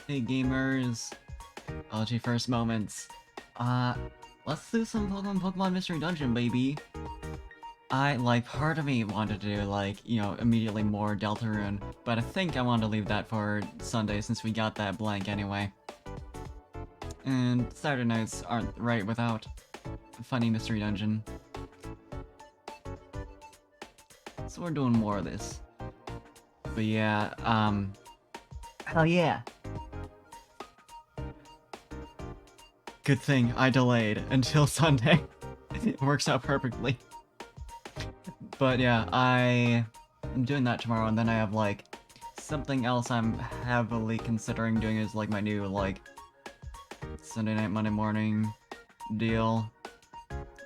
Hey gamers, LG first moments. Uh, let's do some Pokemon Mystery Dungeon, baby. Part of me wanted to do, immediately more Deltarune, but I think I want to leave that for Sunday since we got that blank anyway. And Saturday nights aren't right without a funny Mystery Dungeon. So we're doing more of this. But yeah, hell yeah. Good thing I delayed until Sunday. It works out perfectly. But yeah, I'm doing that tomorrow, and then I have, something else I'm heavily considering doing is, my new, Sunday night, Monday morning deal.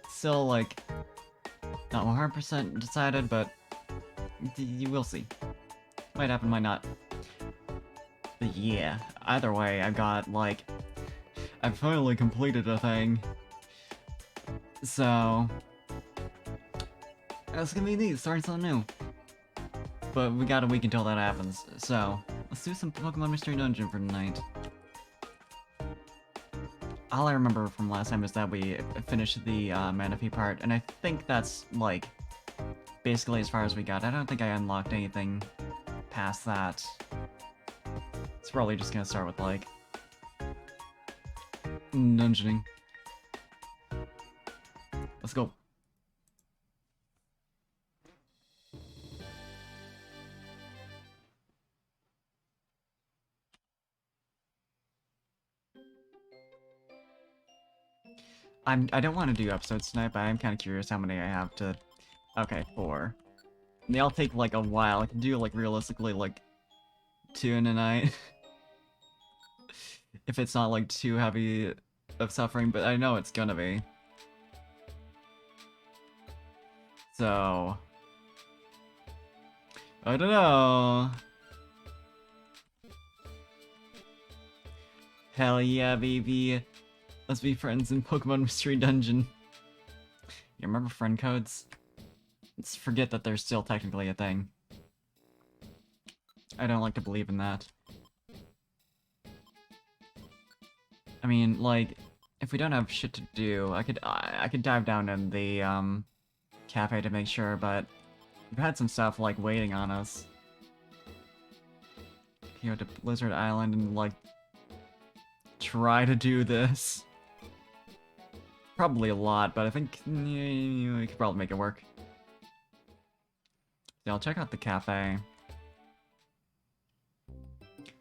Still, not 100% decided, but you will see. Might happen, might not. But yeah, either way, I've finally completed a thing. So, it's gonna be neat, starting something new. But we got a week until that happens, so let's do some Pokemon Mystery Dungeon for tonight. All I remember from last time is that we finished the Manaphy part, and I think that's, basically as far as we got. I don't think I unlocked anything past that. It's probably just gonna start with, dungeoning. Let's go. I don't want to do episodes tonight, but I'm kind of curious how many I have to... Okay, 4. And they all take, a while. I can do, realistically, 2 in a night. If it's not, too heavy of suffering, but I know it's gonna be. So... I don't know. Hell yeah, baby. Let's be friends in Pokemon Mystery Dungeon. You remember friend codes? Let's forget that they're still technically a thing. I don't like to believe in that. I mean, if we don't have shit to do, I could dive down in the, cafe to make sure, but we've had some stuff, waiting on us. Go to Blizzard Island and, try to do this. Probably a lot, but I think we could probably make it work. Yeah, I'll check out the cafe.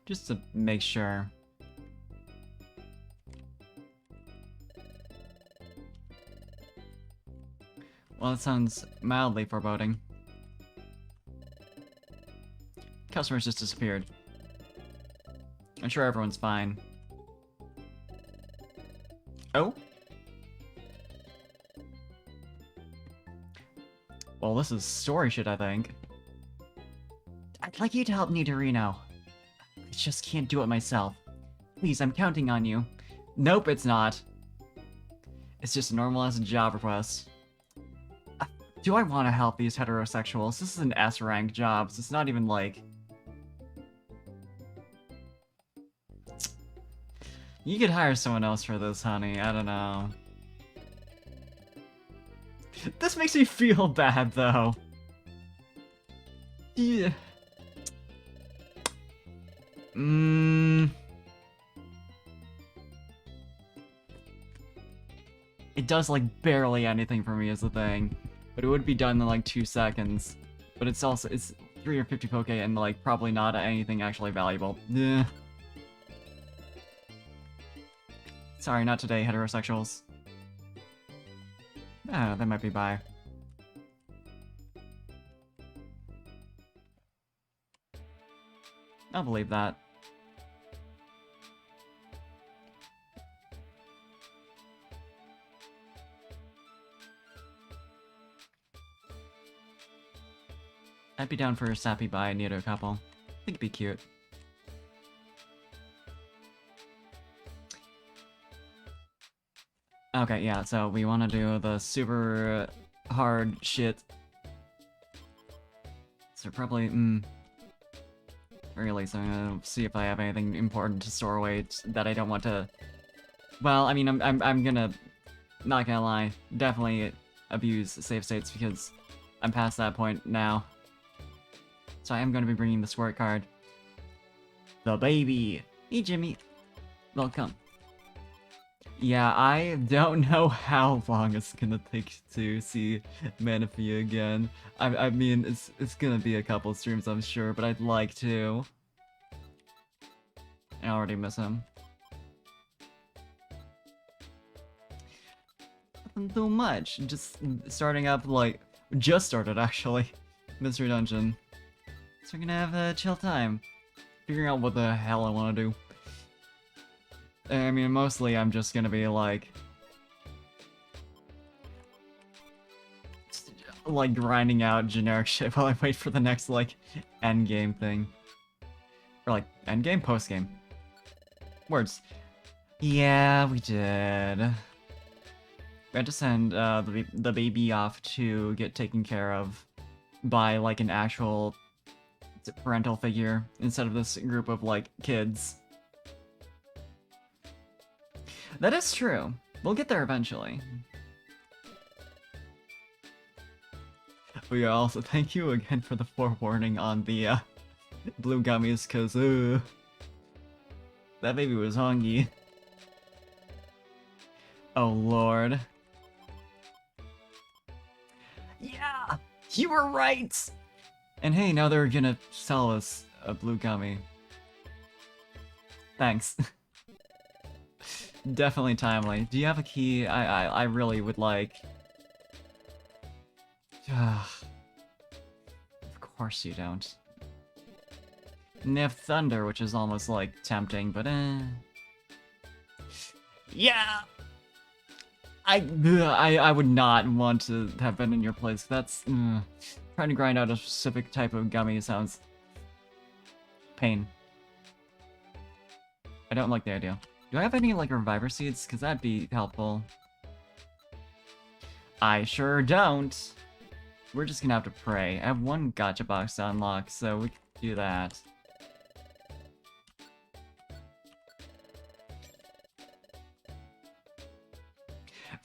Just to make sure. Well, that sounds mildly foreboding. Customers just disappeared. I'm sure everyone's fine. Oh? Well, this is story shit, I think. I'd like you to help Nidorino. I just can't do it myself. Please, I'm counting on you. Nope, it's not. It's just a normal-ass job request. Do I want to help these heterosexuals? This is an S-rank job, so it's not even You could hire someone else for this, honey. I don't know. This makes me feel bad, though. Yeah. It does, barely anything for me as a thing. But it would be done in, 2 seconds. But it's 350 Poke and, probably not anything actually valuable. Yeah. Sorry, not today, heterosexuals. Ah, that might be bi. I'll believe that. I'd be down for a sappy bi Nido couple. I think it'd be cute. Okay, yeah, so we want to do the super hard shit. So probably, We're very least, I'm gonna see if I have anything important to store away that I don't want to... Well, I mean, I'm gonna... Not gonna lie, definitely abuse save states because I'm past that point now. So I am gonna be bringing the squirt card. The baby! Hey, Jimmy. Welcome. Yeah, I don't know how long it's gonna take to see Manaphy again. I mean, it's gonna be a couple streams, I'm sure, but I'd like to. I already miss him. Nothing too much. Just starting up, like, just started actually. Mystery Dungeon. So we're gonna have a chill time. Figuring out what the hell I wanna do. I mean, mostly I'm just gonna be like grinding out generic shit while I wait for the next, like, endgame thing. Or, like, endgame? Postgame. Words. Yeah, we did. We had to send the baby off to get taken care of by, like, an actual parental figure instead of this group of, like, kids. That is true. We'll get there eventually. But yeah, also thank you again for the forewarning on the blue gummies, cause that baby was hungry. Oh lord. Yeah! You were right! And hey, now they're gonna sell us a blue gummy. Thanks. Definitely timely. Do you have a key? I really would like... Of course you don't. And they have Thunder, which is almost, like, tempting, but yeah! I would not want to have been in your place. That's... trying to grind out a specific type of gummy sounds... pain. I don't like the idea. Do I have any, like, reviver seeds? Because that'd be helpful. I sure don't. We're just gonna have to pray. I have one gacha box to unlock, so we can do that.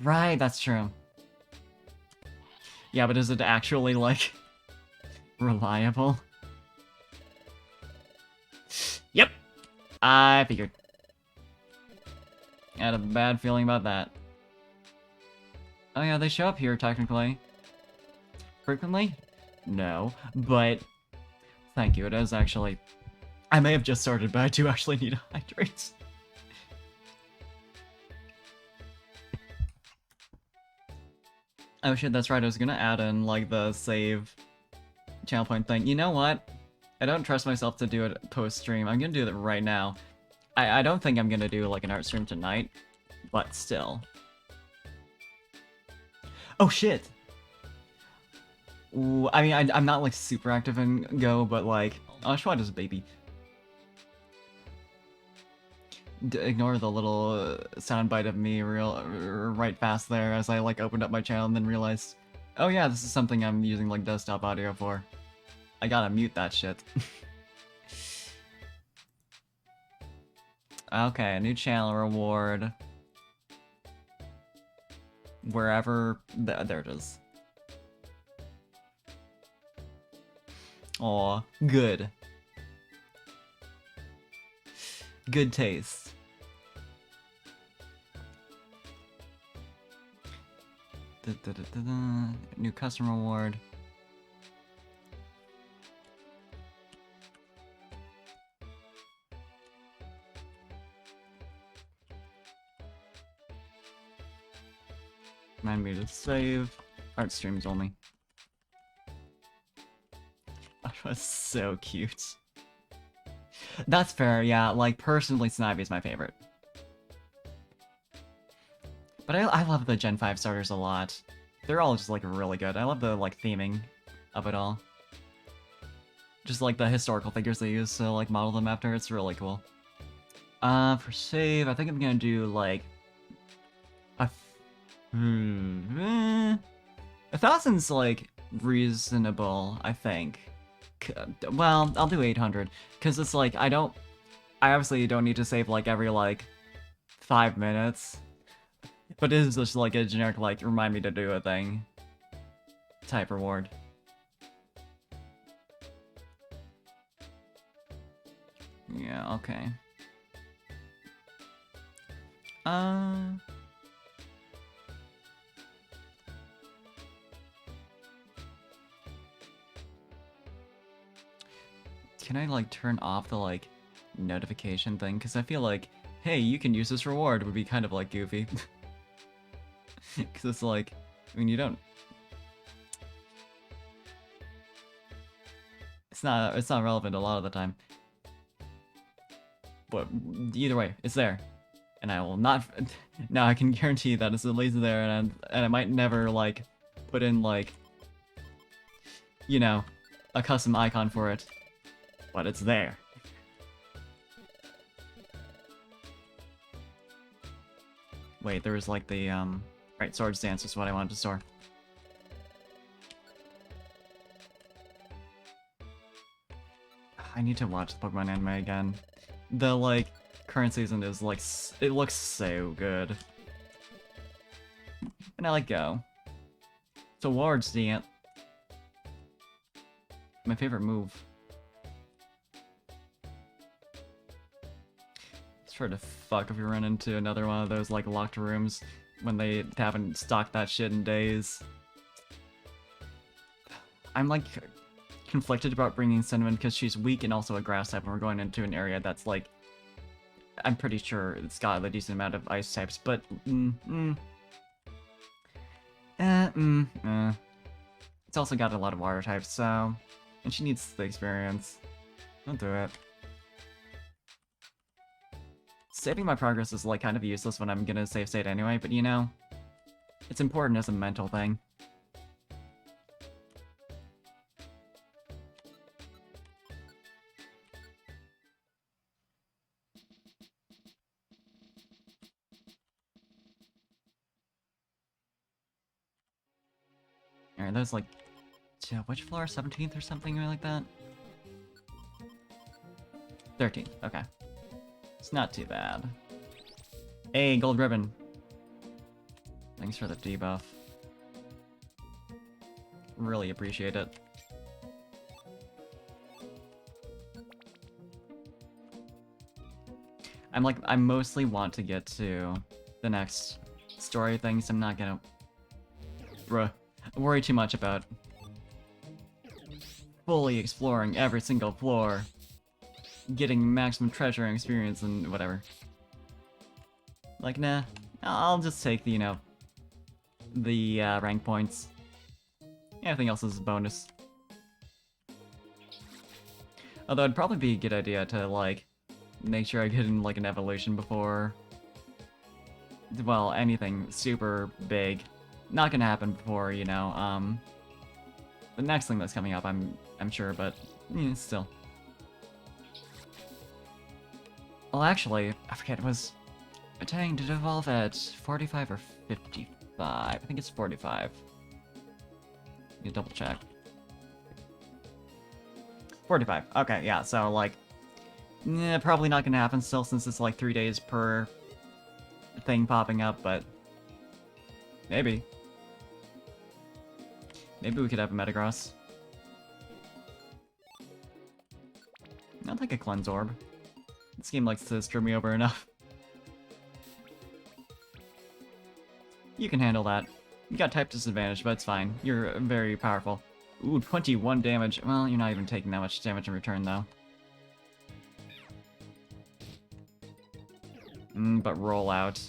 Right, that's true. Yeah, but is it actually, like, reliable? Yep! I figured. I had a bad feeling about that. Oh yeah, they show up here, technically. Frequently? No, but... Thank you, it is actually... I may have just started, but I do actually need to hydrate. Oh shit, that's right, I was gonna add in, like, the save channel point thing. You know what? I don't trust myself to do it post-stream. I'm gonna do it right now. I don't think I'm gonna do, like, an art stream tonight, but still. Oh shit! Ooh, I mean, I'm not, like, super active in Go, but, like... Oh, Schwad is a baby. Ignore the little soundbite of me right fast there as I, like, opened up my channel and then realized, oh yeah, this is something I'm using, like, desktop audio for. I gotta mute that shit. Okay, a new channel reward. Wherever... There it is. Aw, good. Good taste. New custom reward. Remind me to save. Art streams only. That was so cute. That's fair, yeah. Like, personally, Snivy is my favorite. But I love the Gen 5 starters a lot. They're all just, like, really good. I love the, like, theming of it all. Just, like, the historical figures they use to, like, model them after. It's really cool. For save, I think I'm gonna do, like... 1,000's, like, reasonable, I think. Well, I'll do 800, because it's like, I obviously don't need to save, like, every, like, 5 minutes. But it is just, like, a generic, like, remind me to do a thing type reward. Yeah, okay. Can I, like, turn off the, like, notification thing? Because I feel like, hey, you can use this reward would be kind of, like, goofy. Because it's like, I mean, you don't... It's not relevant a lot of the time. But either way, it's there. And I will not... Now I can guarantee that it's at least there, and I might never, like, put in, like, you know, a custom icon for it. But it's there. Wait, there was, like, the, Right, Swords Dance is what I wanted to store. I need to watch the Pokemon anime again. The, like, current season is, like, it looks so good. And I like Go. Swords Dance. My favorite move. It's sure to fuck if you run into another one of those, like, locked rooms when they haven't stocked that shit in days. I'm, like, conflicted about bringing Cinnamon because she's weak and also a grass type, and we're going into an area that's, like, I'm pretty sure it's got a decent amount of ice types, but, It's also got a lot of water types, so... And she needs the experience. Don't do it. Saving my progress is, like, kind of useless when I'm gonna save state anyway, but, you know, it's important as a mental thing. Alright, there's, like, which floor? 17th or something like that? 13th, okay. It's not too bad. Hey, gold ribbon. Thanks for the debuff. Really appreciate it. I mostly want to get to the next story thing, so I'm not gonna worry too much about fully exploring every single floor, getting maximum treasure and experience and whatever. Like, nah, I'll just take the, you know, the rank points. Everything else is a bonus. Although it'd probably be a good idea to, like, make sure I get in, like, an evolution before... Well, anything super big. Not gonna happen before, you know, the next thing that's coming up, I'm sure, but, still. Well, actually, I forget, it was... Dang, did it evolve at 45 or 55? I think it's 45. You double check. 45. Okay, yeah, so, like... probably not gonna happen still, since it's, like, 3 days per thing popping up, but... Maybe. Maybe we could have a Metagross. I'll take a Cleanse Orb. This game likes to screw me over enough. You can handle that. You got type disadvantage, but it's fine. You're very powerful. Ooh, 21 damage. Well, you're not even taking that much damage in return, though. But roll out.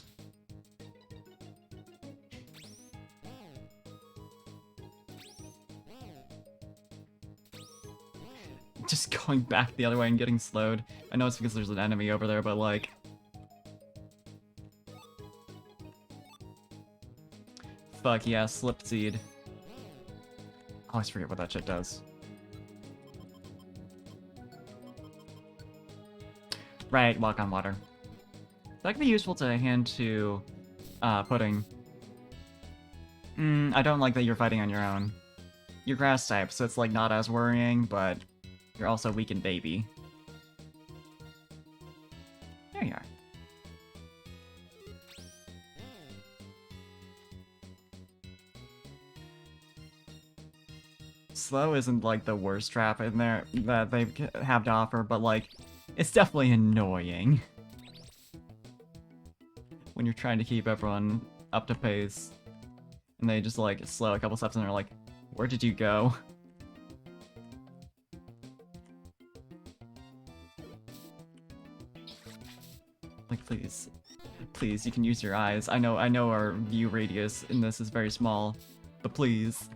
Just going back the other way and getting slowed. I know it's because there's an enemy over there, but like... Fuck yeah, Slip Seed. I always forget what that shit does. Right, Walk on Water. That could be useful to hand to Pudding. I don't like that you're fighting on your own. You're grass type, so it's like not as worrying, but You're also a weakened baby. There you are. Slow isn't like the worst trap in there that they have to offer, but like, it's definitely annoying when you're trying to keep everyone up to pace, and they just like slow a couple steps and they're like, where did you go? Like, please, please, you can use your eyes. I know our view radius in this is very small, but please.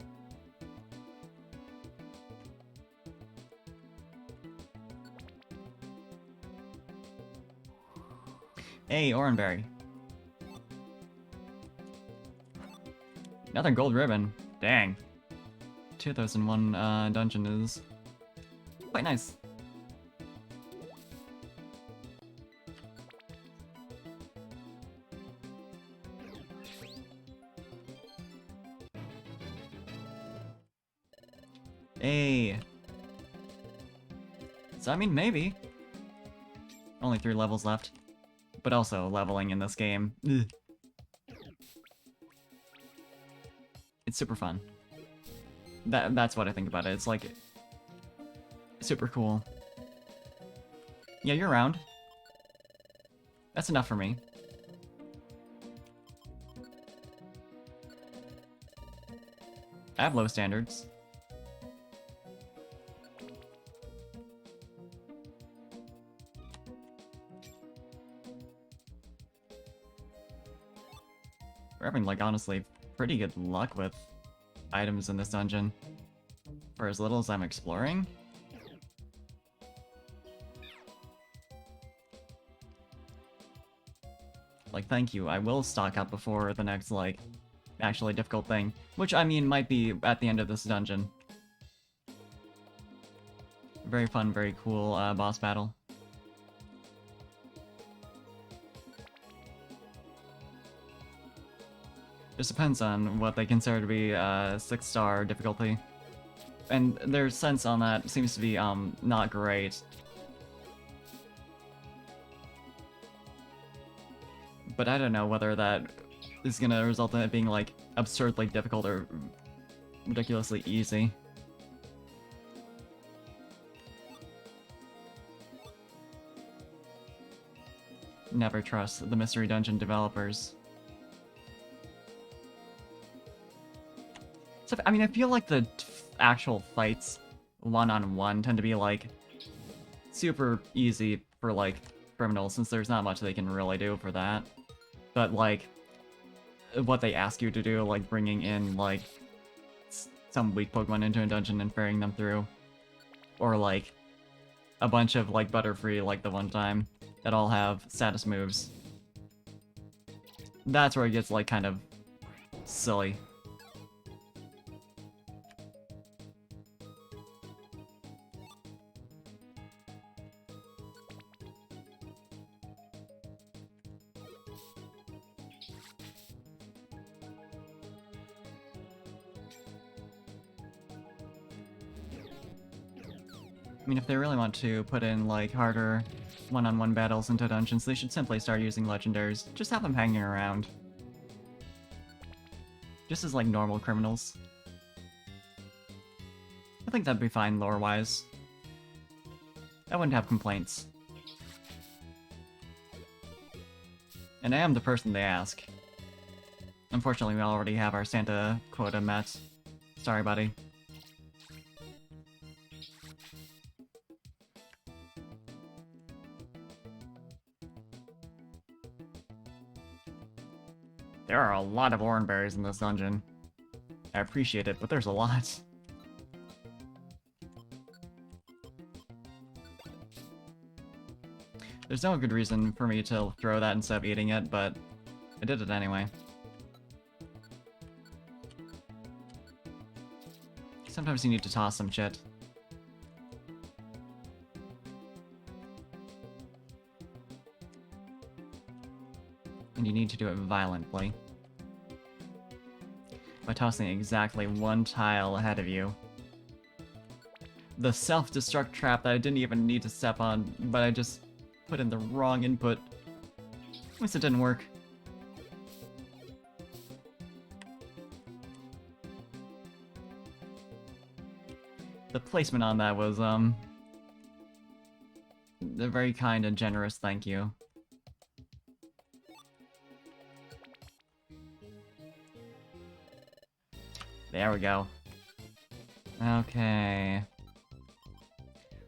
Hey, Oranberry. Another gold ribbon. Dang. 2001 dungeon is quite nice. Hey. So I mean, maybe. Only 3 levels left. But also, leveling in this game. Ugh. It's super fun. That's what I think about it. It's like super cool. Yeah, you're around. That's enough for me. I have low standards. We're having, like, honestly, pretty good luck with items in this dungeon. For as little as I'm exploring. Like, thank you. I will stock up before the next, like, actually difficult thing. Which, I mean, might be at the end of this dungeon. Very fun, very cool boss battle. Just depends on what they consider to be 6-star difficulty. And their sense on that seems to be not great. But I don't know whether that is gonna result in it being like absurdly difficult or ridiculously easy. Never trust the Mystery Dungeon developers. So, I mean, I feel like the actual fights one-on-one tend to be, like, super easy for, like, criminals, since there's not much they can really do for that. But, like, what they ask you to do, like, bringing in, like, some weak Pokemon into a dungeon and ferrying them through. Or, like, a bunch of, like, Butterfree, like the one time, that all have status moves. That's where it gets, like, kind of silly. I mean, if they really want to put in, like, harder one-on-one battles into dungeons, they should simply start using legendaries. Just have them hanging around. Just as, like, normal criminals. I think that'd be fine lore-wise. I wouldn't have complaints. And I am the person they ask. Unfortunately, we already have our Santa quota met. Sorry, buddy. There are a lot of Oranberries in this dungeon. I appreciate it, but there's a lot. There's no good reason for me to throw that instead of eating it, but I did it anyway. Sometimes you need to toss some shit. And you need to do it violently. By tossing exactly one tile ahead of you. the self-destruct trap that I didn't even need to step on, but I just put in the wrong input. At least it didn't work. The placement on that was, a very kind and generous thank you. There we go. Okay.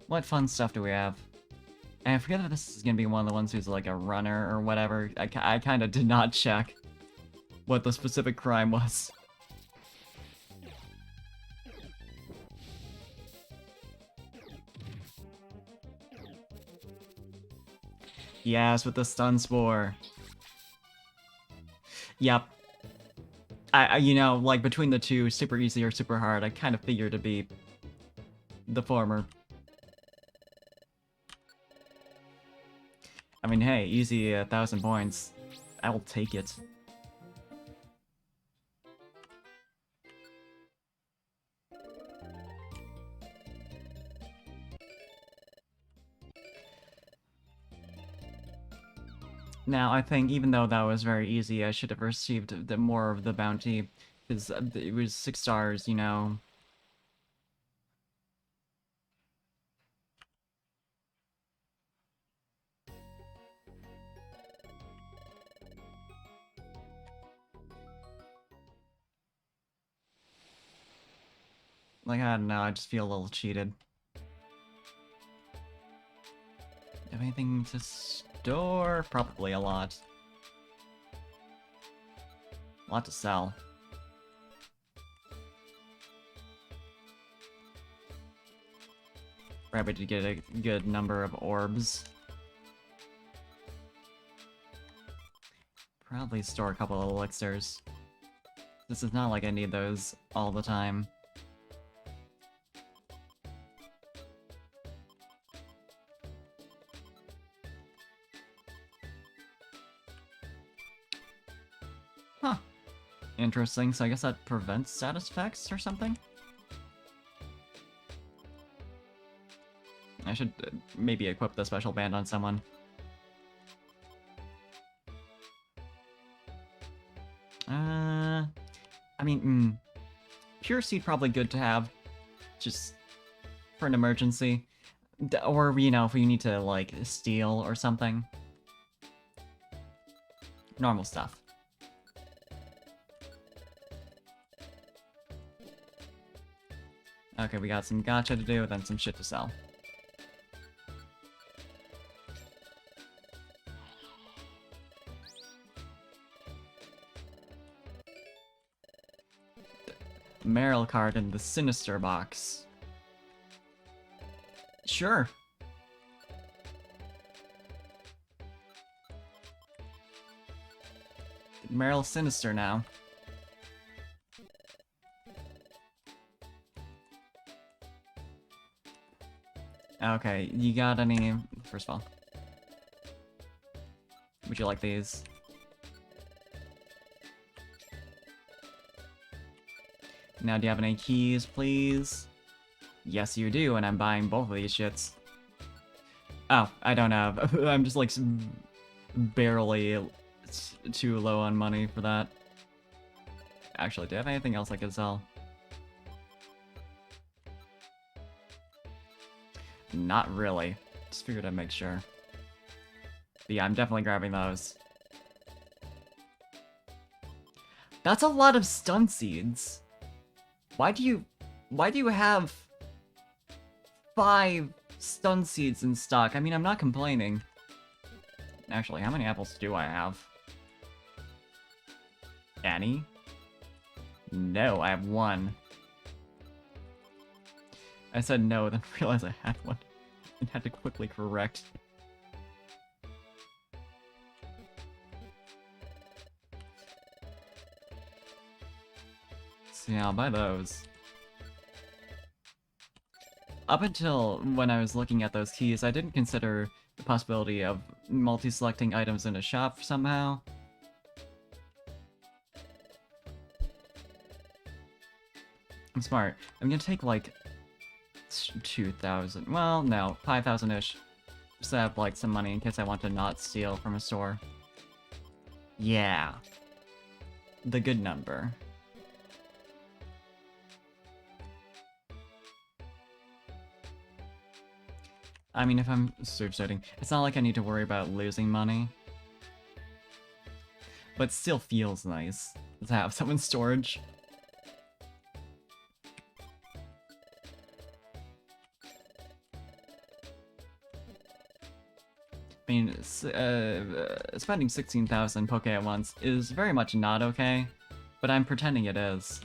What fun stuff do we have? And I forget if this is gonna be one of the ones who's like a runner or whatever. I kind of did not check what the specific crime was. Yes, with the stun spore. Yep. You know, like between the two, super easy or super hard, I kind of figured to be the former. I mean, hey, easy 1,000 points. I will take it. Now, I think even though that was very easy, I should have received more of the bounty, because it was 6 stars, you know. Like, I don't know, I just feel a little cheated. Have anything to store? Probably a lot. A lot to sell. Probably to get a good number of orbs. Probably store a couple of elixirs. This is not like I need those all the time. Huh. Interesting, so I guess that prevents status effects or something? I should maybe equip the special band on someone. I mean, Pure Seed probably good to have, just for an emergency. Or, you know, if you need to, like, steal or something. Normal stuff. Okay, we got some gacha to do, then some shit to sell. Meryl card in the Sinister box. Sure. Meryl Sinister now. Okay, you got any... First of all, would you like these? Now, do you have any keys, please? Yes, you do, and I'm buying both of these shits. Oh, I don't have. I'm just, like, barely too low on money for that. Actually, do I have anything else I could sell? Not really. Just figured I'd make sure. But yeah, I'm definitely grabbing those. That's a lot of stun seeds. Why do you have 5 stun seeds in stock? I mean, I'm not complaining. Actually, how many apples do I have? Any? No, I have 1. I said no, then realized I had 1. And had to quickly correct. So yeah, I'll buy those. Up until when I was looking at those keys, I didn't consider the possibility of multi-selecting items in a shop somehow. I'm smart. I'm gonna take, like, 2,000. Well, no, 5,000-ish. Just to have, like, some money in case I want to not steal from a store. Yeah. The good number. I mean, if I'm search setting, it's not like I need to worry about losing money. But it still feels nice to have some in storage. I mean, spending 16,000 Poke at once is very much not okay, but I'm pretending it is.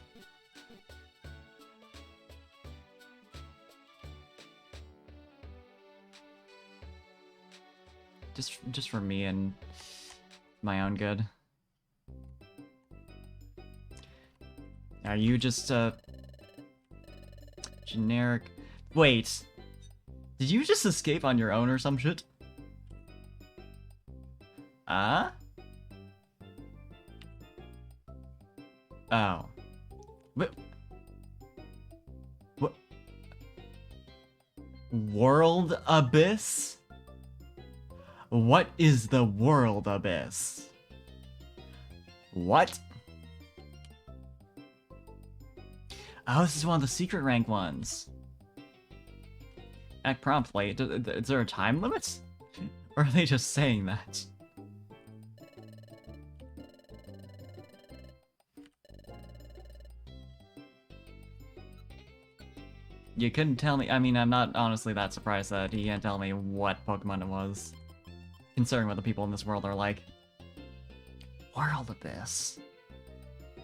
Just for me and my own good. Are you just generic? Wait, did you just escape on your own or some shit? Ah? Oh. What? What? World Abyss? What is the World Abyss? What? Oh, this is one of the secret rank ones. Act promptly. Is there a time limit? Or are they just saying that? You couldn't tell me. I mean, I'm not honestly that surprised that he can't tell me what Pokemon it was. Considering what the people in this world are like. World Abyss.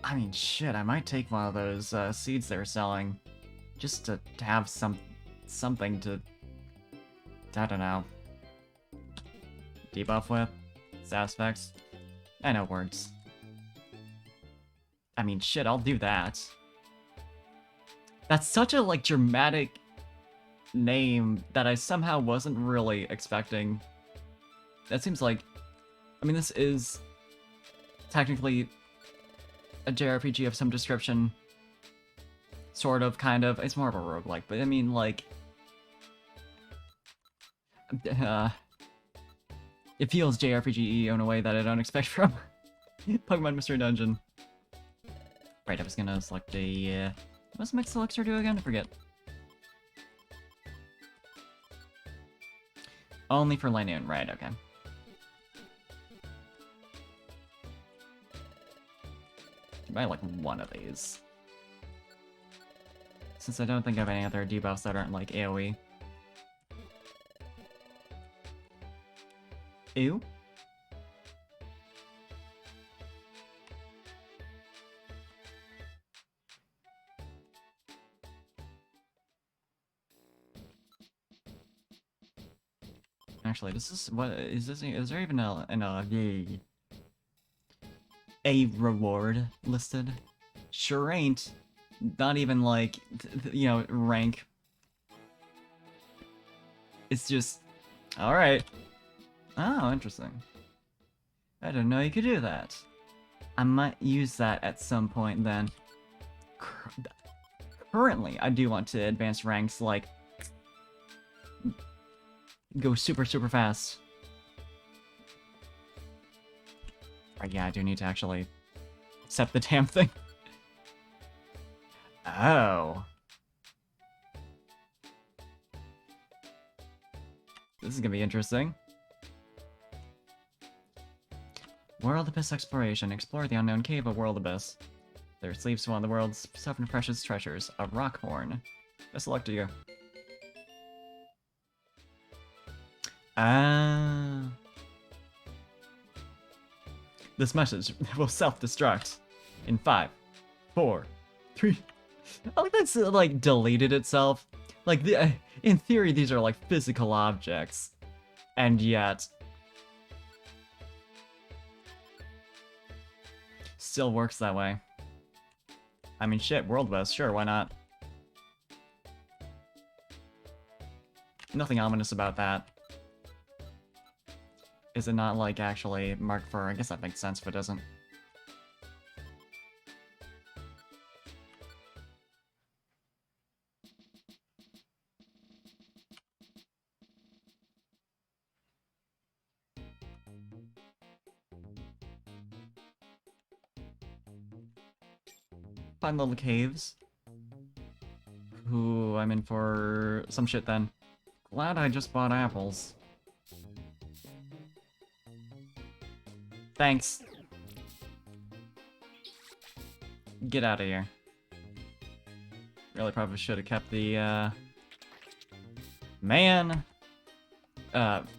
I mean, shit, I might take one of those seeds they're selling. Just to have something to... I don't know. Debuff with? Satisfax? I know words. I mean, shit, I'll do that. That's such a, like, dramatic name that I somehow wasn't really expecting. That seems like... I mean, this is technically a JRPG of some description. Sort of, kind of. It's more of a roguelike, but I mean, like... it feels JRPG-y in a way that I don't expect from Pokemon Mystery Dungeon. Right, I was gonna select a... what's Mixed Elixir do again? I forget. Only for Linoon, right, okay. Buy like one of these. Since I don't think I have any other debuffs that aren't like AoE. Ew. Actually, this is what is this? Is there even a reward listed? Sure ain't. Not even like you know, rank. It's just all right. Oh, interesting. I didn't know you could do that. I might use that at some point then. Currently, I do want to advance ranks, like, go super fast. Yeah, I do need to actually set the damn thing. Oh. This is gonna be interesting. World Abyss Exploration. Explore the unknown cave of World Abyss. There sleeps one of the world's 7 precious treasures, a rock horn. Best of luck to you. Ah. This message will self-destruct in 5, 4, 3. I like that's like deleted itself. Like in theory, these are like physical objects, and yet still works that way. I mean, shit, World Best, sure, why not? Nothing ominous about that. Is it not, like, actually marked for... I guess that makes sense if it doesn't. Find little caves. Ooh, I'm in for some shit then. Glad I just bought apples. Thanks. Get out of here. Really probably should have kept the, man!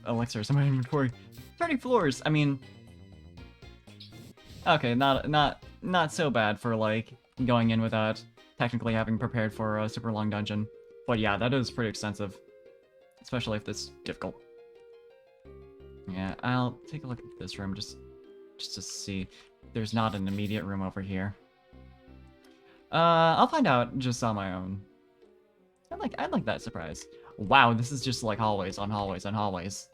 Elixirs in my inventory. 30 floors! I mean... Okay, not so bad for, like, going in without technically having prepared for a super long dungeon. But yeah, that is pretty extensive. Especially if it's difficult. Yeah, I'll take a look at this room just to see. There's not an immediate room over here. I'll find out just on my own. I'd like that surprise. Wow, this is just like hallways on hallways on hallways.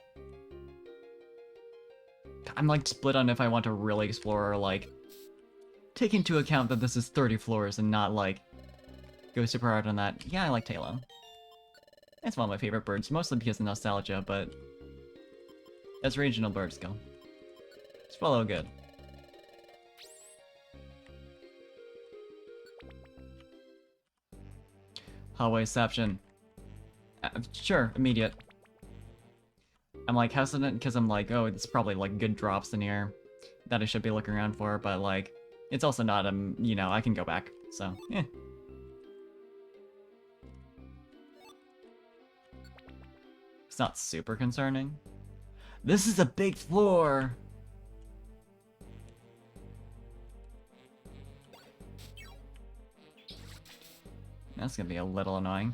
I'm like split on if I want to really explore or like take into account that this is 30 floors and not like go super hard on that. Yeah, I like Talo. It's one of my favorite birds, mostly because of nostalgia, but as regional birds go, it's follow good. Hallwayception. Sure, immediate. I'm like hesitant because I'm like, oh, it's probably like good drops in here that I should be looking around for, but like, it's also not, you know, I can go back, so, yeah. It's not super concerning. This is a big floor! That's gonna be a little annoying.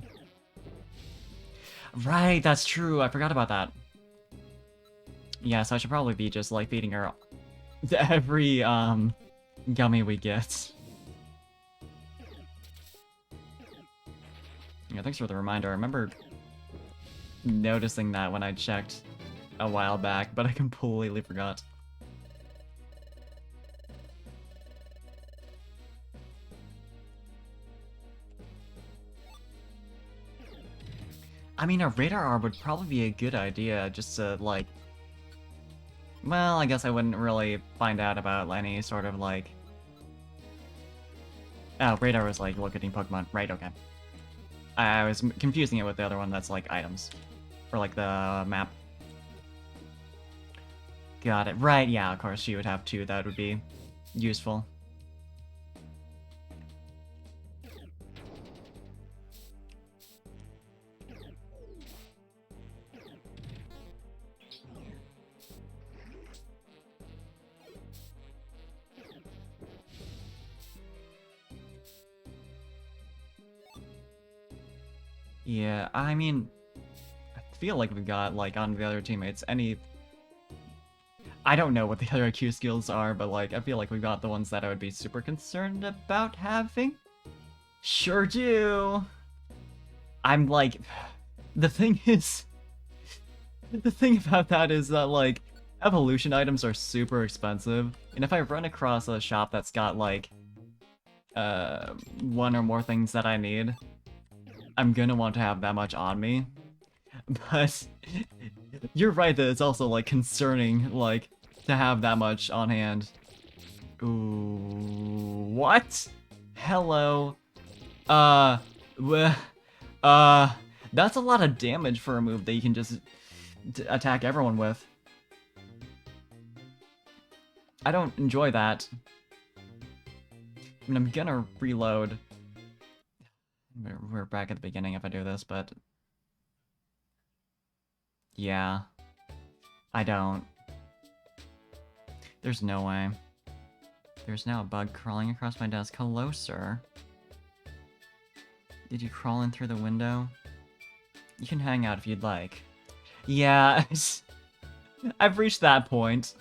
Right, that's true, I forgot about that. Yeah, so I should probably be just, like, feeding her every, gummy we get. Yeah, thanks for the reminder. I remember noticing that when I checked a while back, but I completely forgot. I mean, a radar arm would probably be a good idea, just to, like... Well, I guess I wouldn't really find out about any sort of, like... Oh, radar was, like, locating Pokemon. Right, okay. I was confusing it with the other one that's, like, items. Or, like, the map. Got it. Right, yeah, of course, you would have two. That would be useful. Yeah, I mean, I feel like we've got, like, on the other teammates, any... I don't know what the other IQ skills are, but, like, I feel like we've got the ones that I would be super concerned about having. Sure do! I'm, like... The thing is... The thing about that is that, like, evolution items are super expensive, and if I run across a shop that's got, like, one or more things that I need, I'm gonna want to have that much on me. But you're right that it's also, like, concerning, like, to have that much on hand. Ooh, what? Hello. That's a lot of damage for a move that you can just attack everyone with. I don't enjoy that. I mean, I'm gonna reload. We're back at the beginning if I do this, but... Yeah. I don't. There's no way. There's now a bug crawling across my desk. Hello, sir. Did you crawl in through the window? You can hang out if you'd like. Yeah, I've reached that point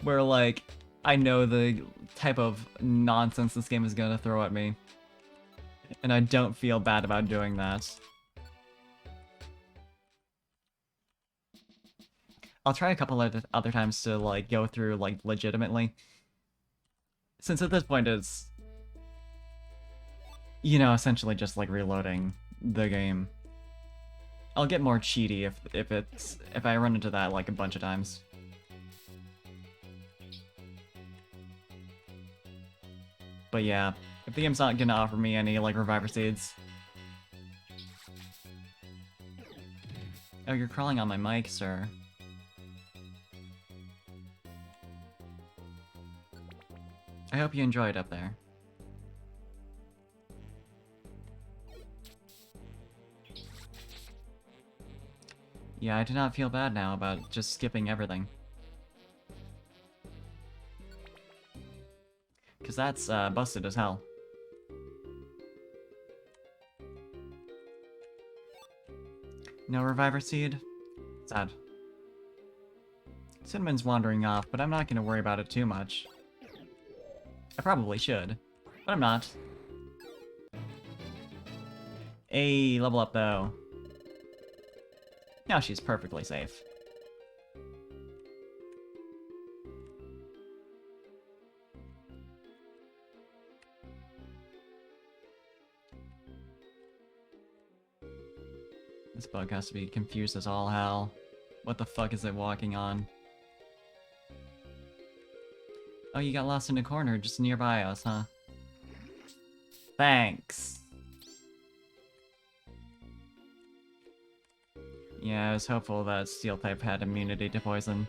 where, like, I know the type of nonsense this game is gonna throw at me. And I don't feel bad about doing that. I'll try a couple of other times to, like, go through, like, legitimately. Since at this point it's... You know, essentially just, like, reloading the game. I'll get more cheaty if I run into that, like, a bunch of times. But yeah, If the game's not gonna offer me any, like, Reviver Seeds. Oh, you're crawling on my mic, sir. I hope you enjoyed up there. Yeah, I do not feel bad now about just skipping everything. Because that's busted as hell. No Reviver Seed? Sad. Cinnamon's wandering off, but I'm not going to worry about it too much. I probably should, but I'm not. Hey, level up though. Now she's perfectly safe. This bug has to be confused as all hell. What the fuck is it walking on? Oh, you got lost in a corner just nearby us, huh? Thanks. Yeah, I was hopeful that Steel type had immunity to poison.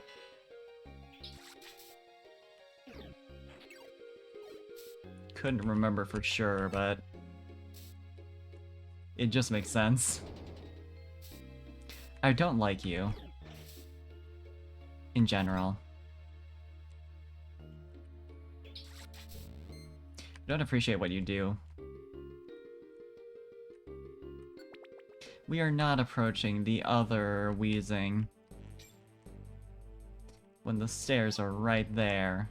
Couldn't remember for sure, but it just makes sense. I don't like you. In general. I don't appreciate what you do. We are not approaching the other wheezing. When the stairs are right there.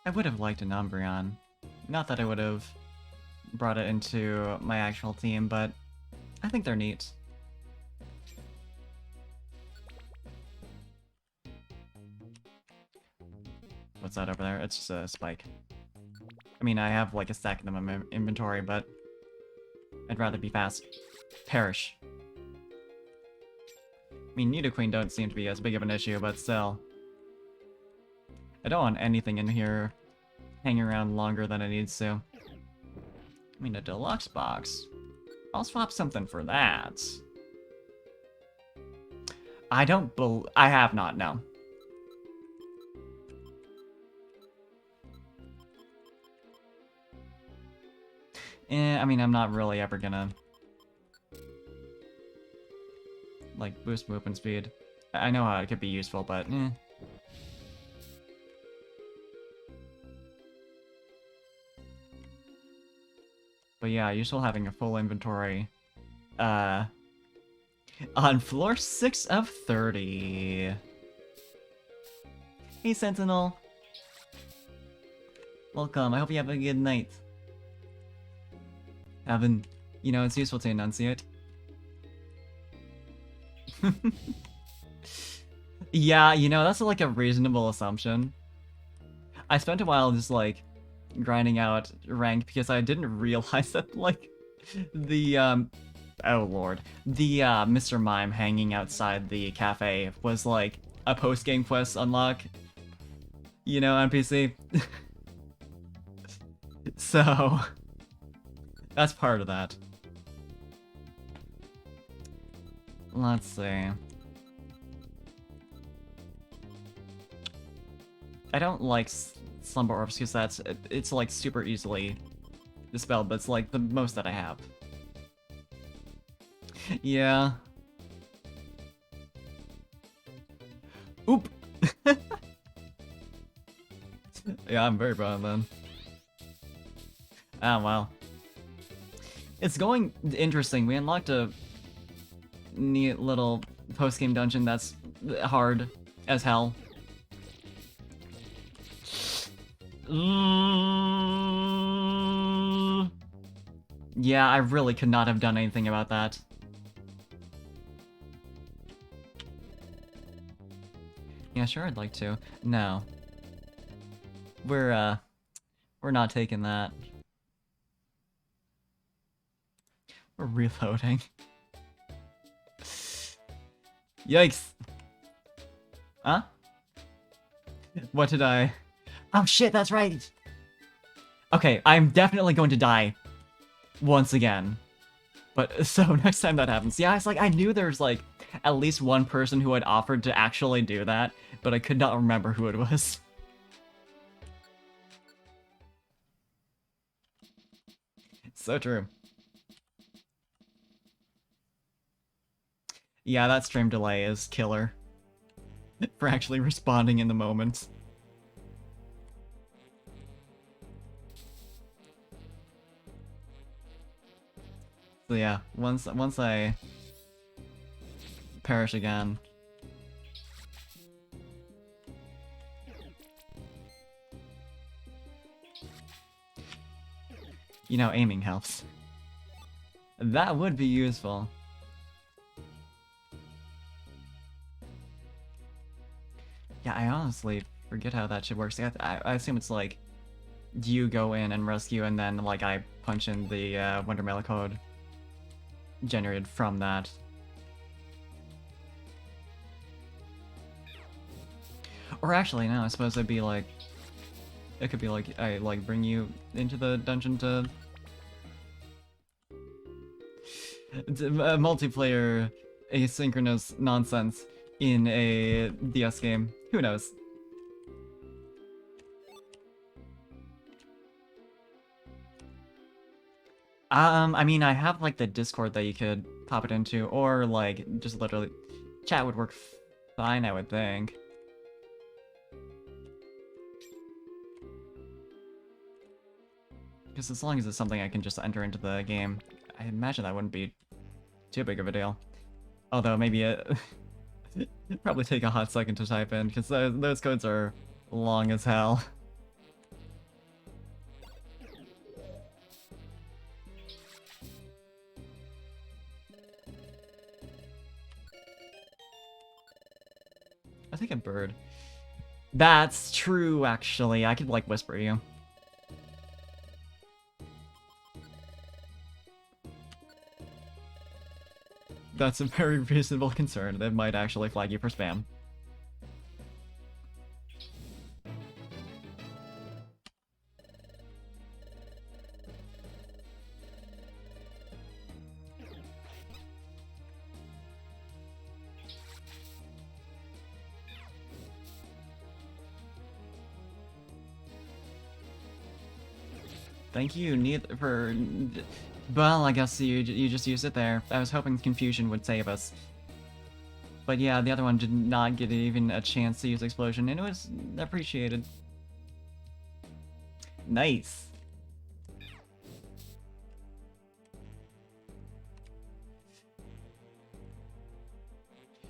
I would have liked an Umbreon. Not that I would have brought it into my actual team, but I think they're neat. What's that over there? It's just a spike. I mean, I have like a stack of them in my inventory, but I'd rather be fast. Perish. I mean, Nidoqueen don't seem to be as big of an issue, but still. I don't want anything in here hanging around longer than it needs to. I mean, a deluxe box. I'll swap something for that. I have not, no. I mean, I'm not really ever gonna like boost movement speed. I know how it could be useful, but But yeah, you're still having a full inventory. On floor 6 of 30. Hey, Sentinel. Welcome, I hope you have a good night. Evan, you know, it's useful to enunciate. Yeah, you know, that's like a reasonable assumption. I spent a while just like grinding out rank because I didn't realize that like the oh lord, the Mr. Mime hanging outside the cafe was like a post-game quest unlock, you know, NPC. So that's part of that. Let's see. I don't like Slumber Orbs because it's like super easily dispelled, but it's like the most that I have. Yeah. Oop! Yeah, I'm very bad then. Ah, wow. It's going interesting. We unlocked a neat little post-game dungeon that's hard as hell. Yeah, I really could not have done anything about that. Yeah, sure, I'd like to. No. We're not taking that. We're reloading. Yikes. Huh? What did I... Oh shit, that's right! Okay, I'm definitely going to die. Once again. But, so, next time that happens... Yeah, it's like, I knew there's, like, at least one person who had offered to actually do that, but I could not remember who it was. So true. Yeah, that stream delay is killer. For actually responding in the moment. So yeah, once I perish again. You know, aiming helps. That would be useful. Yeah, I honestly forget how that shit works. I assume it's like, you go in and rescue, and then like I punch in the Wondermail code generated from that. Or actually, no, I suppose it'd be like, it could be like, I like bring you into the dungeon to multiplayer asynchronous nonsense in a DS game. Who knows? I mean, I have like the Discord that you could pop it into, or like just literally chat would work fine, I would think. Because as long as it's something I can just enter into the game, I imagine that wouldn't be too big of a deal. Although maybe it probably take a hot second to type in, because those codes are long as hell. I think a bird. That's true, actually. I could, like, whisper you. That's a very reasonable concern. That might actually flag you for spam. Thank you, neither for... Well, I guess you just used it there. I was hoping confusion would save us. But yeah, the other one did not get even a chance to use explosion, and it was appreciated. Nice.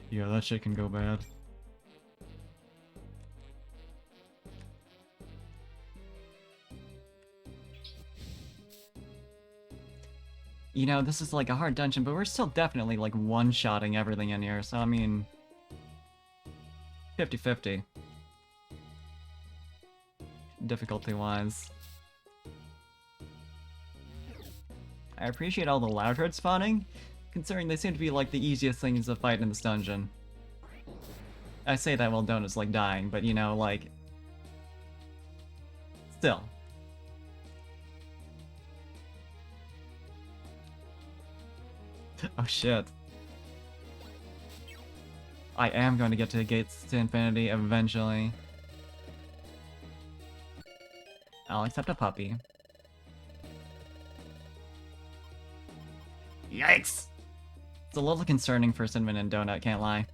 Yeah, that shit can go bad. You know, this is like a hard dungeon, but we're still definitely like one-shotting everything in here, so I mean... 50-50. Difficulty-wise. I appreciate all the loud herd spawning, considering they seem to be like the easiest things to fight in this dungeon. I say that while Donut's like dying, but you know, like... Still. Oh shit. I am going to get to Gates to Infinity eventually. I'll accept a puppy. Yikes! It's a little concerning for Cinnamon and Donut, can't lie.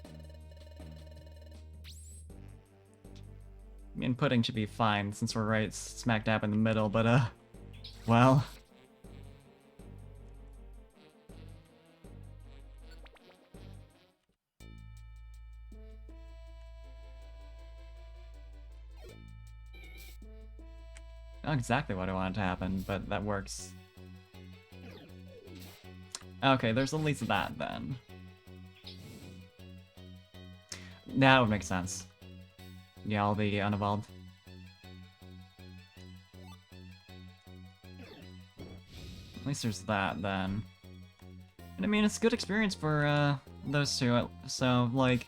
I mean, Pudding should be fine, since we're right smack dab in the middle, but well... Not exactly what I wanted to happen, but that works. Okay, there's at least that, then. That would make sense. Yeah, I'll be unevolved. At least there's that, then. And I mean, it's a good experience for, those two, so, like,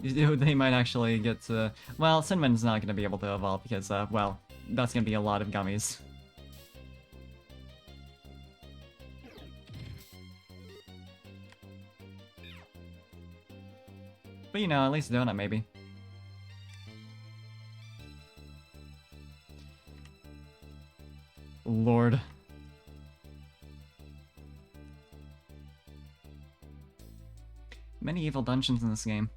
they might actually get to... Well, Cinnamon's not gonna be able to evolve because, well, that's gonna be a lot of gummies. But, you know, at least Donut, maybe. Lord. Many evil dungeons in this game.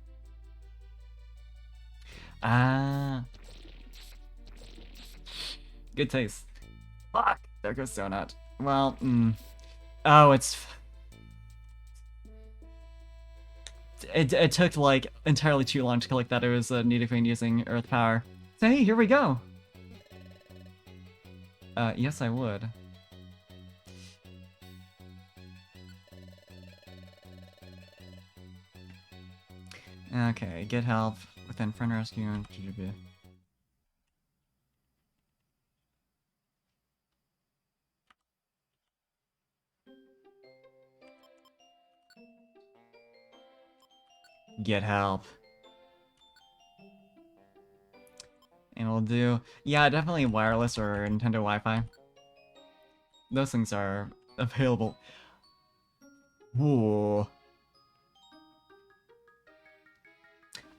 Ah. Good taste. Fuck! There goes Donut. Well, Oh, It took, like, entirely too long to collect that it was a Nidoqueen using Earth Power. So, hey, here we go! Yes, I would. Okay, get help within friend rescue and GGB. Get help. And we'll do... Yeah, definitely wireless or Nintendo Wi-Fi. Those things are available. Ooh.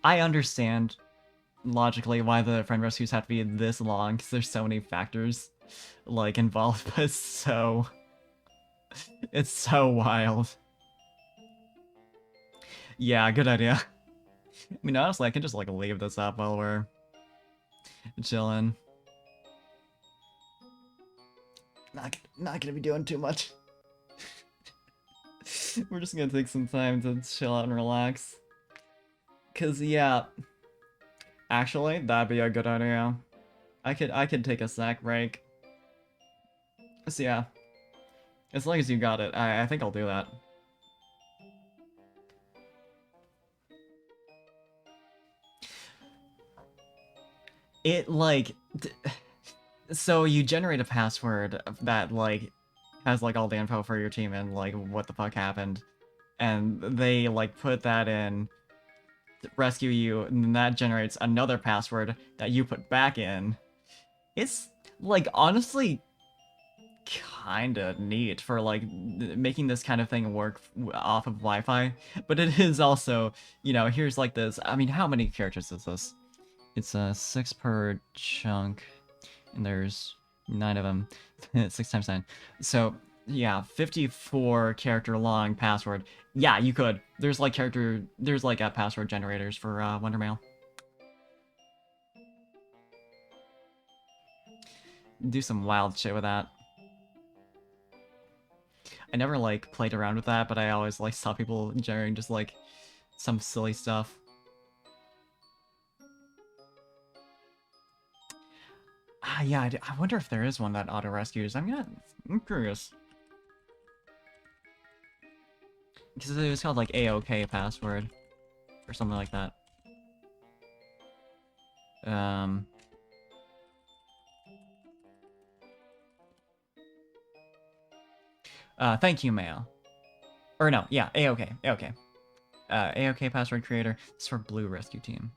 I understand logically why the friend rescues have to be this long, because there's so many factors, like, involved, but it's so... It's so wild. Yeah, good idea. I mean, honestly, I can just, like, leave this up while we're chilling. Not gonna be doing too much. We're just gonna take some time to chill out and relax. Cause yeah, actually, that'd be a good idea. I could take a snack break. So yeah, as long as you got it, I think I'll do that. It like, so you generate a password that like has like all the info for your team and like what the fuck happened, and they like put that in to rescue you, and then that generates another password that you put back in. It's like honestly kinda neat for like making this kind of thing work off of Wi-Fi, but it is also, you know, here's like this. I mean, how many characters is this? It's 6 per chunk, and there's 9 of them. 6 times 9. So yeah, 54 character long password. Yeah, you could. There's like password generators for Wondermail. Do some wild shit with that. I never like played around with that, but I always like saw people generating just like some silly stuff. Ah, yeah, I wonder if there is one that auto rescues. I'm curious. Because it was called like AOK password or something like that. Um. Thank you, mail. Or no, yeah, AOK, AOK. AOK password creator. This is for Blue Rescue Team.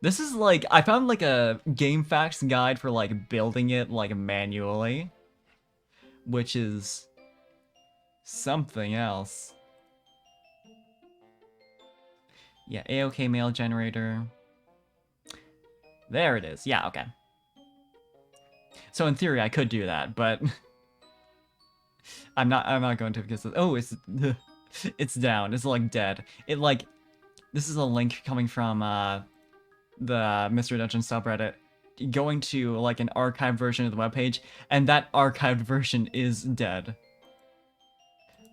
This is like, I found like a GameFAQs guide for like building it like manually, which is something else. Yeah, AOK mail generator. There it is. Yeah, okay. So in theory, I could do that, but I'm not going to because oh, it's down. It's like dead. It like this is a link coming from the Mystery Dungeon subreddit, going to like an archived version of the webpage, and that archived version is dead.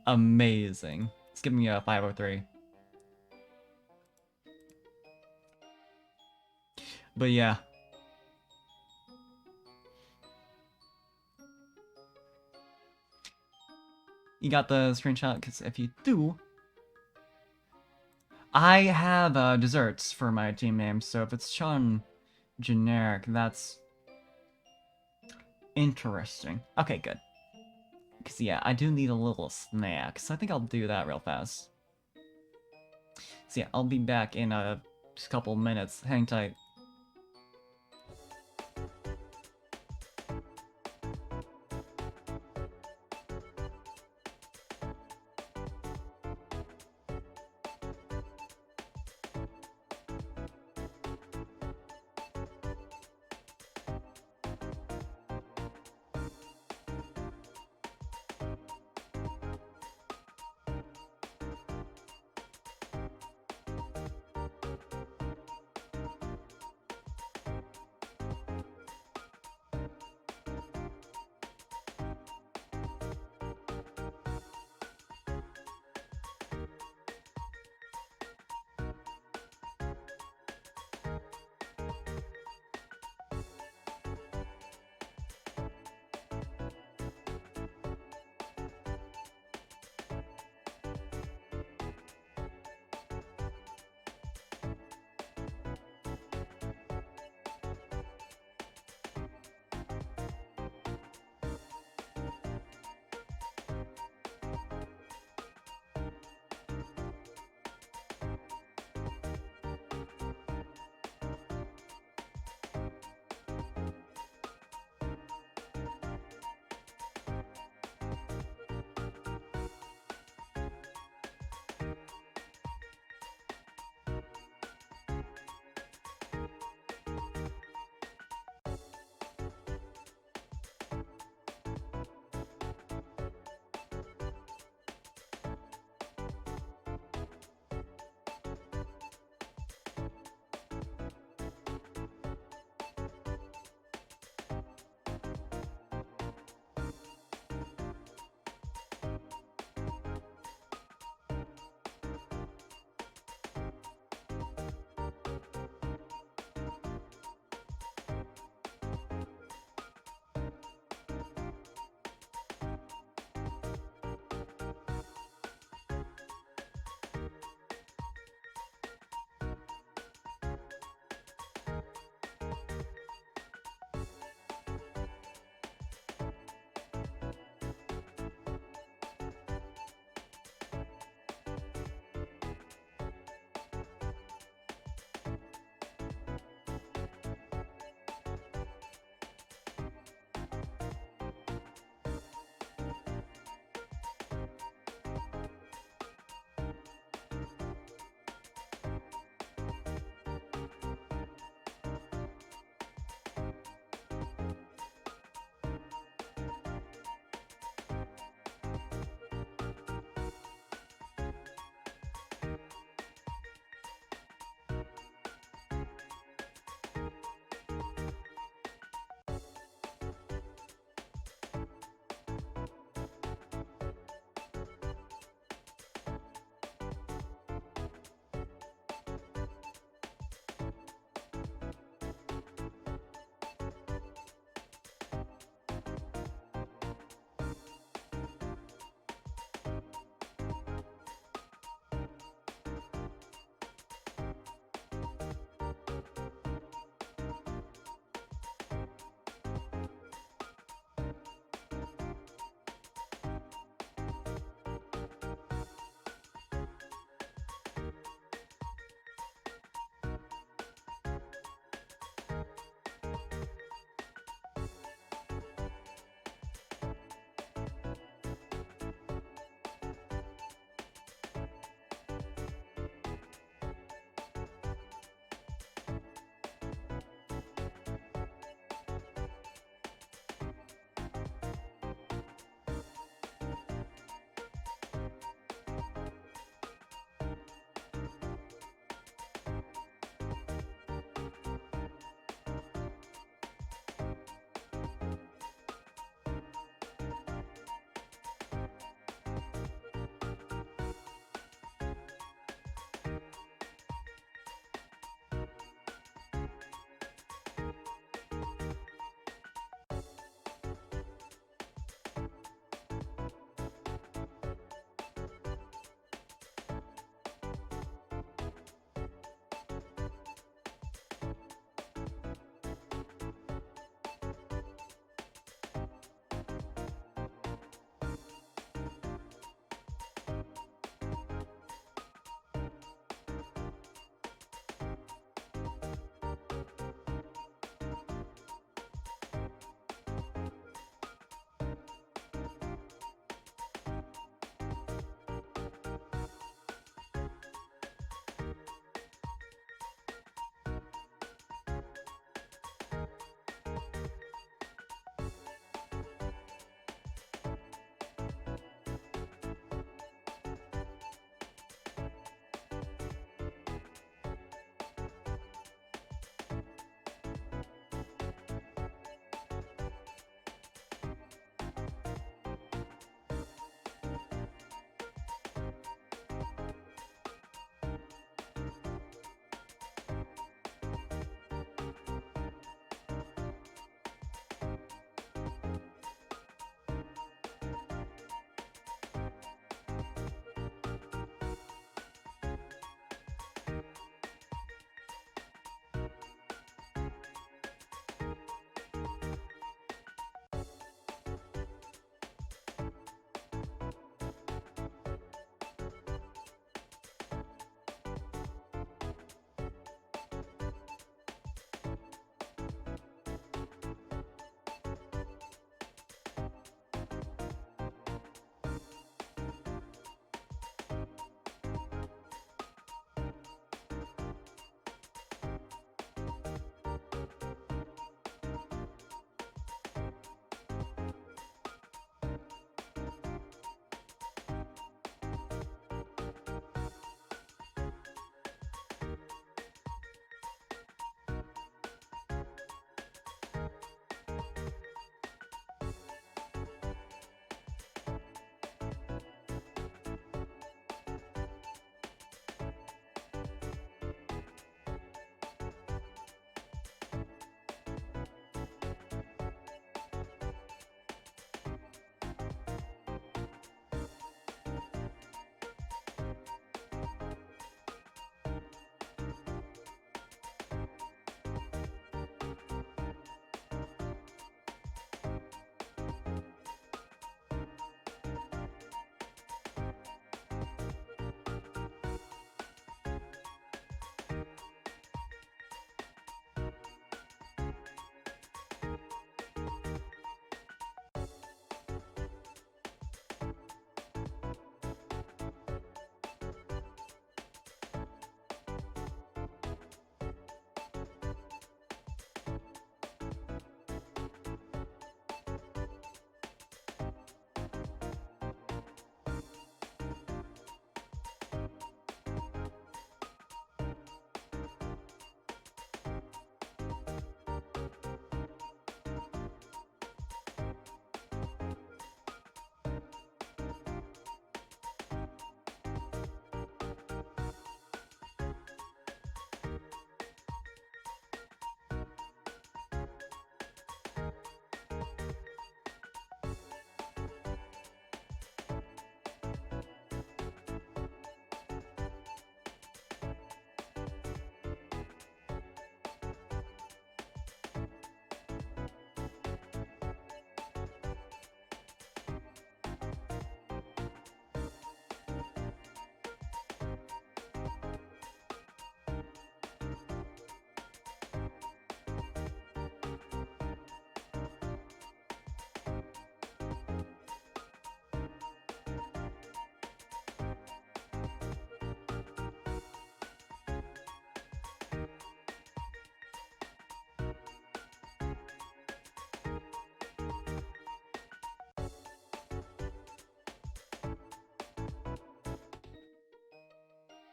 Amazing. It's giving me a 503. But yeah. You got the screenshot? Because if you do... I have desserts for my team name, so if it's Sean generic, that's... Interesting. Okay, good. Because, yeah, I do need a little snack, so I think I'll do that real fast. So, yeah, I'll be back in a couple minutes. Hang tight.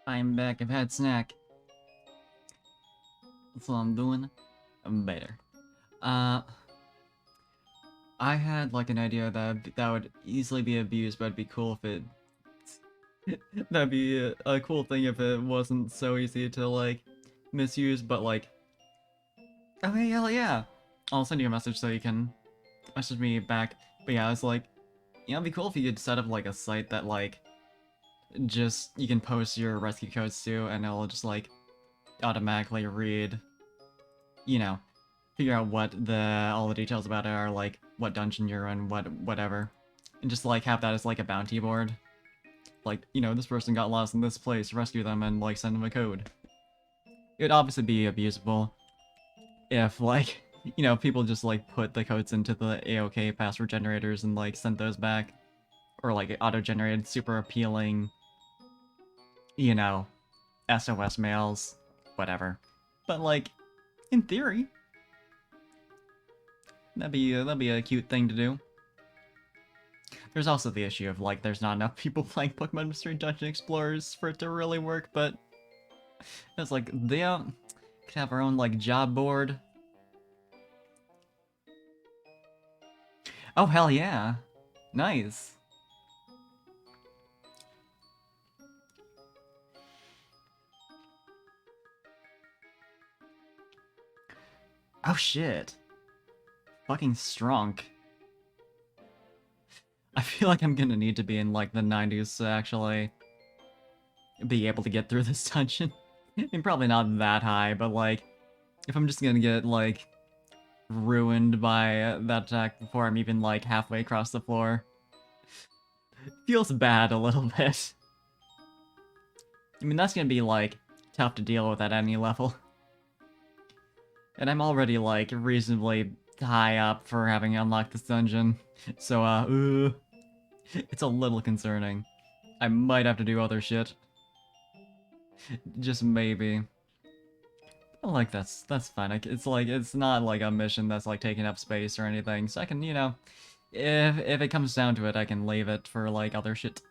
I'm back. I've had snack. That's what I'm doing. I'm better. Uh, I had like an idea that would easily be abused, but it'd be cool if it. That'd be a cool thing if it wasn't so easy to like misuse. But like, oh hey, hell yeah! I'll send you a message so you can message me back. But yeah, it's like, it'd be cool if you could set up like a site that like just you can post your rescue codes to, and it'll just like automatically read, you know, figure out what all the details about it are, like what dungeon you're in, whatever, and just like have that as like a bounty board. Like, this person got lost in this place, rescue them, and like send them a code. It'd obviously be abusable if like people just like put the codes into the AOK password generators and like sent those back, or like auto-generated super appealing, you know, SOS mails, whatever. But like, in theory, that'd be a cute thing to do. There's also the issue of like there's not enough people playing Pokemon Mystery Dungeon Explorers for it to really work, but it's like they could have our own like job board. Oh hell yeah. Nice. Oh shit. Fucking strong. I feel like I'm gonna need to be in like the 90s to actually be able to get through this dungeon. I mean, probably not that high, but like, if I'm just gonna get like ruined by that attack before I'm even like halfway across the floor, feels bad a little bit. I mean, that's gonna be like tough to deal with at any level. And I'm already like reasonably high up for having unlocked this dungeon. So, it's a little concerning. I might have to do other shit. Just maybe. But, like, that's fine. It's like, it's not like a mission that's like taking up space or anything. So I can, if it comes down to it, I can leave it for like other shit.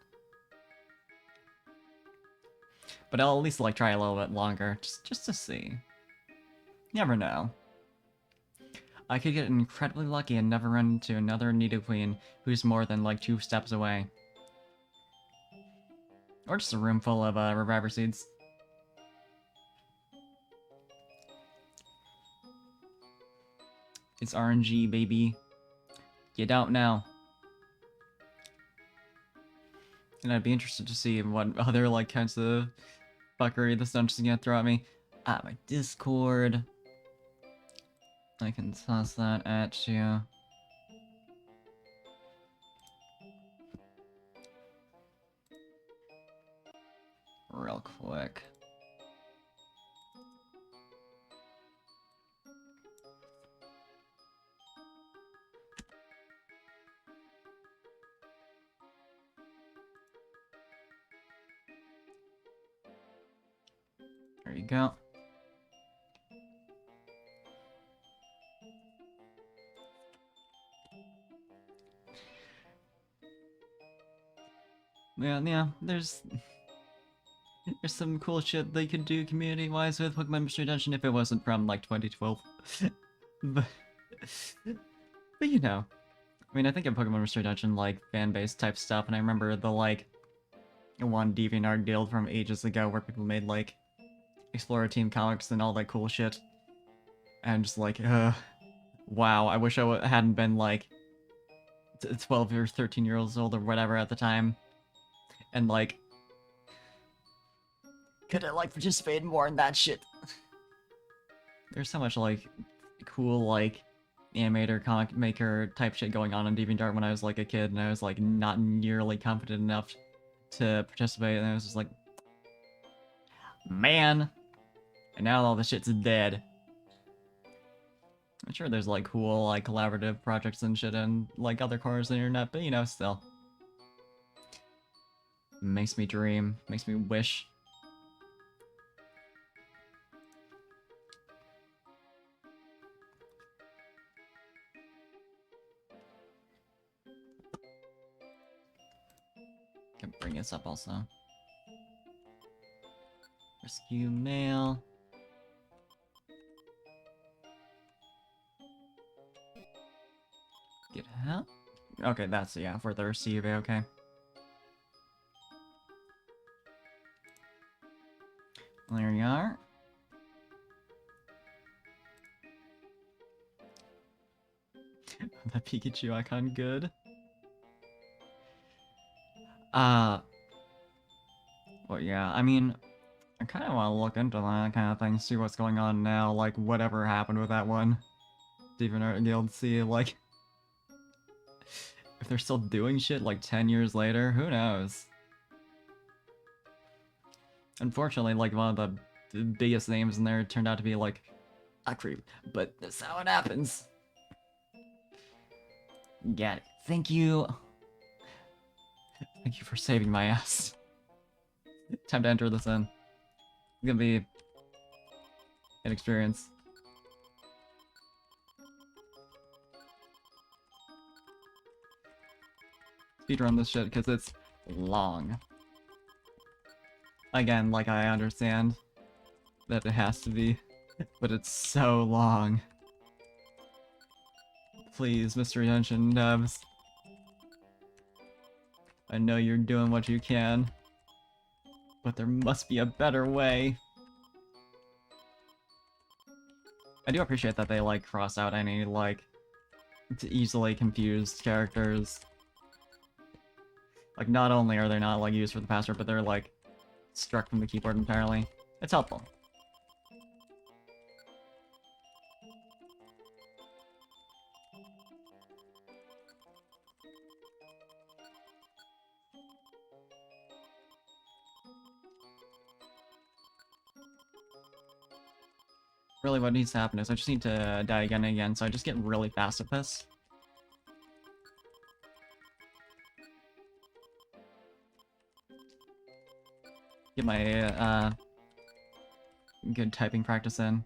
But I'll at least like try a little bit longer, just to see. You never know. I could get incredibly lucky and never run into another Nidoqueen who's more than like 2 steps away. Or just a room full of reviver seeds. It's RNG, baby. You don't know. And I'd be interested to see what other like kinds of fuckery this dungeon's gonna throw at me. My Discord. I can toss that at you. Real quick. There you go. Yeah, there's some cool shit they could do community-wise with Pokemon Mystery Dungeon if it wasn't from, like, 2012. but, but I mean, I think of Pokemon Mystery Dungeon, like, fan-based type stuff, and I remember the, like, one DeviantArt guild from ages ago where people made, like, Explorer Team comics and all that cool shit. And just like, wow, I wish I hadn't been, like, 12 or 13 years old or whatever at the time. And, like, could have, like, participated more in that shit. There's so much, like, cool, like, animator, comic maker type shit going on DeviantArt when I was, like, a kid, and I was, like, not nearly confident enough to participate, and I was just like, man. And now all the shit's dead. I'm sure there's, like, cool, like, collaborative projects and shit in, like, other corners of the internet, but, still. Makes me dream. Makes me wish. Can bring this up also. Rescue mail. Get help? Okay, that's, yeah, for the receive, okay. There you are. The Pikachu icon, good. Well, yeah, I mean, I kind of want to look into that kind of thing, see what's going on now, like, whatever happened with that one. Steven Art Guild, see, like, if they're still doing shit, like, 10 years later, who knows? Unfortunately, like, one of the biggest names in there turned out to be, like, a creep, but that's how it happens. Got it. Thank you. Thank you for saving my ass. Time to enter this in. It's gonna be an experience. Speedrun this shit because it's long. Again, like, I understand that it has to be, but it's so long. Please, Mystery Dungeon devs. I know you're doing what you can, but there must be a better way. I do appreciate that they, like, cross out any, like, easily confused characters. Like, not only are they not, like, used for the password, but they're, like, struck from the keyboard entirely. It's helpful. Really, what needs to happen is I just need to die again and again, so I just get really fast at this. Get my, good typing practice in.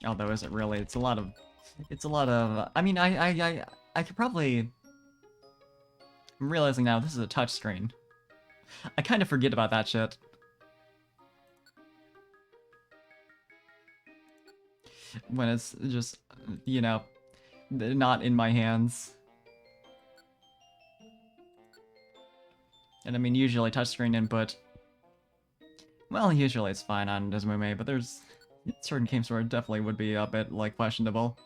Although, is it really? It's a lot of... I mean, I could probably... I'm realizing now, this is a touchscreen. I kind of forget about that shit. When it's just, you know, not in my hands. And I mean, usually touchscreen input... Well, usually it's fine on Desmume, but there's certain games where it definitely would be a bit, like, questionable.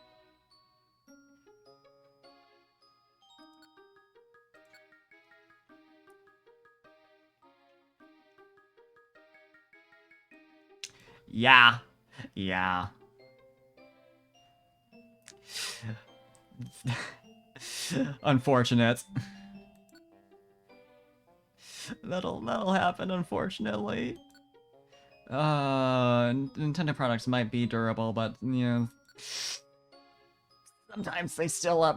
Yeah. Yeah. Unfortunate. That'll happen, unfortunately. Nintendo products might be durable, but, you know... Sometimes they still,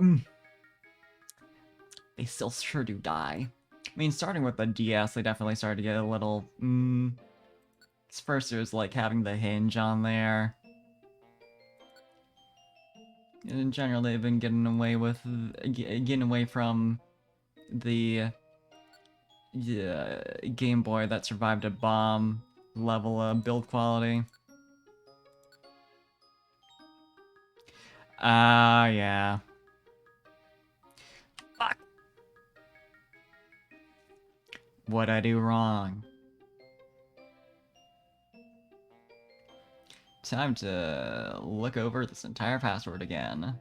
they still sure do die. I mean, starting with the DS, they definitely started to get a little, First it was, like, having the hinge on there. And in general, they've been getting away with... getting away from the... Game Boy that survived a bomb level of build quality. Yeah. Fuck! What'd I do wrong? Time to look over this entire password again.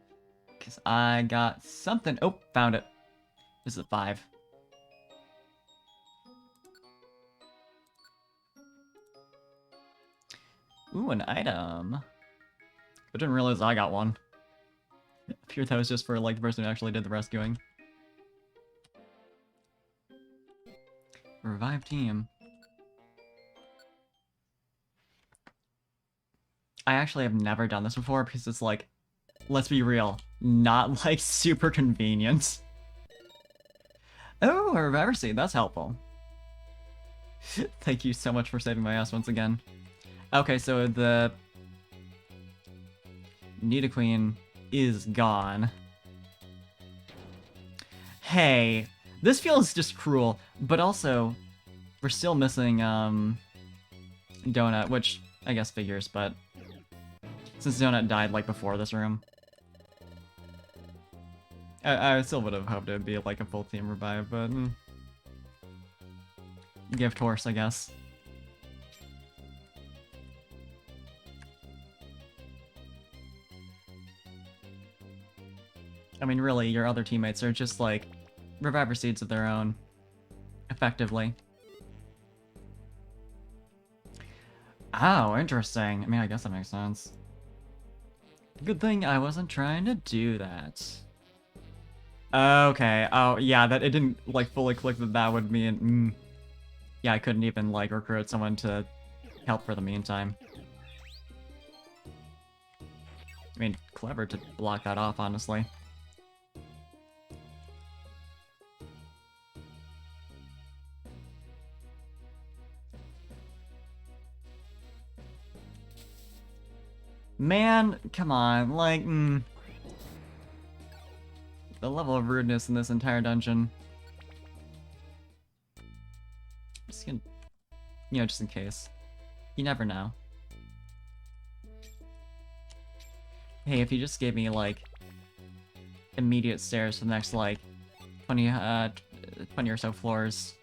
Because I got something... Oh, found it. This is a 5. Ooh, an item. I didn't realize I got one. I feared that was just for, like, the person who actually did the rescuing. Revive team. I actually have never done this before because it's like, let's be real, not like super convenient. Oh, a Reviver Seed, that's helpful. Thank you so much for saving my ass once again. Okay, so the Nidoqueen is gone. Hey, This feels just cruel, but also we're still missing Donut, which I guess figures, but since Donut died like before this room, I still would have hoped it would be like a full team revive, but gift horse, I guess. I mean, really, your other teammates are just like reviver seeds of their own, effectively. Oh, interesting. I mean, I guess that makes sense. Good thing I wasn't trying to do that. Okay. Oh, yeah, that it didn't like fully click that that would mean. Yeah, I couldn't even like recruit someone to help for the meantime. I mean, clever to block that off, honestly. Man, come on, like, the level of rudeness in this entire dungeon. Just gonna, just in case. You never know. Hey, if you just gave me, like, immediate stairs for the next, like, 20 or so floors,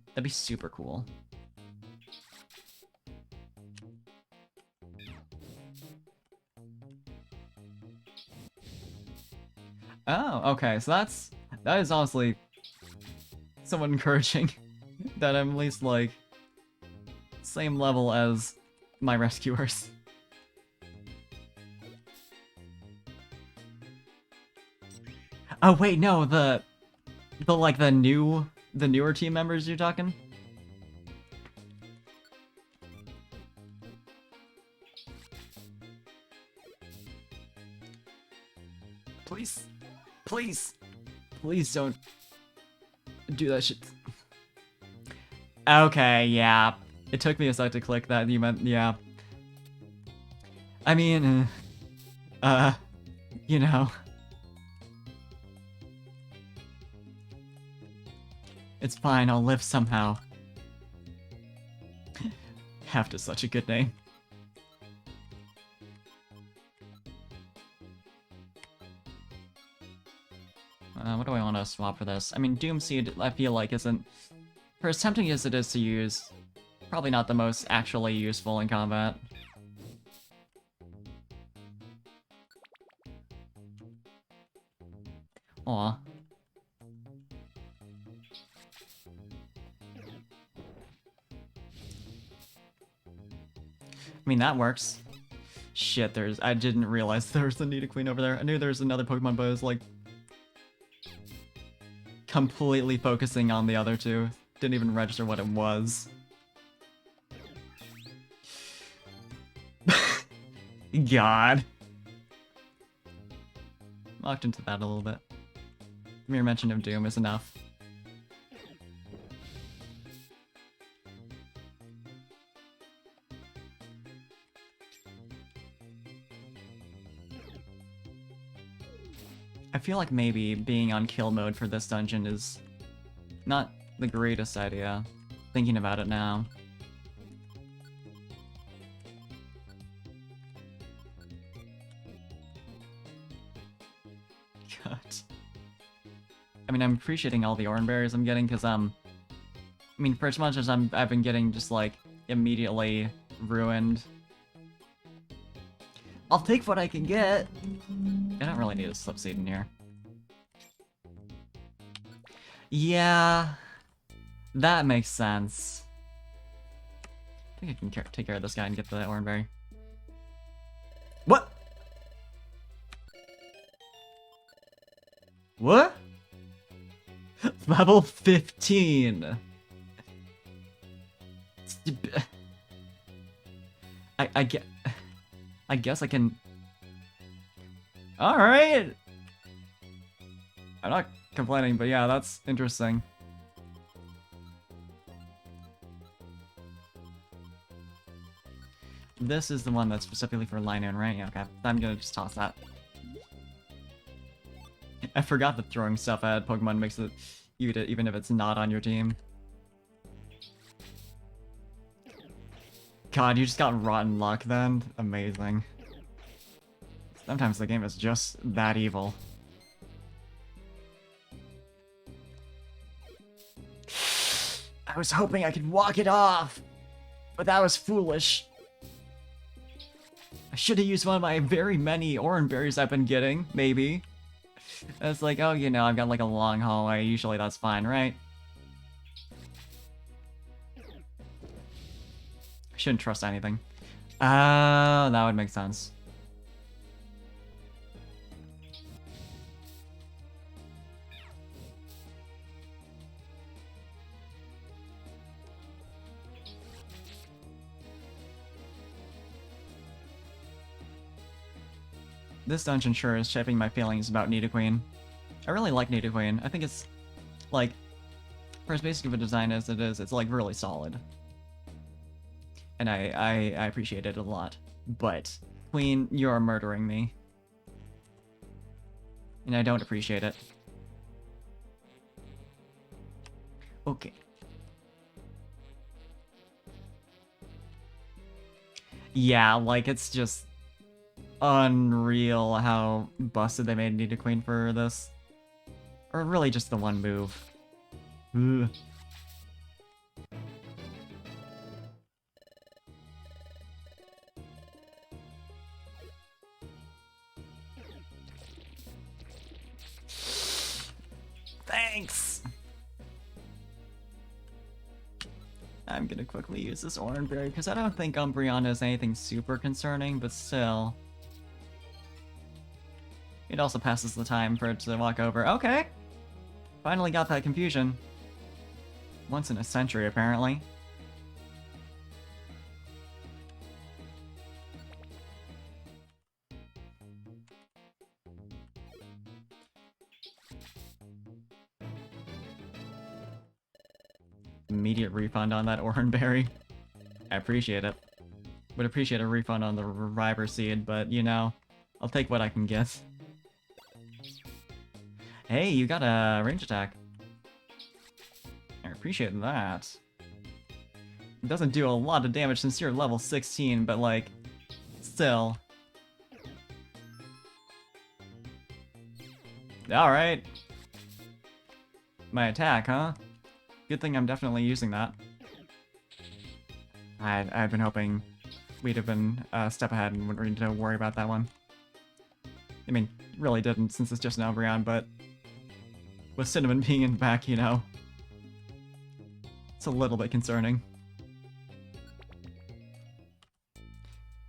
that'd be super cool. Oh, okay, so that is honestly somewhat encouraging that I'm at least, like, same level as my rescuers. Oh wait, no, the newer team members you're talking? Please, please, please don't do that shit. Okay, yeah. It took me a sec to click that. You meant, yeah. I mean, you know. It's fine, I'll live somehow. Heft is such a good name. What do I want to swap for this? I mean, Doomseed, I feel like, isn't... For as tempting as it is to use, probably not the most actually useful in combat. Aw. I mean, that works. Shit, I didn't realize there was a Nidoqueen over there. I knew there was another Pokemon, but I was like... completely focusing on the other two. Didn't even register what it was. God. Locked into that a little bit. Mere mention of Doom is enough. I feel like maybe being on kill mode for this dungeon is not the greatest idea, thinking about it now. God. I mean, I'm appreciating all the orange berries I'm getting, because, I mean, for as much as I've been getting just, like, immediately ruined, I'll take what I can get. I don't really need a slip seed in here. Yeah, that makes sense. I think I can take care of this guy and get the orange berry. What? What? Level 15. I guess I can... Alright! I'm not complaining, but yeah, that's interesting. This is the one that's specifically for Linoon, right? Yeah, okay. I'm gonna just toss that. I forgot that throwing stuff at Pokemon makes it you to, even if it's not on your team. God, you just got rotten luck then? Amazing. Sometimes the game is just that evil. I was hoping I could walk it off, but that was foolish. I should have used one of my very many orange berries I've been getting, maybe. It's like, oh, you know, I've got like a long hallway. Usually that's fine, right? I shouldn't trust anything. Oh, that would make sense. This dungeon sure is shaping my feelings about Nidoqueen. I really like Nidoqueen. I think it's, like, for as basic of a design as it is, it's, like, really solid. And I appreciate it a lot. But, Queen, you're murdering me. And I don't appreciate it. Okay. Yeah, like, it's just unreal how busted they made Nidoqueen for this. Or really just the one move. Ugh. Thanks! I'm gonna quickly use this orange berry because I don't think Umbreon is anything super concerning, but still. It also passes the time for it to walk over. Okay! Finally got that confusion. Once in a century, apparently. Immediate refund on that orange berry. I appreciate it. Would appreciate a refund on the Reviver Seed, but, you know, I'll take what I can get. Hey, you got a range attack. I appreciate that. It doesn't do a lot of damage since you're level 16, but, like, still. Alright. My attack, huh? Good thing I'm definitely using that. I've been hoping we'd have been a step ahead and wouldn't need to worry about that one. I mean, really didn't since it's just an Umbreon, but with Cinnamon being in the back, you know, it's a little bit concerning.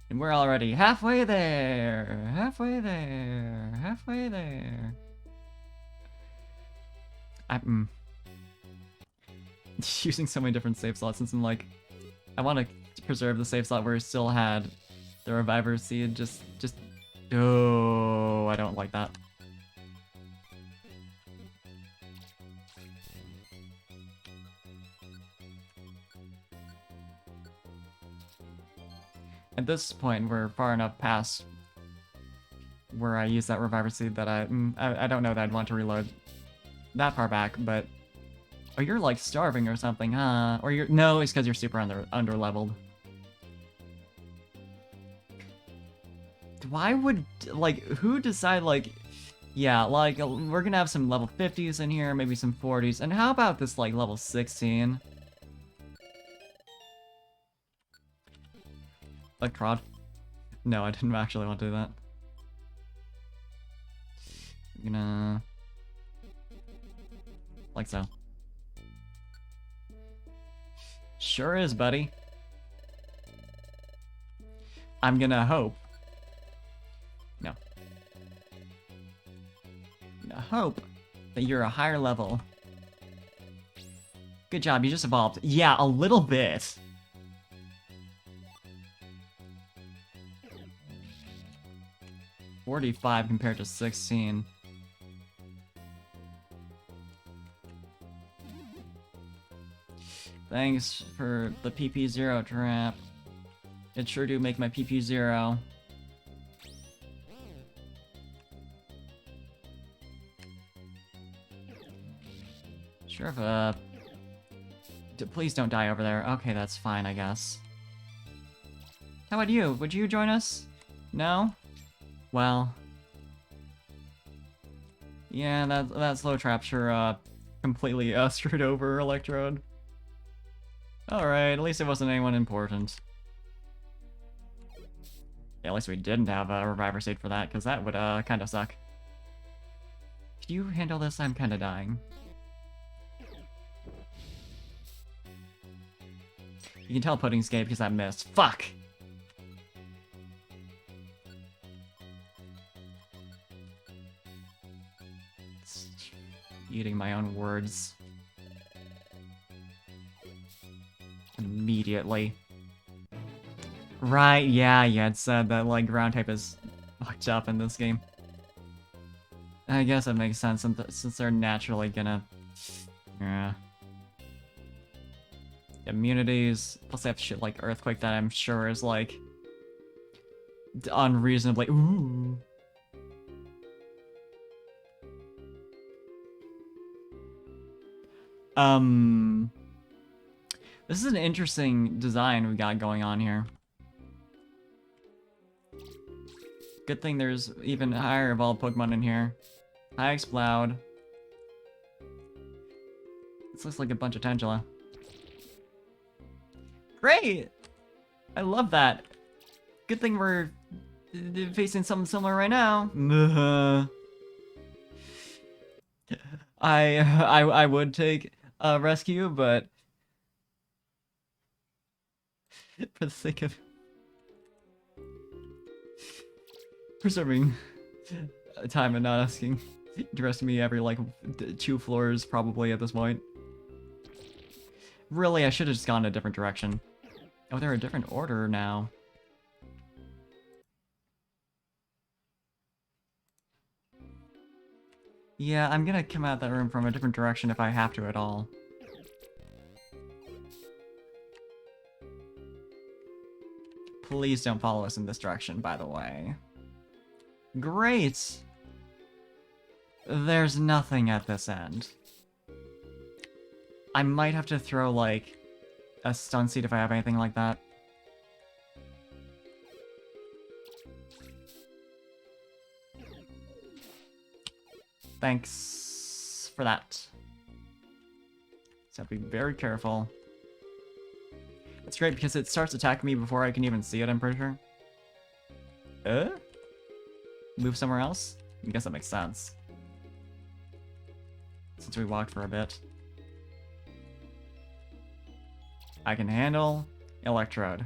And we're already halfway there! Halfway there! Halfway there! I'm using so many different save slots since I'm like, I want to preserve the save slot where it still had the Reviver Seed. Just, oh, I don't like that. At this point, we're far enough past where I use that Reviver Seed that I don't know that I'd want to reload that far back, but... Oh, you're like starving or something, huh? Or you're... No, it's because you're super under-leveled. Why would... Like, who decide, like... Yeah, like, we're gonna have some level 50s in here, maybe some 40s. And how about this, like, level 16? Electrod? No, I didn't actually want to do that. I'm gonna... Like so. Sure is, buddy. I'm gonna hope. No. I'm gonna hope that you're a higher level. Good job, you just evolved. Yeah, a little bit. $45 compared to 16. Thanks for the PP0 trap. It sure do make my PP0. Sure if, please don't die over there. Okay, that's fine, I guess. How about you? Would you join us? No? Well... yeah, that slow trap sure, completely, screwed over Electrode. Alright, at least it wasn't anyone important. Yeah, at least we didn't have a Reviver Seed for that, because that would, kinda suck. Could you handle this? I'm kinda dying. You can tell Pudding's gay because I missed. Fuck! Eating my own words. Immediately. Right, yeah, you had said that, like, ground type is fucked up in this game. I guess it makes sense since they're naturally gonna... yeah. Immunities, plus they have shit like Earthquake that I'm sure is, like... unreasonably... ooh. This is an interesting design we got going on here. Good thing there's even higher evolved Pokemon in here. Hi, Exploud. This looks like a bunch of Tangela. Great! I love that. Good thing we're facing something similar right now. I would take a rescue, but for the sake of preserving time and not asking to rescue me every like 2 floors probably at this point. Really, I should have just gone a different direction. Oh, they're a different order now. Yeah, I'm gonna come out of that room from a different direction if I have to at all. Please don't follow us in this direction, by the way. Great! There's nothing at this end. I might have to throw, like, a stun seed if I have anything like that. Thanks for that. So be very careful. It's great because it starts attacking me before I can even see it, I'm pretty sure. Move somewhere else? I guess that makes sense. Since we walked for a bit. I can handle Electrode.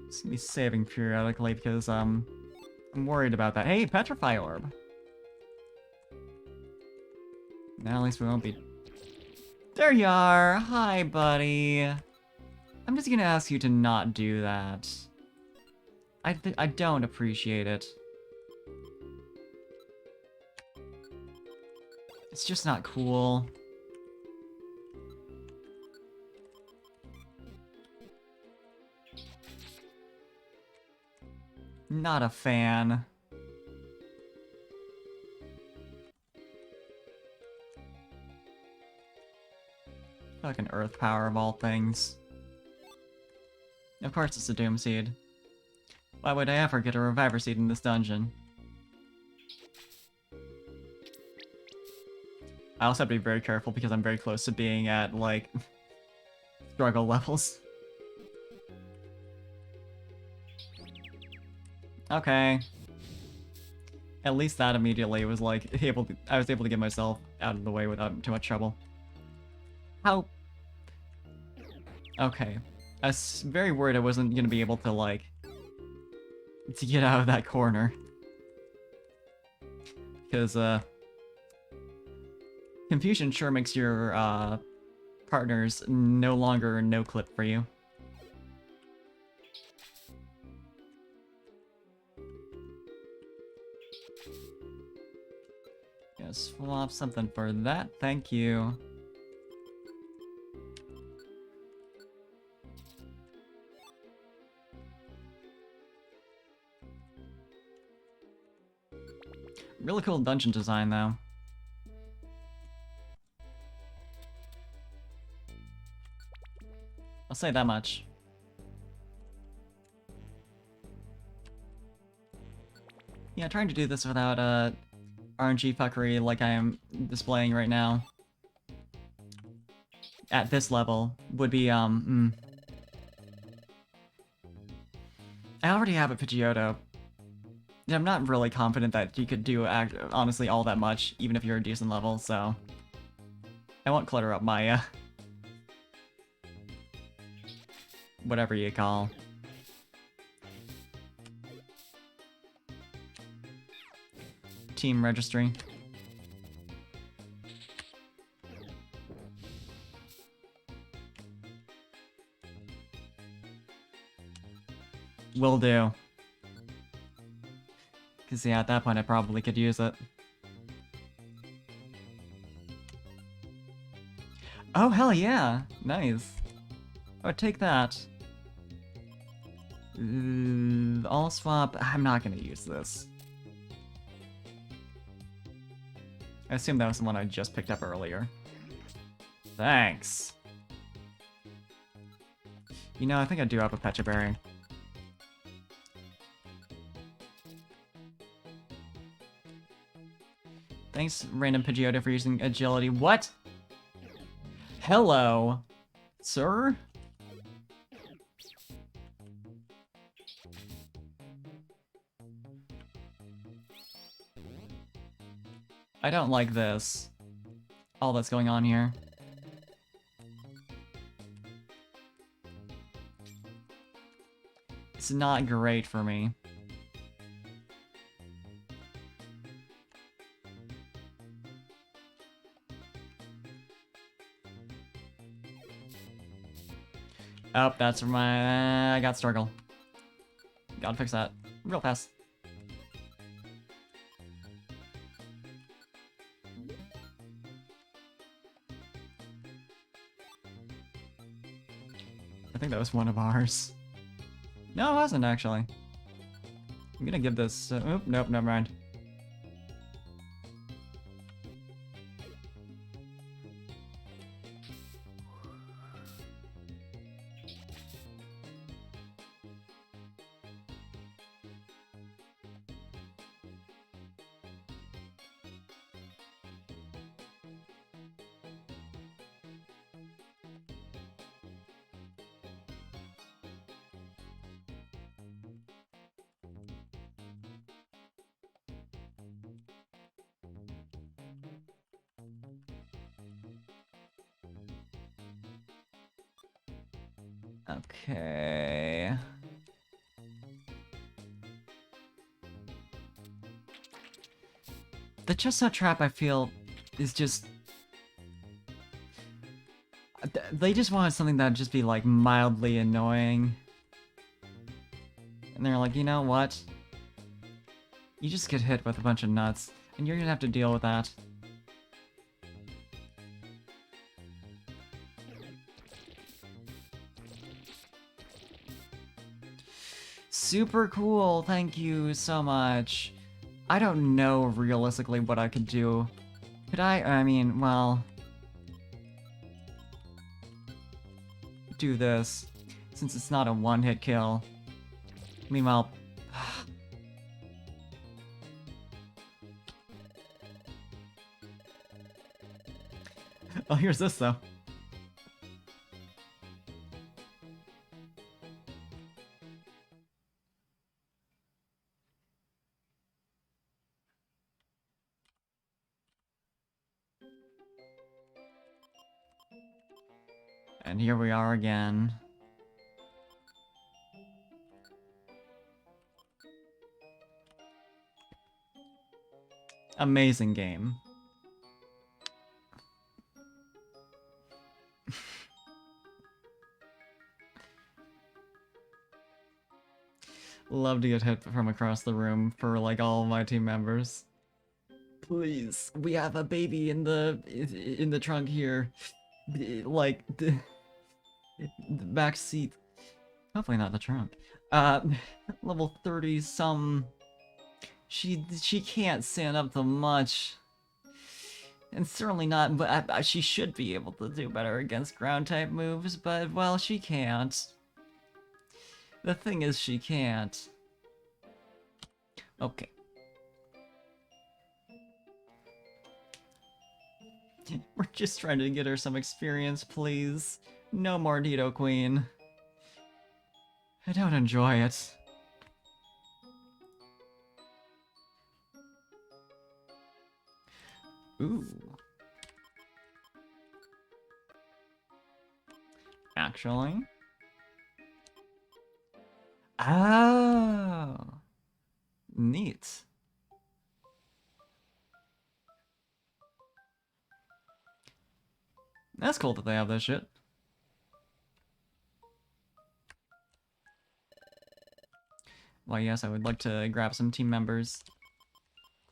Just be saving periodically because I'm worried about that. Hey, Petrify Orb! Now at least we won't be... There you are! Hi, buddy! I'm just gonna ask you to not do that. I don't appreciate it. It's just not cool. Not a fan. Fucking Earth Power of all things. Of course it's a Doom Seed. Why would I ever get a Reviver Seed in this dungeon? I also have to be very careful because I'm very close to being at, like, struggle levels. Okay. At least that immediately was, like, I was able to get myself out of the way without too much trouble. How? Okay. I was very worried I wasn't gonna be able to, like, to get out of that corner. Because, confusion sure makes your, partners no longer a no-clip for you. Gonna swap something for that, thank you. Really cool dungeon design, though. I'll say that much. Yeah, trying to do this without RNG fuckery like I am displaying right now at this level would be, I already have a Pidgeotto. I'm not really confident that you could do, honestly, all that much, even if you're a decent level, so... I won't clutter up my, whatever you call. Team registry. Will do. Because, yeah, at that point I probably could use it. Oh, hell yeah! Nice. I would take that. All swap. I'm not gonna use this. I assume that was the one I just picked up earlier. Thanks. You know, I think I do have a Pecha Berry. Thanks, random Pidgeotto, for using agility. What? Hello, sir? I don't like this. All that's going on here. It's not great for me. Oh, that's my... I got struggle. Gotta fix that. Real fast. I think that was one of ours. No, it wasn't, actually. I'm gonna give this... oop, nope, never mind. Okay... The chestnut trap, I feel, is just... They just wanted something that'd just be, like, mildly annoying. And they're like, you know what? You just get hit with a bunch of nuts, and you're gonna have to deal with that. Super cool, thank you so much. I don't know realistically what I could do. Could I mean, well... do this, since it's not a one-hit kill. Meanwhile... oh, here's this, though. And here we are again. Amazing game. Love to get hit from across the room for, like, all of my team members. Please, we have a baby in the trunk here. Like, the back seat. Hopefully not the trunk. Level 30 some She can't stand up to much. And certainly not, but she should be able to do better against ground-type moves, but, well, she can't. The thing is, she can't. Okay. We're just trying to get her some experience, please. No more Nidoqueen. I don't enjoy it. Ooh. Actually? Oh. Neat. That's cool that they have this shit. Well, yes, I would like to grab some team members.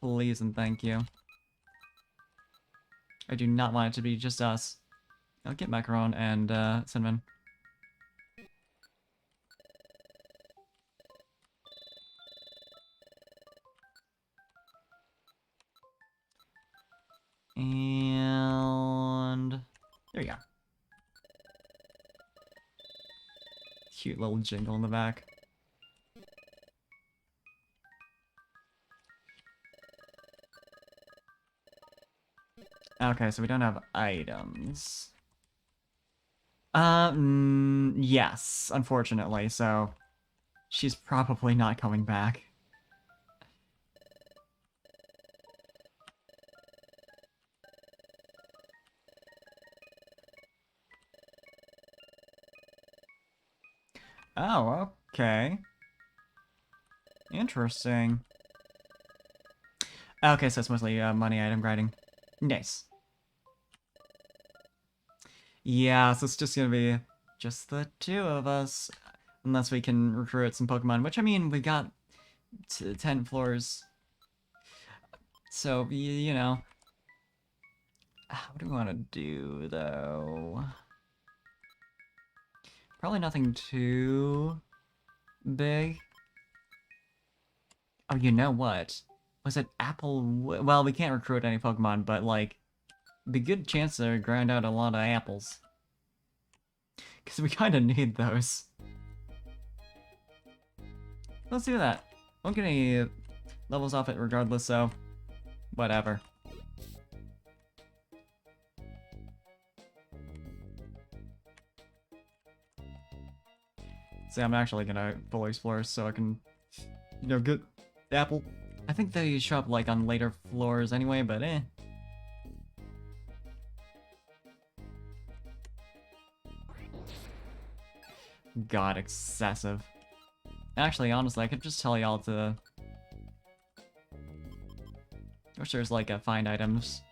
Please and thank you. I do not want it to be just us. I'll get Macaron and Cinnamon. And there you go. Cute little jingle in the back. Okay, so we don't have items. Yes, unfortunately, so she's probably not coming back. Oh, okay. Interesting. Okay, so it's mostly money item grinding. Nice. Yeah, so it's just gonna be just the two of us. Unless we can recruit some Pokemon, which, I mean, we got 10 floors. So, you know. What do we want to do, though? Probably nothing too big. Oh, you know what? Was it Apple? Well, we can't recruit any Pokemon, but, like, be good chance to grind out a lot of apples. Because we kind of need those. Let's do that. Won't get any levels off it regardless, so whatever. See, I'm actually gonna fully explore so I can, you know, get the apple. I think they show up, like, on later floors anyway, but eh. God, excessive. Actually, honestly, I could just tell y'all to... Wish there's, like, find items.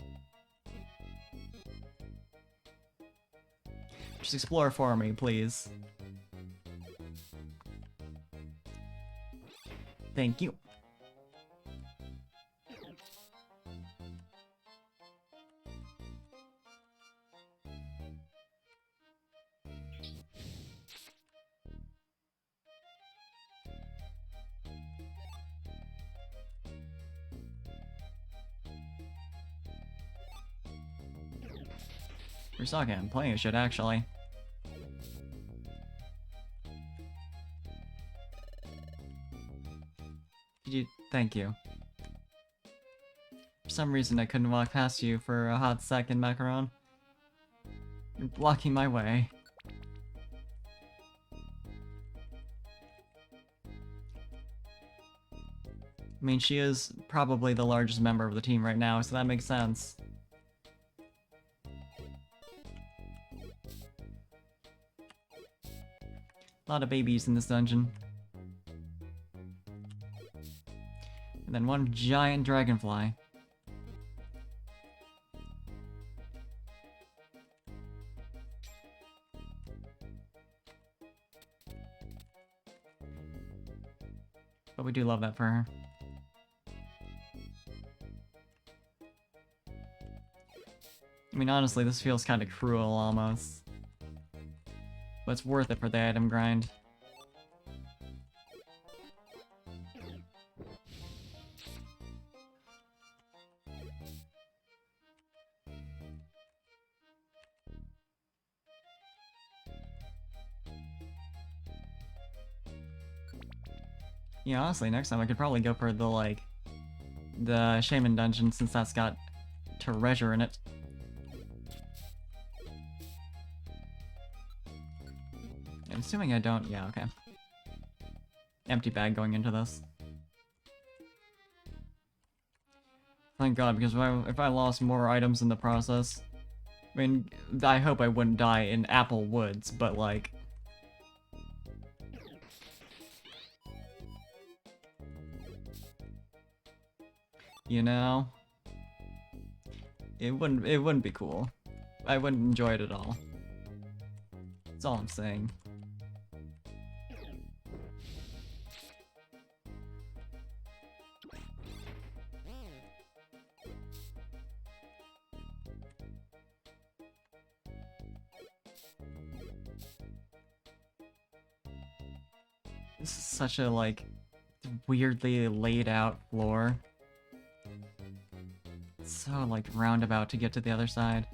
Just explore for me, please. Thank you. We're talking, I'm playing shit, actually. Thank you. For some reason, I couldn't walk past you for a hot second, Macaron. You're blocking my way. I mean, she is probably the largest member of the team right now, so that makes sense. A lot of babies in this dungeon. And then one giant dragonfly. But we do love that for her. I mean, honestly, this feels kind of cruel, almost. But it's worth it for the item grind. Yeah, honestly, next time I could probably go for the, like, the Shaman dungeon, since that's got treasure in it. I'm assuming I don't... yeah, okay. Empty bag going into this. Thank God, because if I lost more items in the process... I mean, I hope I wouldn't die in Apple Woods, but, like... you know? It wouldn't be cool. I wouldn't enjoy it at all. That's all I'm saying. This is such a, like, weirdly laid out floor. It's so, like, roundabout to get to the other side.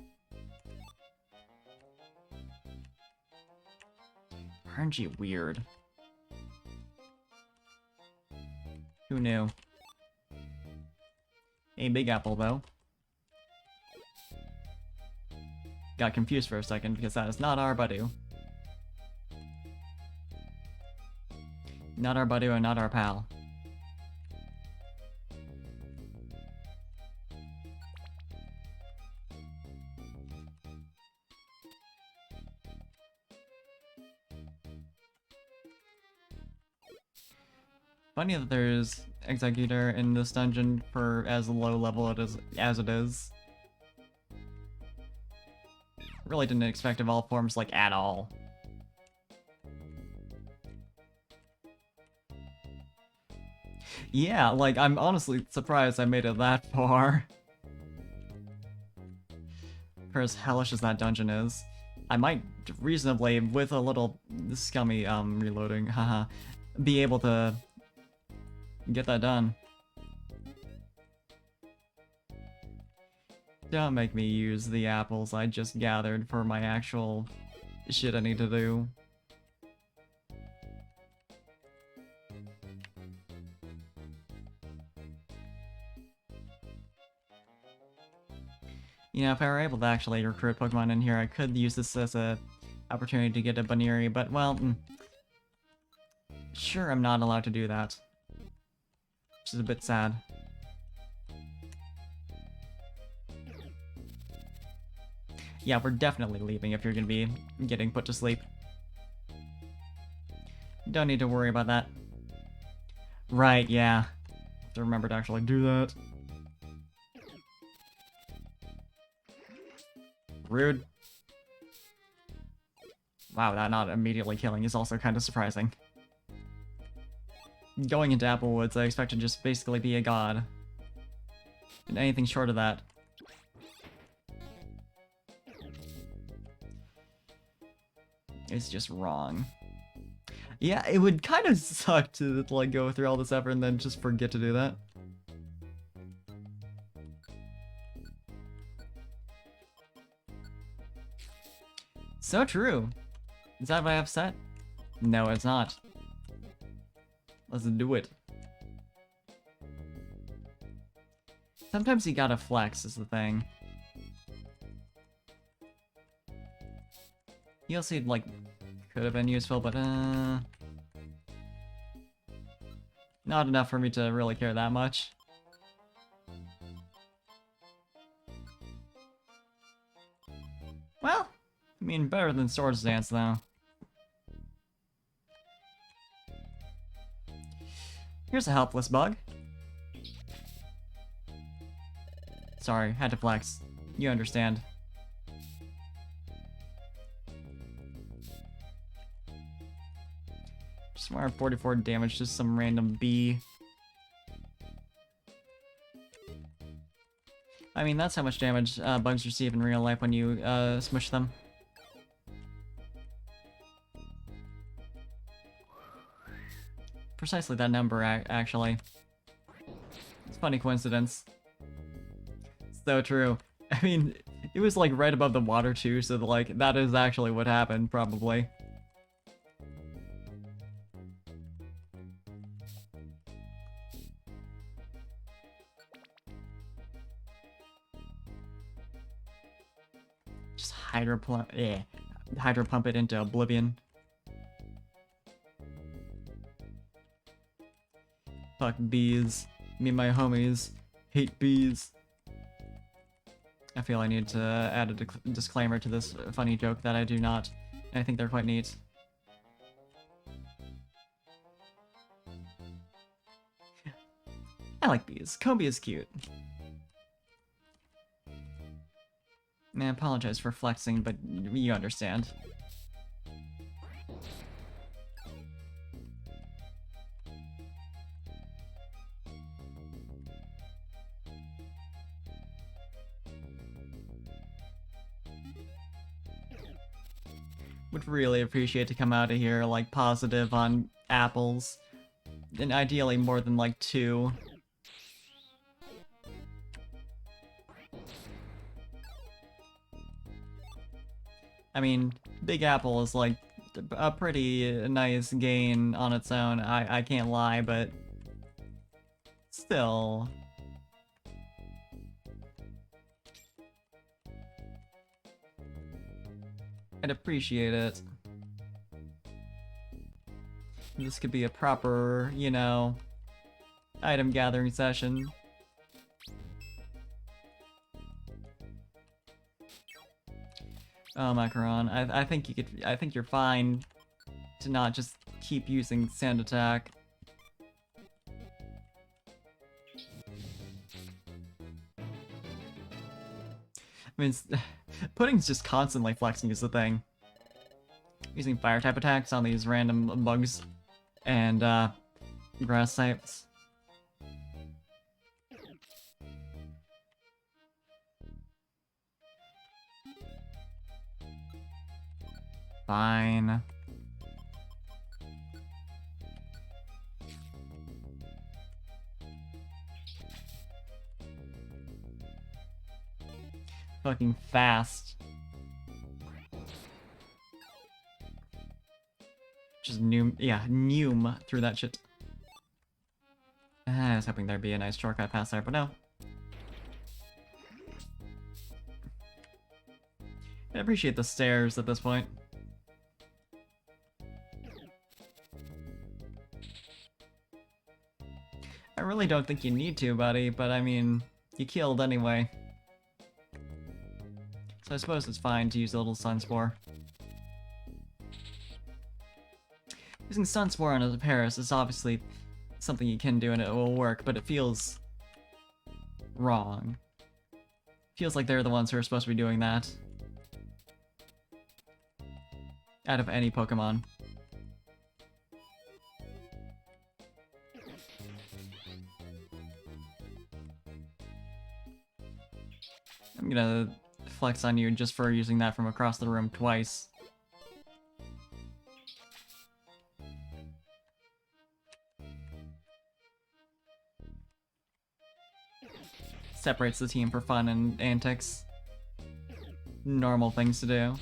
RNG weird. Who knew? A big apple, though. Got confused for a second because that is not our Badu. Not our Badu and not our pal. Funny that there's Executor in this dungeon for as low level as it is. Really didn't expect Evolve Forms, like, at all. Yeah, like, I'm honestly surprised I made it that far. For as hellish as that dungeon is. I might reasonably, with a little scummy, reloading, haha, be able to get that done. Don't make me use the apples I just gathered for my actual shit I need to do. You know, if I were able to actually recruit Pokemon in here, I could use this as a opportunity to get a Baneri, but, well, sure, I'm not allowed to do that. Which is a bit sad. Yeah, we're definitely leaving if you're gonna be getting put to sleep. Don't need to worry about that. Right, yeah. Have to remember to actually do that. Rude. Wow, that not immediately killing is also kind of surprising. Going into Applewoods, I expect to just basically be a god. And anything short of that. It's just wrong. Yeah, it would kind of suck to, like, go through all this effort and then just forget to do that. So true. Is that what I have set? No, it's not. Let's do it. Sometimes you gotta flex is the thing. You'll see, like, could have been useful, but, not enough for me to really care that much. Well, I mean, better than Swords Dance, though. Here's a helpless bug. Sorry, had to flex. You understand. Just 144 damage to some random bee. I mean, that's how much damage bugs receive in real life when you smush them. Precisely that number, actually. It's a funny coincidence. So true. I mean, it was like right above the water too, so like that is actually what happened, probably. hydro pump it into oblivion. Fuck bees. Me and my homies hate bees. I feel I need to add a disclaimer to this funny joke that I do not. And I think they're quite neat. I like bees. Kobe is cute. I apologize for flexing, but you understand. Would really appreciate to come out of here, like, positive on apples. And ideally more than, like, 2. I mean, Big Apple is, like, a pretty nice gain on its own, I can't lie, but... Still... I'd appreciate it. This could be a proper, you know, item gathering session. Oh, Macaron, I think you could. I think you're fine to not just keep using Sand Attack. I mean, Pudding's just constantly flexing is the thing. Using fire type attacks on these random bugs and grass types. Fine. Fucking fast. Just noom through that shit. I was hoping there'd be a nice shortcut past there, but no. I appreciate the stairs at this point. I really don't think you need to, buddy, but I mean, you killed anyway. So I suppose it's fine to use a little Sunspore. Using Sunspore on a Paris is obviously something you can do and it will work, but it feels wrong. Feels like they're the ones who are supposed to be doing that. Out of any Pokemon. I'm gonna flex on you just for using that from across the room twice. Separates the team for fun and antics. Normal things to do.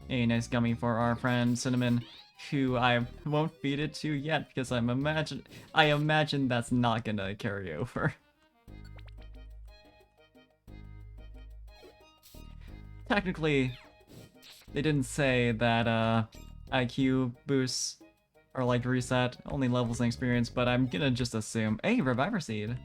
A nice gummy for our friend Cinnamon, who I won't feed it to yet because I imagine that's not gonna carry over. Technically, they didn't say that IQ boosts are like reset, only levels and experience, but I'm gonna just assume. Hey, Reviver Seed!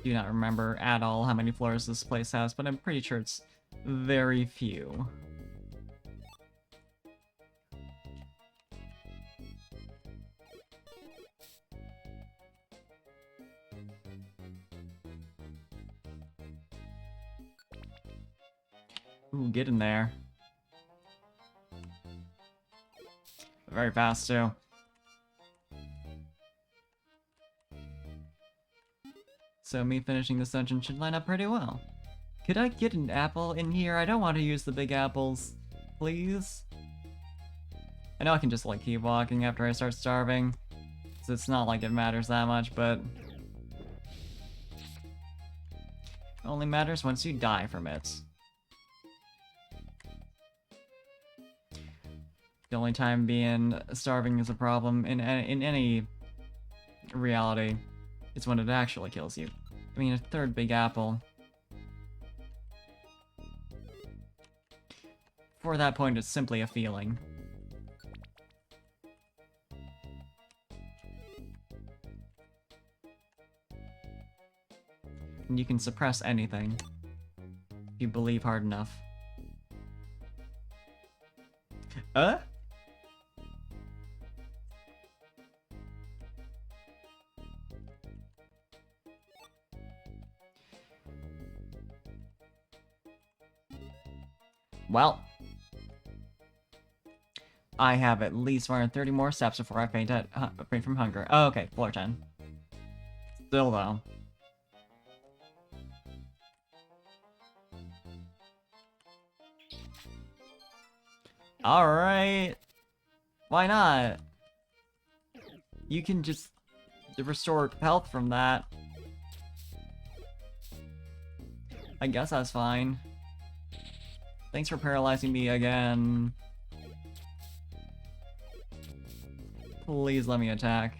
Do not remember at all how many floors this place has, but I'm pretty sure it's very few. Ooh, get in there. Very fast, too. So me finishing this dungeon should line up pretty well. Could I get an apple in here? I don't want to use the big apples. Please? I know I can just, like, keep walking after I start starving, so it's not like it matters that much, but... It only matters once you die from it. The only time being starving is a problem in any reality is when it actually kills you. I mean, a third Big Apple. For that point, it's simply a feeling. And you can suppress anything if you believe hard enough. Well, I have at least 130 more steps before I faint from hunger. Oh, okay, floor 10. Still though. Alright. Why not? You can just restore health from that. I guess that's fine. Thanks for paralyzing me again. Please let me attack.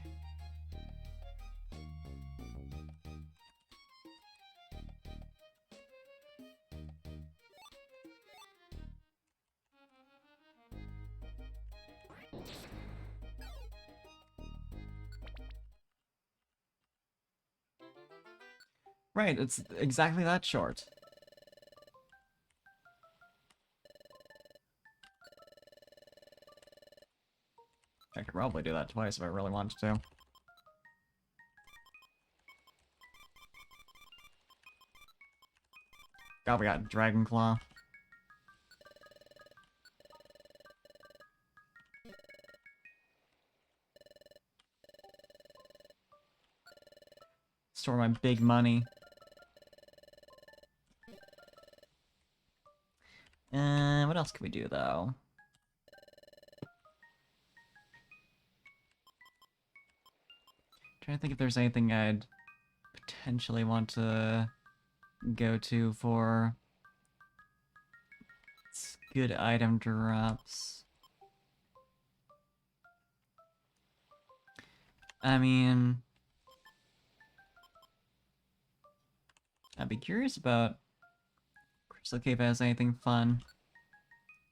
Right, it's exactly that short. I could probably do that twice if I really wanted to. God, we got Dragon Claw. Store my big money. What else can we do, though? Trying to think if there's anything I'd potentially want to go to for good item drops. I mean, I'd be curious about Crystal Cave has anything fun.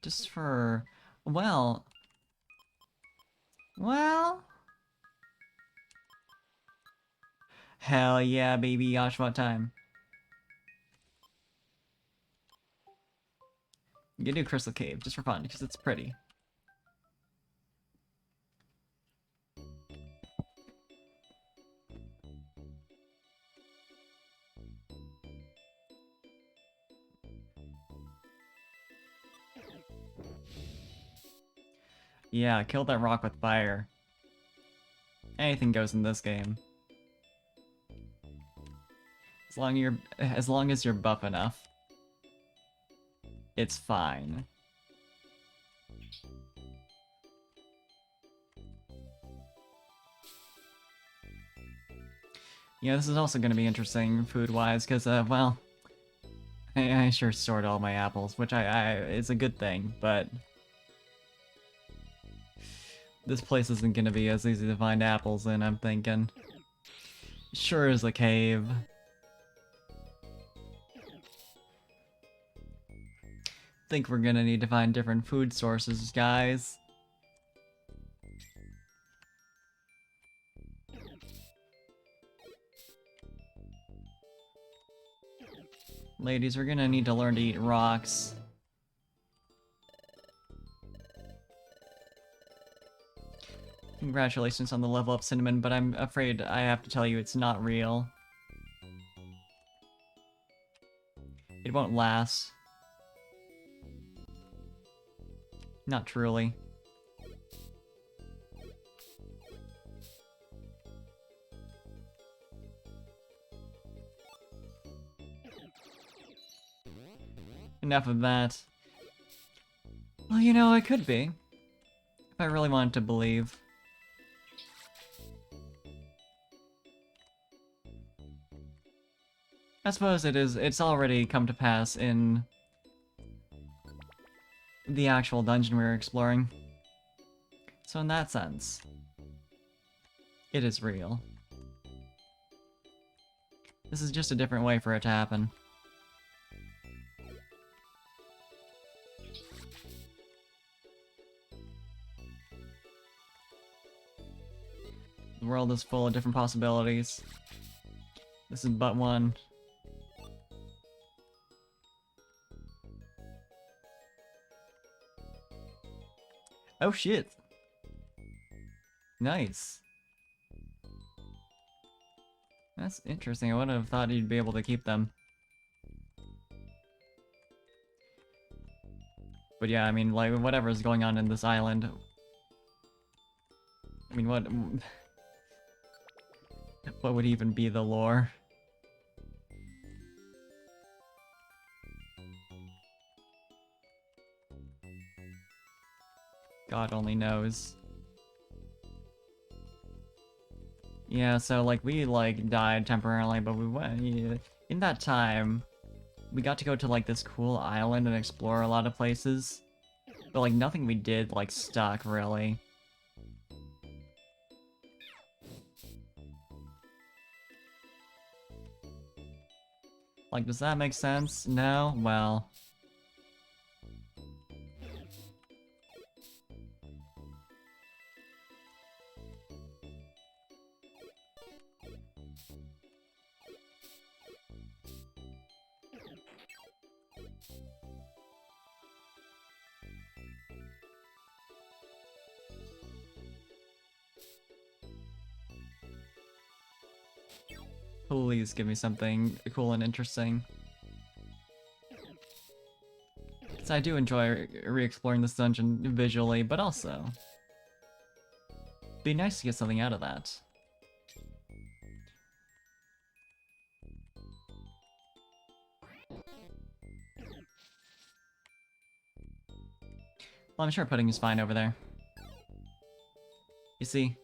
Just for, well, hell yeah, baby, Oshawott time. You can do Crystal Cave just for fun because it's pretty. Yeah, kill that rock with fire. Anything goes in this game. As long as you're buff enough, it's fine. Yeah, this is also going to be interesting food-wise, because, well, I sure stored all my apples, which is a good thing, but this place isn't going to be as easy to find apples in, I'm thinking. Sure is a cave. Think we're gonna need to find different food sources, guys. Ladies, we're gonna need to learn to eat rocks. Congratulations on the level up, Cinnamon, but I'm afraid I have to tell you it's not real. It won't last. Not truly. Enough of that. Well, you know, it could be. If I really wanted to believe. I suppose it's already come to pass in the actual dungeon we were exploring. So in that sense, it is real. This is just a different way for it to happen. The world is full of different possibilities. This is but one. Oh shit! Nice. That's interesting. I wouldn't have thought you'd be able to keep them. But yeah, I mean, like, whatever's going on in this island... I mean, what... what would even be the lore? God only knows. Yeah, so, like, we, like, died temporarily, but we went... Yeah, in that time, we got to go to, like, this cool island and explore a lot of places. But, like, nothing we did, like, stuck, really. Like, does that make sense? No? Well... Please give me something cool and interesting. Because I do enjoy re-exploring this dungeon visually, but also... be nice to get something out of that. Well, I'm sure pudding is fine over there. You see?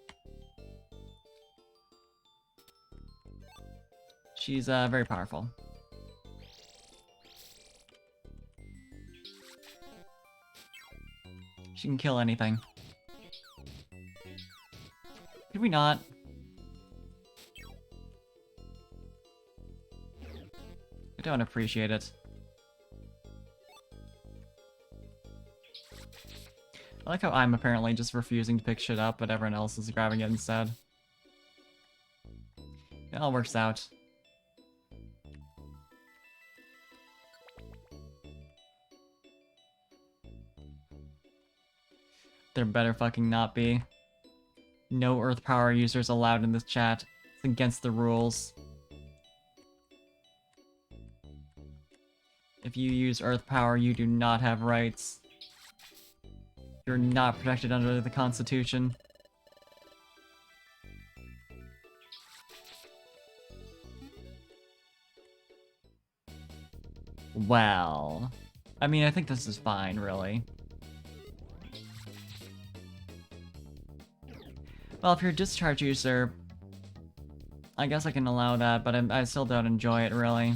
She's, very powerful. She can kill anything. Could we not? I don't appreciate it. I like how I'm apparently just refusing to pick shit up, but everyone else is grabbing it instead. It all works out. There better fucking not be. No Earth power users allowed in this chat. It's against the rules. If you use Earth power, you do not have rights. You're not protected under the Constitution. Well... I mean, I think this is fine, really. Well, if you're a discharge user, I guess I can allow that, but I still don't enjoy it, really.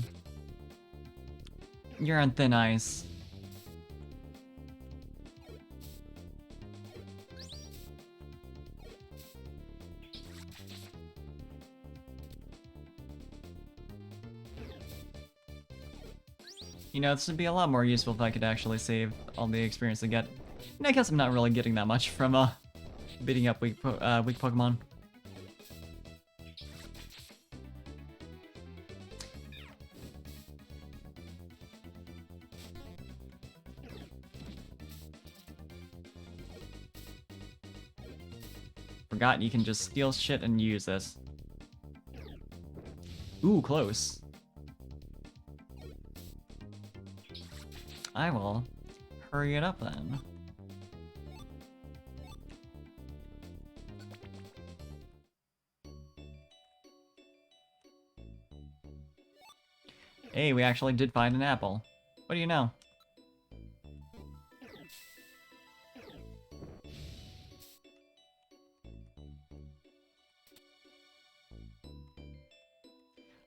You're on thin ice. You know, this would be a lot more useful if I could actually save all the experience I get. And I guess I'm not really getting that much from, beating up weak Pokemon. Forgot you can just steal shit and use this. Ooh, close. I will hurry it up then. Hey, we actually did find an apple. What do you know?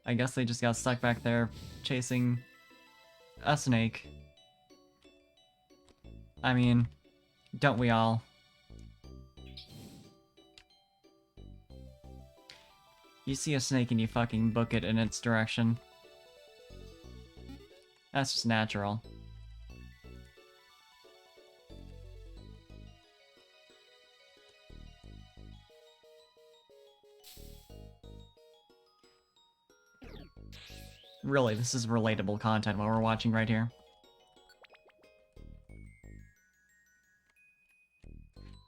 I guess they just got stuck back there chasing a snake. I mean, don't we all? You see a snake and you fucking book it in its direction. That's just natural. Really, this is relatable content while we're watching right here.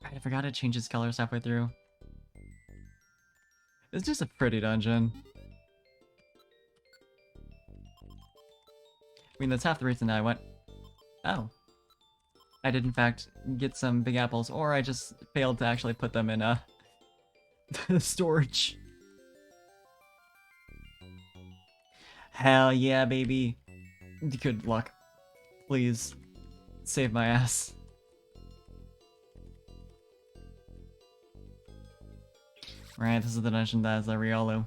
Right, I forgot to change its colors halfway through. It's just a pretty dungeon. I mean, that's half the reason I went... Oh. I did, in fact, get some big apples, or I just failed to actually put them in, storage. Hell yeah, baby. Good luck. Please. Save my ass. Right, this is the dungeon that is a Riolu.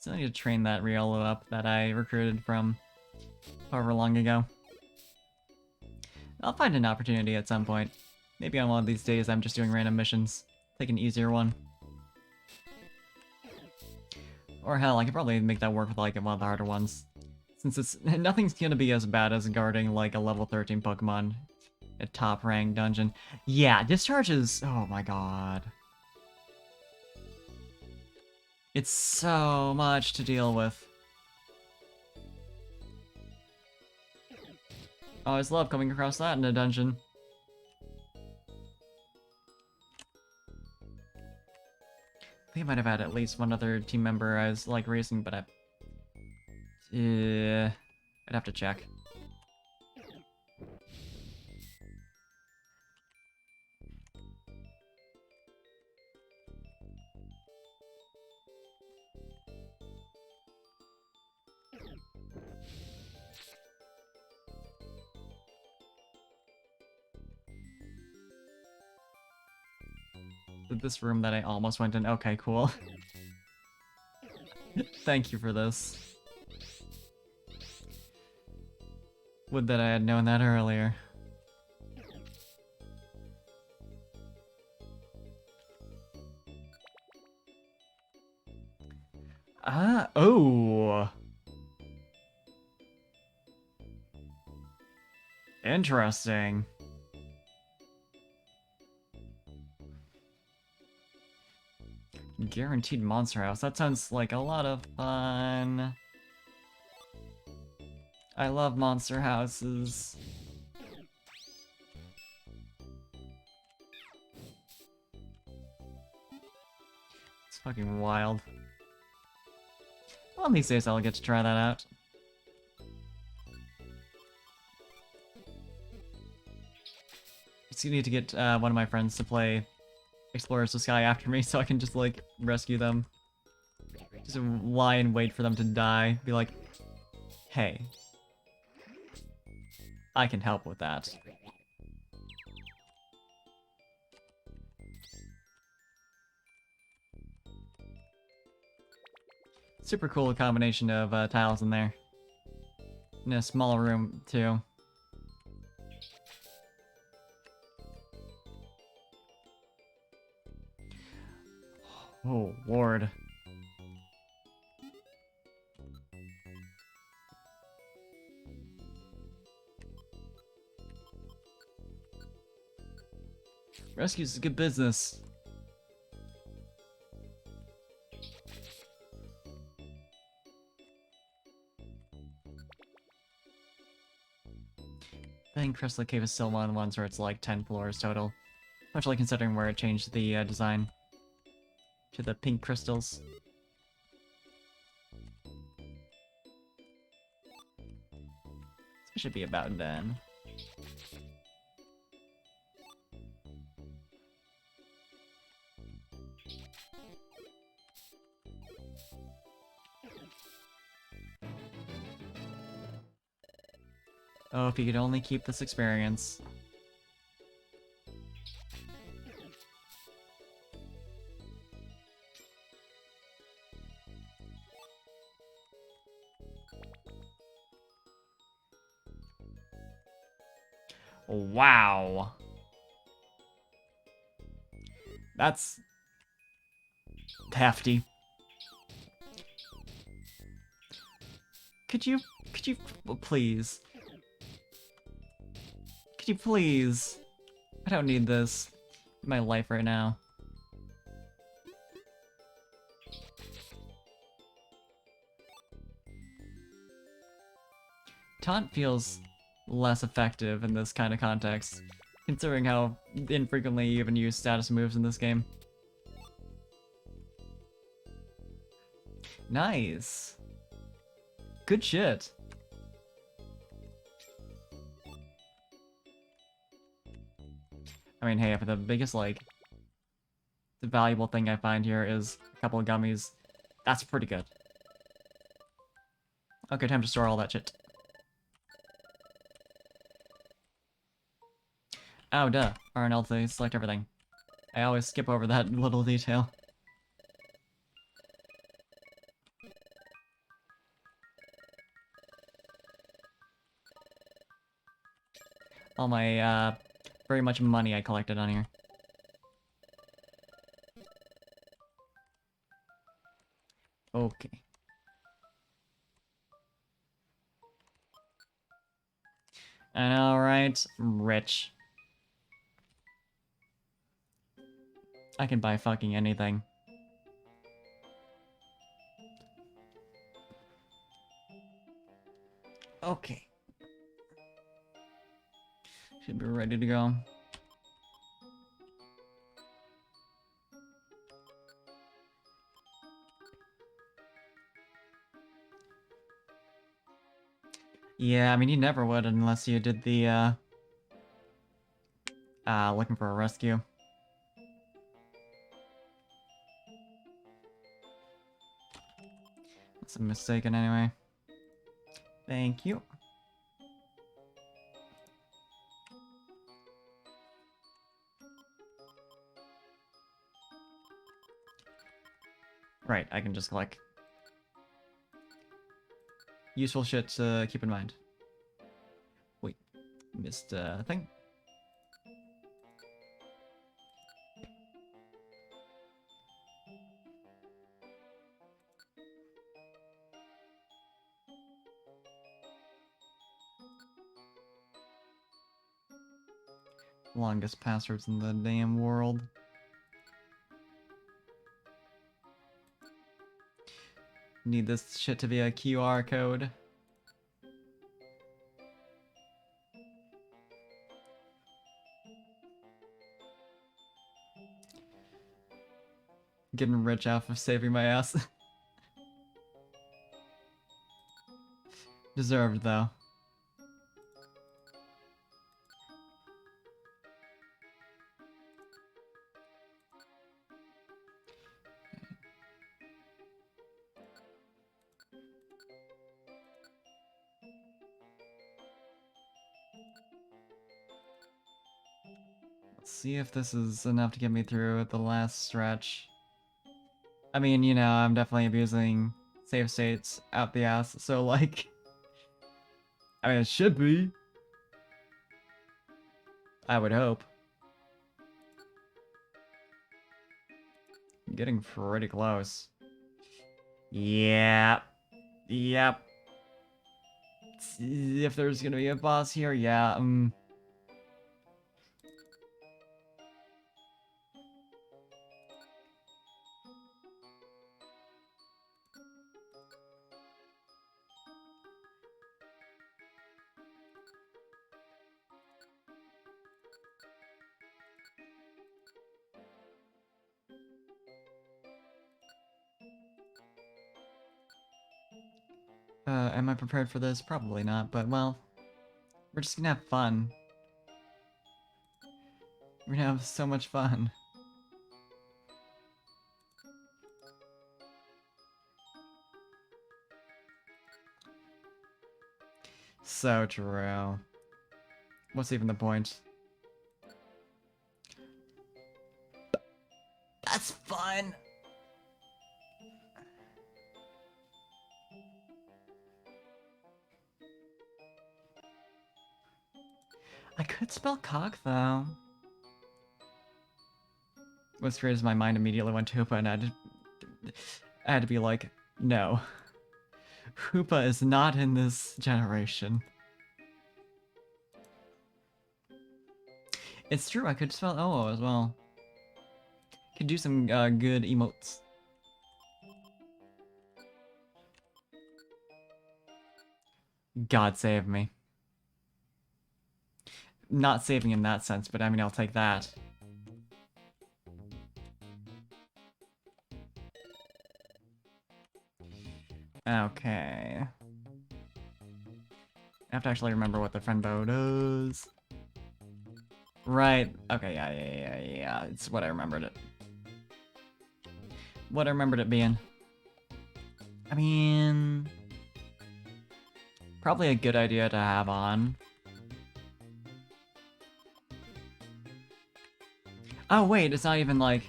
So I need to train that Riolu up that I recruited from however long ago. I'll find an opportunity at some point. Maybe on one of these days I'm just doing random missions. Take an easier one. Or hell, I could probably make that work with like one of the harder ones. Since it's nothing's gonna be as bad as guarding like a level 13 Pokemon. A top rank dungeon. Yeah, Discharge is... oh my god. It's so much to deal with. I always love coming across that in a dungeon. I think I might have had at least one other team member I was like racing, but I'd have to check. This room that I almost went in. Okay, cool. Thank you for this. Would that I had known that earlier. Oh. Interesting. Guaranteed monster house. That sounds like a lot of fun. I love monster houses. It's fucking wild. One of these days I'll get to try that out. Just need to get one of my friends to play Explorers of Sky after me so I can just like rescue them. Just lie and wait for them to die. Be like, hey, I can help with that. Super cool combination of tiles in there. In a small room, too. Oh, Lord. Rescues is good business. I think Crystal Cave is still one of the ones where it's like 10 floors total. Especially considering where it changed the design to the pink crystals. This should be about done. Oh, if you could only keep this experience. Wow. That's hefty. Could you please? Could you please? I don't need this in my life right now. Taunt feels less effective in this kind of context, considering how infrequently you even use status moves in this game. Nice. Good shit. I mean, hey, if the biggest, like, the valuable thing I find here is a couple of gummies, that's pretty good. Okay, time to store all that shit. Oh, duh. RNL to select everything. I always skip over that little detail. All my, very much money I collected on here. Okay. I know, right? Rich. I can buy fucking anything. Okay. Should be ready to go. Yeah, I mean, you never would unless you did the, looking for a rescue. That's a mistaken anyway. Thank you. Right, I can just collect useful shit to keep in mind. Wait, missed a thing. Longest passwords in the damn world. Need this shit to be a QR code. Getting rich off of saving my ass. Deserved, though. Let's see if this is enough to get me through the last stretch. I mean, you know, I'm definitely abusing save states out the ass, so like... I mean, it should be. I would hope. I'm getting pretty close. Yeah. Yep. If there's gonna be a boss here, yeah, am I prepared for this? Probably not, but well, we're just gonna have fun. We're gonna have so much fun. So true. What's even the point? That's fun! I could spell cock, though. What's weird is my mind immediately went to Hoopa, and I had to be like, no. Hoopa is not in this generation. It's true, I could spell OO as well. Could do some good emotes. God save me. Not saving in that sense, but I mean, I'll take that. Okay. I have to actually remember what the friend bow does. Right. Okay, yeah. It's what I remembered it. What I remembered it being. I mean... Probably a good idea to have on. Oh, wait, it's not even like...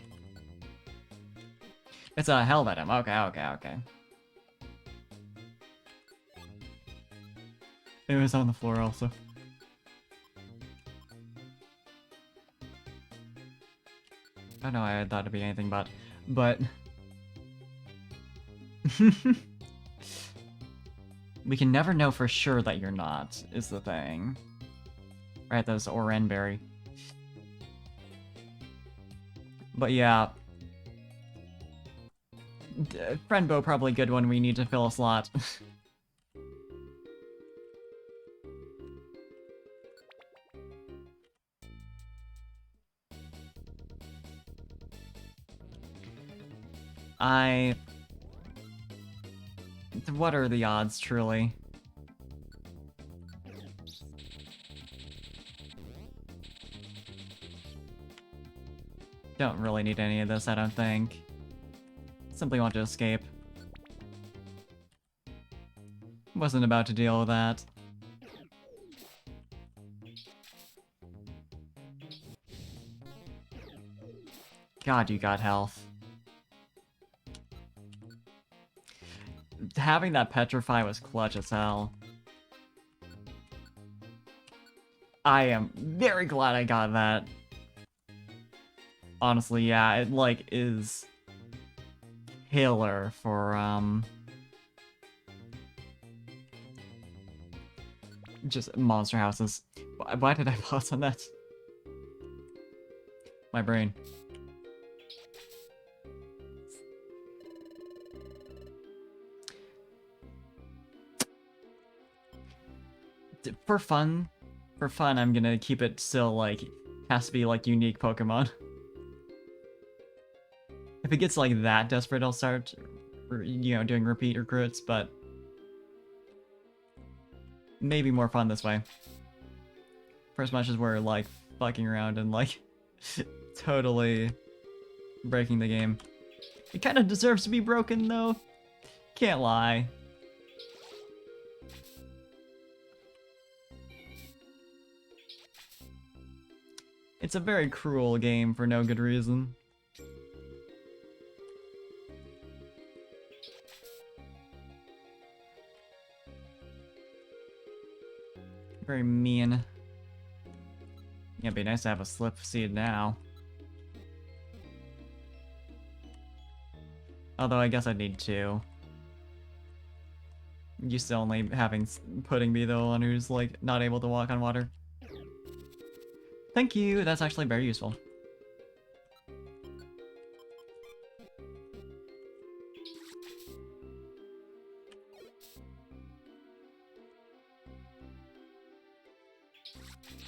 It's a held item. Okay. It was on the floor also. I know I thought it'd be anything but... We can never know for sure that you're not, is the thing. Right, those Orenberry. But yeah. Friend bow probably good when we need to fill a slot. What are the odds, truly? Don't really need any of this, I don't think. Simply want to escape. Wasn't about to deal with that. God, you got health. Having that petrify was clutch as hell. I am very glad I got that. Honestly, yeah, it, like, is killer for, just monster houses. Why did I pause on that? My brain. For fun, I'm gonna keep it still, like, has to be, like, unique Pokemon. If it gets, like, that desperate, I'll start, you know, doing repeat recruits, but maybe more fun this way. For as much as we're, like, fucking around and, like, totally breaking the game. It kind of deserves to be broken, though. Can't lie. It's a very cruel game for no good reason. Very mean. Yeah, it'd be nice to have a slip seed now. Although I guess I'd need two. Used to only having Pudding be the one who's, like, not able to walk on water. Thank you, that's actually very useful.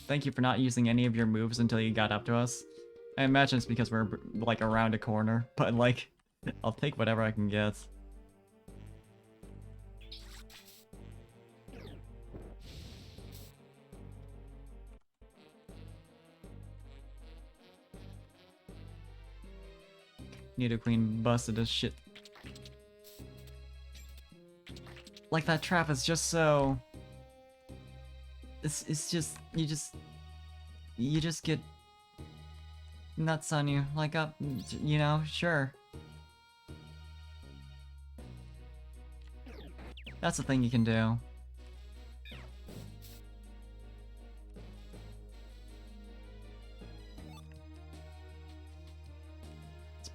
Thank you for not using any of your moves until you got up to us. I imagine it's because we're, like, around a corner, but, like, I'll take whatever I can get. Nidoqueen busted as shit. Like, that trap is just so... It's just... You just get... nuts on you. Like, you know, sure. That's the thing you can do.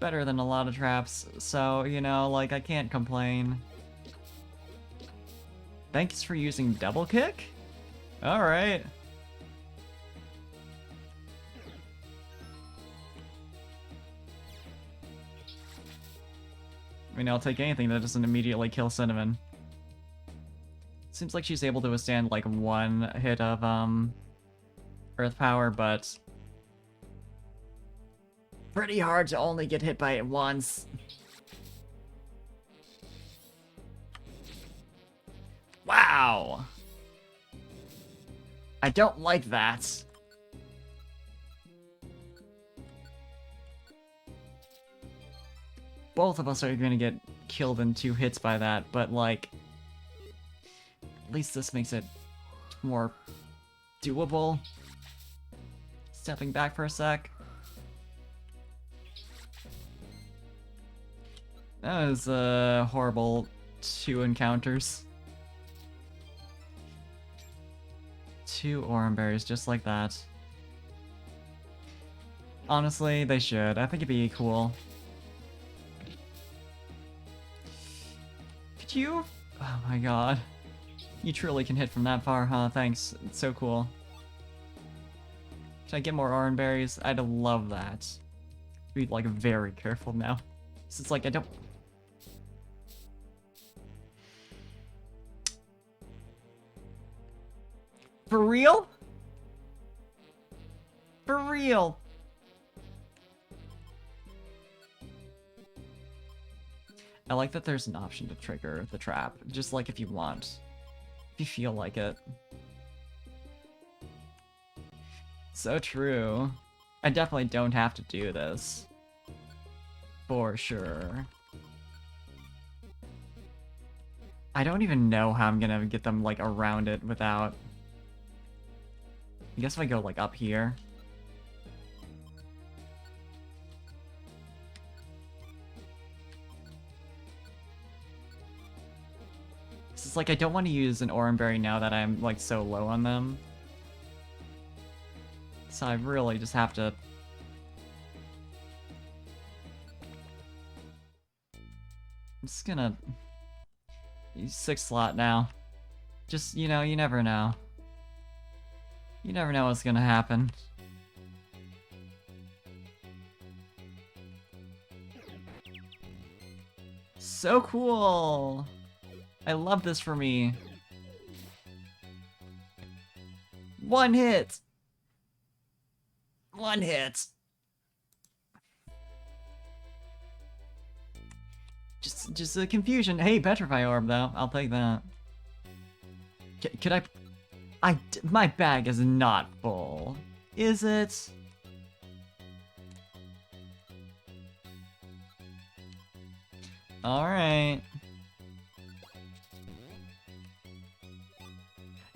better than a lot of traps, so, you know, like, I can't complain. Thanks for using double kick? Alright. I mean, I'll take anything that doesn't immediately kill Cinnamon. Seems like she's able to withstand, like, one hit of, Earth Power, but... pretty hard to only get hit by it once. Wow! I don't like that. Both of us are gonna get killed in 2 hits by that, but, like... at least this makes it more doable. Stepping back for a sec. That was horrible 2 encounters. 2 Oran Berries, just like that. Honestly, they should. I think it'd be cool. Could you? Oh my god. You truly can hit from that far, huh? Thanks. It's so cool. Should I get more Oran Berries? I'd love that. Be, like, very careful now. So it's like, I don't... For real? For real? I like that there's an option to trigger the trap, just like if you want. If you feel like it. So true. I definitely don't have to do this. For sure. I don't even know how I'm gonna get them, like, around it without... I guess if I go, like, up here. It's like, I don't want to use an Oran Berry now that I'm, like, so low on them. So I really just have to... I'm just gonna... use 6 slot now. Just, you know, you never know. You never know what's gonna happen. So cool! I love this for me. 1 hit! 1 hit! Just a confusion. Hey, Petrify Orb, though. I'll take that. Could I... my bag is not full. Is it? Alright.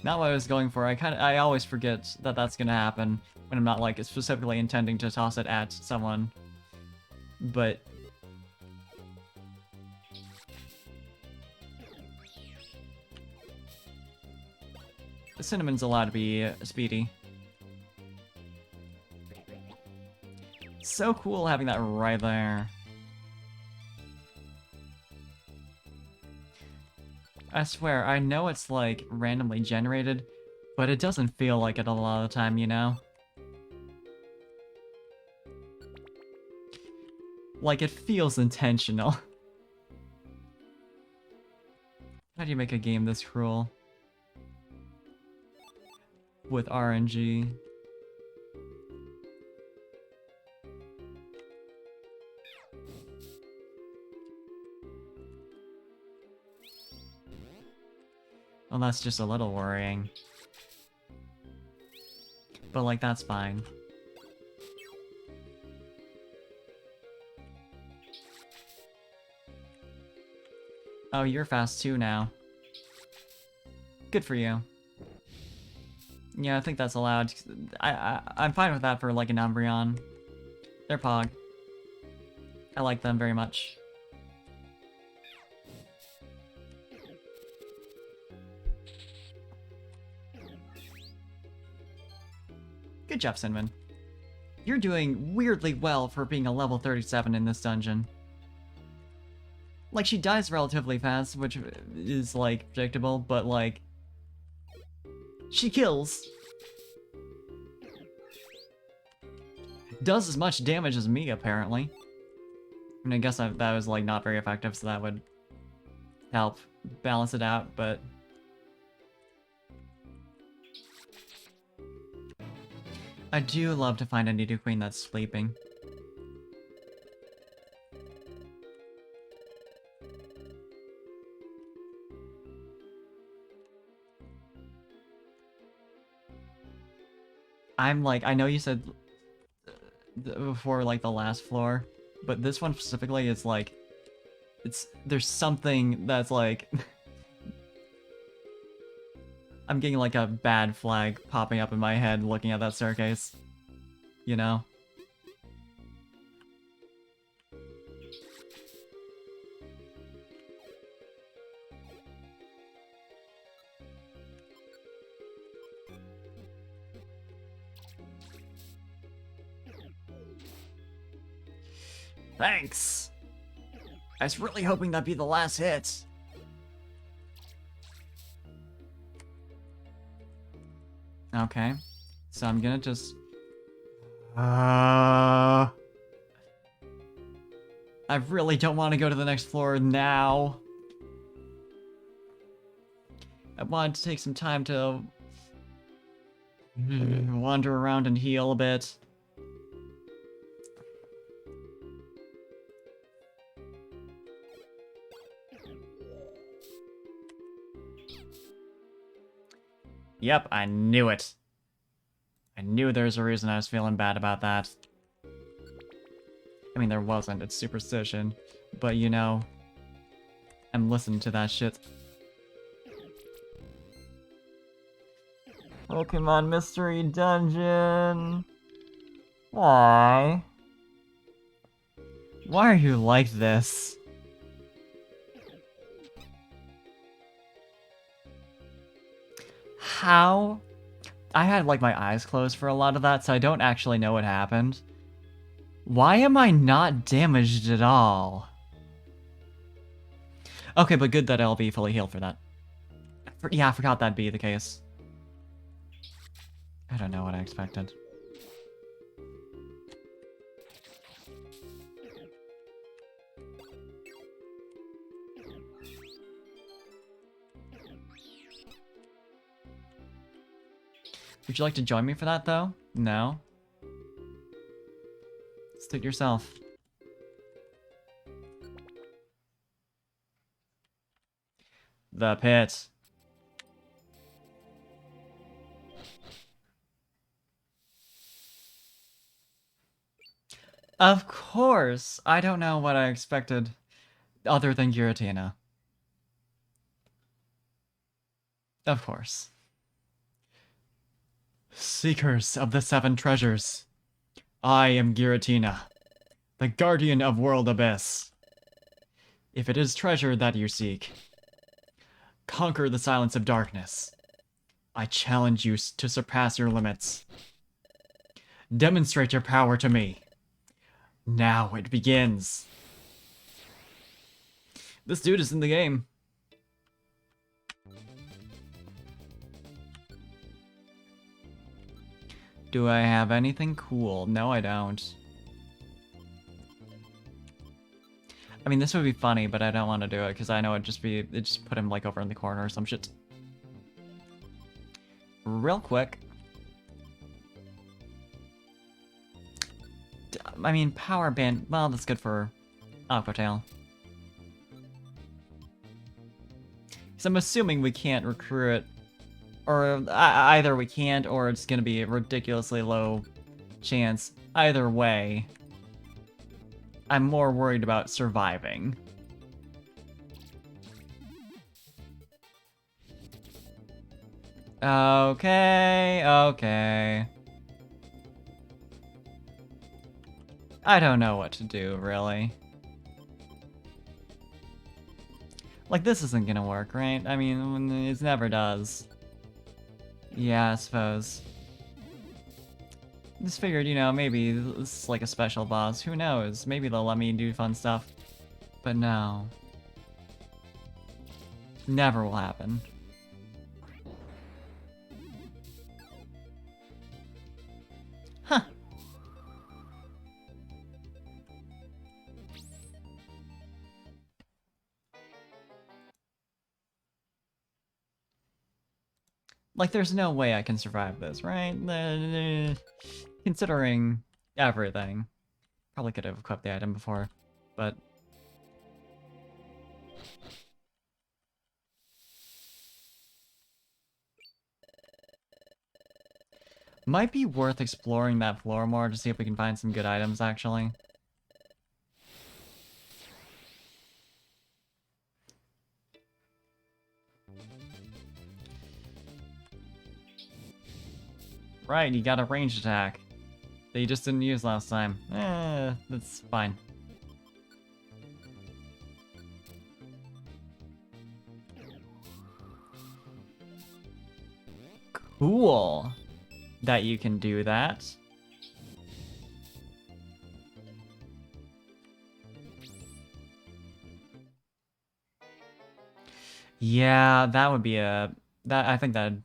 Not what I was going for. I always forget that that's gonna happen when I'm not, like, specifically intending to toss it at someone. But... Cinnamon's allowed to be speedy. So cool having that right there. I swear, I know it's, like, randomly generated, but it doesn't feel like it a lot of the time, you know? Like, it feels intentional. How do you make a game this cruel? With RNG. Well, that's just a little worrying. But, like, that's fine. Oh, you're fast too now. Good for you. Yeah, I think that's allowed. I'm fine with that for, like, an Umbreon. They're Pog. I like them very much. Good job, Cinnamon. You're doing weirdly well for being a level 37 in this dungeon. Like, she dies relatively fast, which is, like, predictable, but, like, she kills. Does as much damage as me, apparently. I mean, I guess that was, like, not very effective, so that would help balance it out, but... I do love to find a Nidoqueen that's sleeping. I'm like, I know you said before, like, the last floor, but this one specifically is like, there's something that's like, I'm getting like a bad flag popping up in my head looking at that staircase, you know? Thanks! I was really hoping that'd be the last hit. Okay. So I'm gonna just... I really don't want to go to the next floor now. I wanted to take some time to... wander around and heal a bit. Yep, I knew it. I knew there was a reason I was feeling bad about that. I mean, there wasn't, it's superstition. But, you know, I'm listening to that shit. Pokemon Mystery Dungeon. Why? Why are you like this? How? I had, like, my eyes closed for a lot of that, so I don't actually know what happened. Why am I not damaged at all? Okay, but good that I'll be fully healed for that. Yeah, I forgot that'd be the case. I don't know what I expected. Would you like to join me for that, though? No? Let's do it yourself. The pit. Of course! I don't know what I expected other than Giratina. Of course. Seekers of the Seven Treasures. I am Giratina, the guardian of World Abyss. If it is treasure that you seek, conquer the silence of darkness. I challenge you to surpass your limits. Demonstrate your power to me. Now it begins. This dude is in the game. Do I have anything cool? No, I don't. I mean, this would be funny, but I don't want to do it because I know it'd just put him like over in the corner or some shit. Real quick. I mean, Power Band, well, that's good for Aquatail. So I'm assuming we can't recruit, or either we can't, or it's gonna be a ridiculously low chance. Either way, I'm more worried about surviving. Okay, okay. I don't know what to do, really. Like, this isn't gonna work, right? I mean, it never does. Yeah, I suppose. Just figured, you know, maybe this is like a special boss. Who knows? Maybe they'll let me do fun stuff. But no. Never will happen. Huh. Like, there's no way I can survive this, right? Considering everything. Probably could have equipped the item before, but... Might be worth exploring that floor more to see if we can find some good items, actually. Right, you got a ranged attack that you just didn't use last time. That's fine. Cool that you can do that. Yeah, that would be I think that'd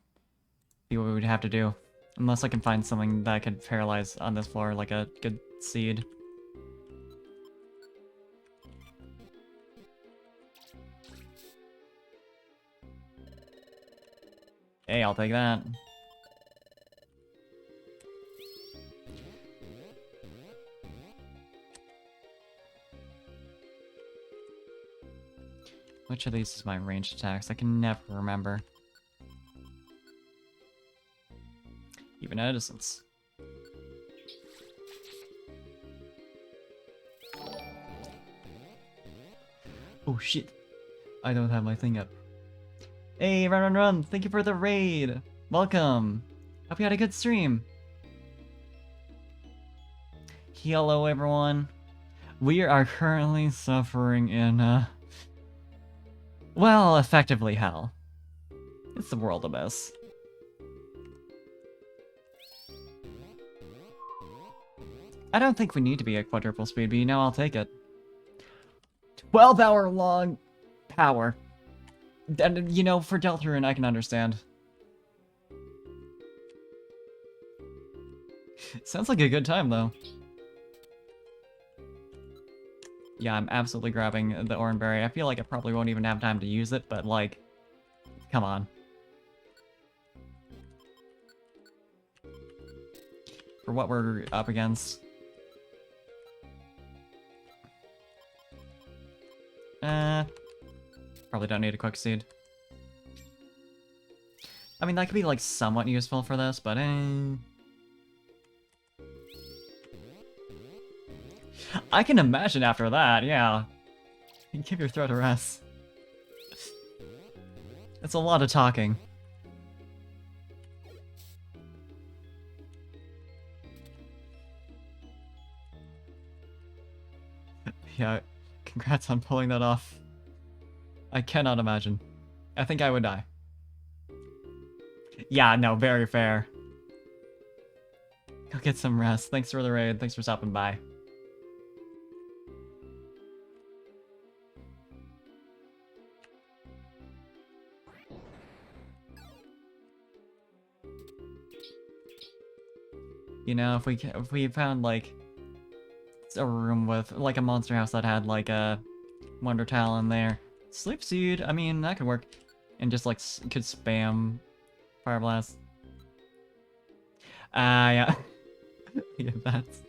be what we would have to do. Unless I can find something that could paralyze on this floor, like a good seed. Hey, I'll take that. Which of these is my ranged attacks? I can never remember. Even at a distance. Oh shit. I don't have my thing up. Hey, run, run, run! Thank you for the raid! Welcome! Hope you had a good stream! Hello, everyone. We are currently suffering in, well, effectively hell. It's the world abyss. I don't think we need to be at quadruple speed, but you know, I'll take it. 12-hour long power. And, you know, for Deltarune, I can understand. Sounds like a good time, though. Yeah, I'm absolutely grabbing the Oranberry. I feel like I probably won't even have time to use it, but, like, come on. For what we're up against. Probably don't need a quick seed. I mean, that could be, like, somewhat useful for this, but I can imagine after that, yeah. Give your throat a rest. It's a lot of talking. Yeah, congrats on pulling that off. I cannot imagine. I think I would die. Yeah, no, very fair. Go get some rest. Thanks for the raid. Thanks for stopping by. You know, if we found like a room with like a monster house that had like a Wonder Towel in there, Sleep Seed, I mean that could work, and just like could spam Fire Blast. Yeah, yeah, that's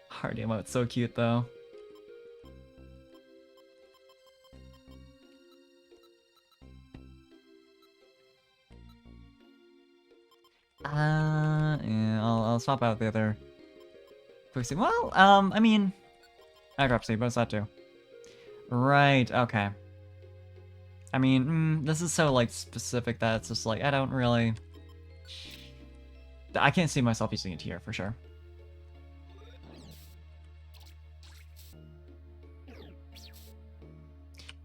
hard emote. So cute though. Yeah, I'll swap out the other Quicksilver. Well, I mean, I drop Seed, but it's that too. Right, okay. I mean, this is so, like, specific that it's just like, I don't really... I can't see myself using it here, for sure.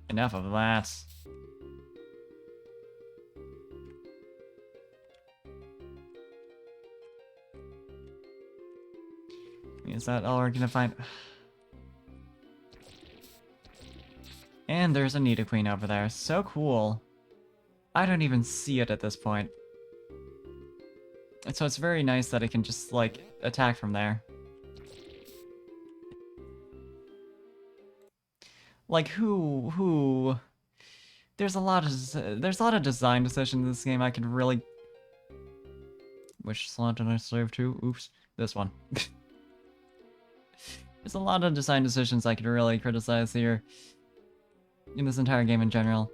Enough of that. Is that all we're gonna find? And there's a Nidoqueen over there. So cool. I don't even see it at this point. And so it's very nice that it can just, like, attack from there. Like, who... There's a lot of design decisions in this game I could really... Which slot did I save to? Oops. This one. There's a lot of design decisions I could really criticize here. In this entire game in general.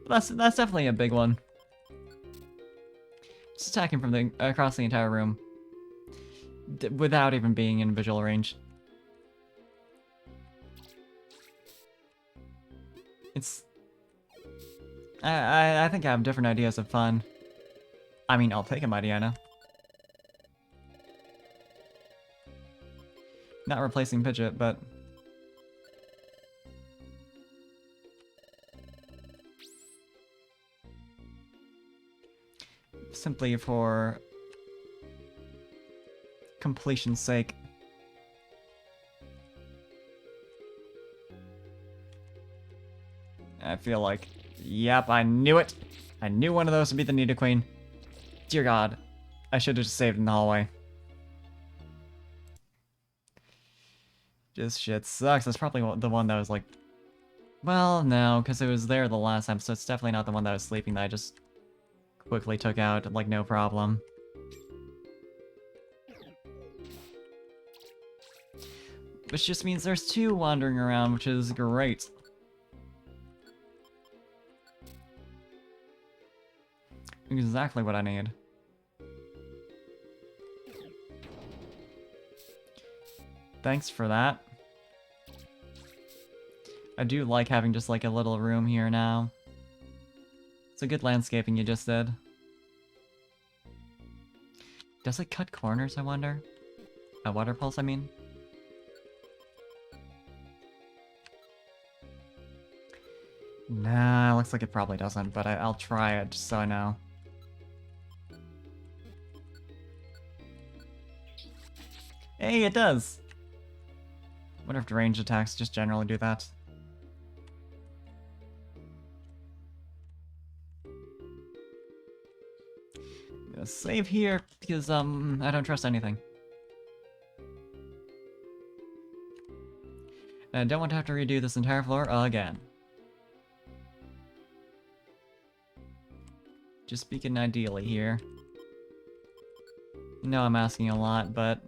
But that's definitely a big one. Just attacking from the across the entire room. Without even being in visual range. It's... I think I have different ideas of fun. I mean, I'll take a Mightyena. Not replacing Pidgeot, but... simply for... completion's sake. I feel like... Yep, I knew it! I knew one of those would be the Nidoqueen. Dear God. I should have just saved in the hallway. Just shit sucks. That's probably the one that was like... Well, no, because it was there the last time, so it's definitely not the one that was sleeping that I just quickly took out, like, no problem. Which just means there's two wandering around, which is great. Exactly what I need. Thanks for that. I do like having just like a little room here now. It's a good landscaping you just did. Does it cut corners, I wonder? A water pulse, I mean? Nah, looks like it probably doesn't, but I'll try it just so I know. Hey, it does! Wonder if ranged attacks just generally do that. I'm gonna save here, because, I don't trust anything. And I don't want to have to redo this entire floor again. Just speaking ideally here. No, I'm asking a lot, but...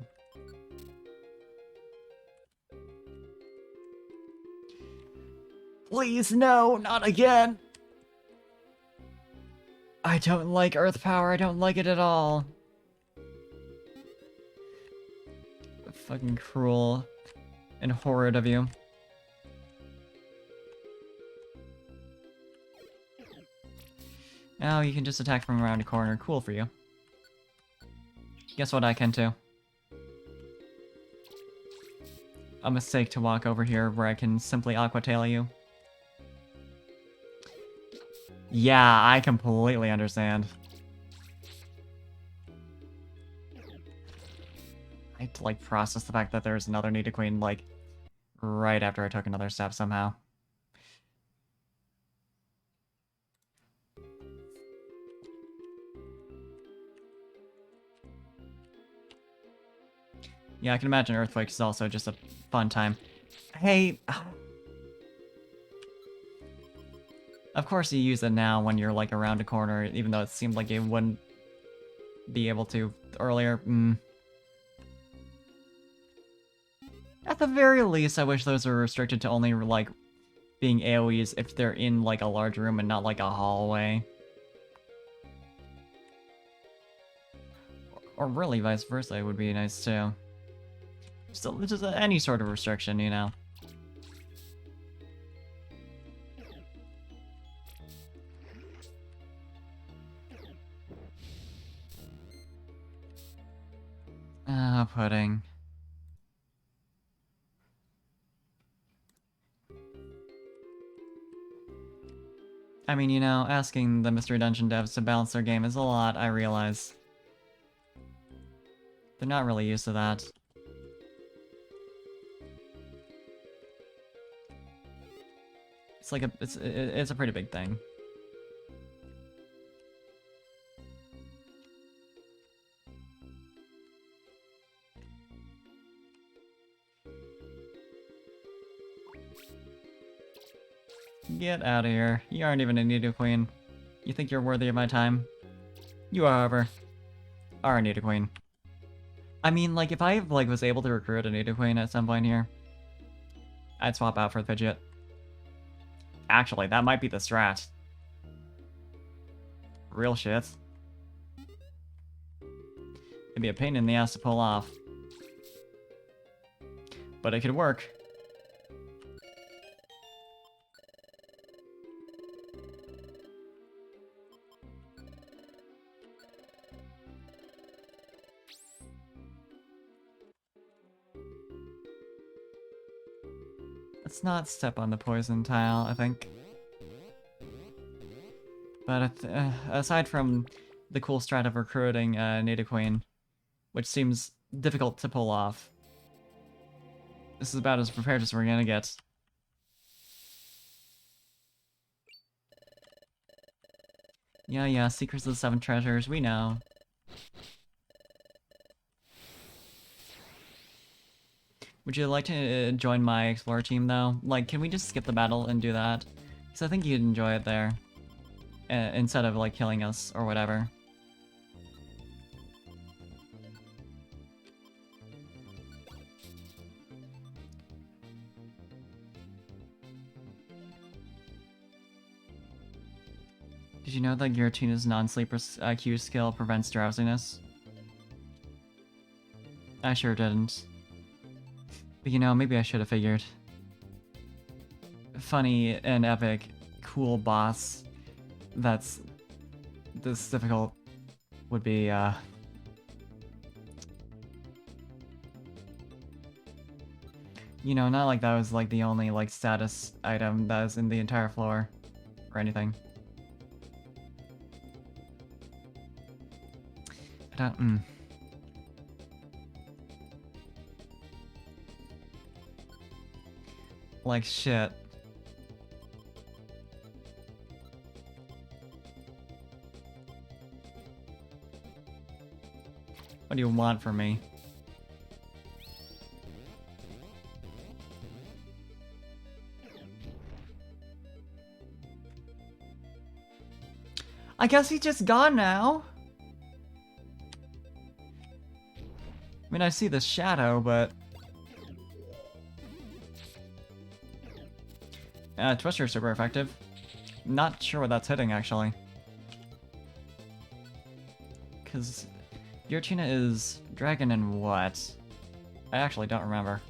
Please, no, not again! I don't like Earth Power, I don't like it at all. Fucking cruel and horrid of you. Now you can just attack from around a corner. Cool for you. Guess what, I can too. A mistake to walk over here where I can simply Aqua Tail you. Yeah, I completely understand. I had to, like, process the fact that there's another Nidoqueen, like, right after I took another step somehow. Yeah, I can imagine Earthquake is also just a fun time. Hey... Of course you use it now when you're, like, around a corner, even though it seemed like you wouldn't be able to earlier. At the very least, I wish those were restricted to only, like, being AoEs if they're in, like, a large room and not, like, a hallway. Or really vice versa would be nice, too. Just any sort of restriction, you know. Ah, pudding. I mean, you know, asking the Mystery Dungeon devs to balance their game is a lot, I realize. They're not really used to that. It's like it's a pretty big thing. Get out of here. You aren't even a Nidoqueen. You think you're worthy of my time? You, however, are a Nidoqueen. I mean, like, if I, like, was able to recruit a Nidoqueen at some point here, I'd swap out for the Pidgeot. Actually, that might be the strat. Real shit. It'd be a pain in the ass to pull off. But it could work. Let's not step on the poison tile, I think. But aside from the cool strat of recruiting Nidoqueen, which seems difficult to pull off, this is about as prepared as we're gonna get. Yeah, Secrets of the Seven Treasures, we know. Would you like to join my Explorer team, though? Like, can we just skip the battle and do that? Because I think you'd enjoy it there. Instead of, like, killing us or whatever. Did you know that Giratina's non-sleeper Q skill prevents drowsiness? I sure didn't. But you know, maybe I should have figured. Funny and epic, cool boss that's this difficult would be, you know, not like that was, like, the only, like, status item that was in the entire floor, or anything. I don't, Like, shit. What do you want from me? I guess he's just gone now. I mean, I see the shadow, but... Twister's super effective. Not sure what that's hitting, actually. Because Giratina is dragon and what? I actually don't remember.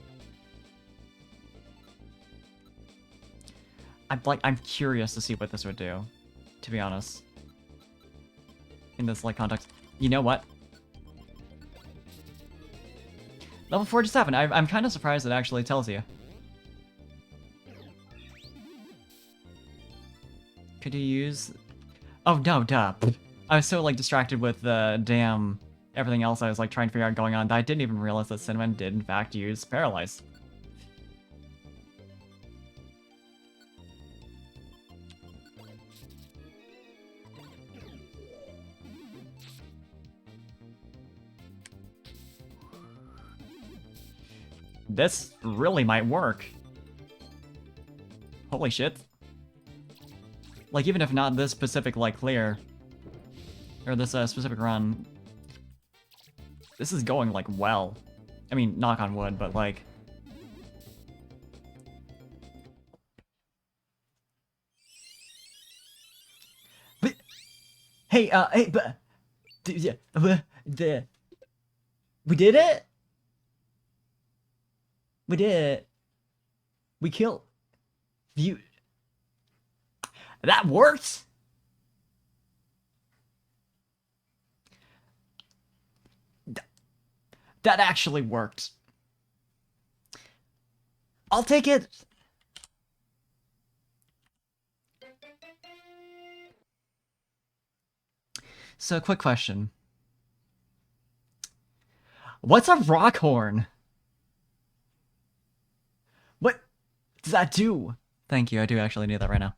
I'm curious to see what this would do, to be honest. In this, like, context. You know what? Level 47. I'm kind of surprised it actually tells you. Could you use... Oh, no, duh. I was so, like, distracted with the damn everything else I was, like, trying to figure out going on that I didn't even realize that Cinnamon did, in fact, use Paralyze. This really might work. Holy shit. Like, even if not this specific, like, clear, or this specific run, this is going, like, well. I mean, knock on wood, but, like... But, hey, but... We did it? We did it. We killed... You... That worked? That actually worked. I'll take it. So, quick question. What's a rock horn? What does that do? Thank you, I do actually need that right now.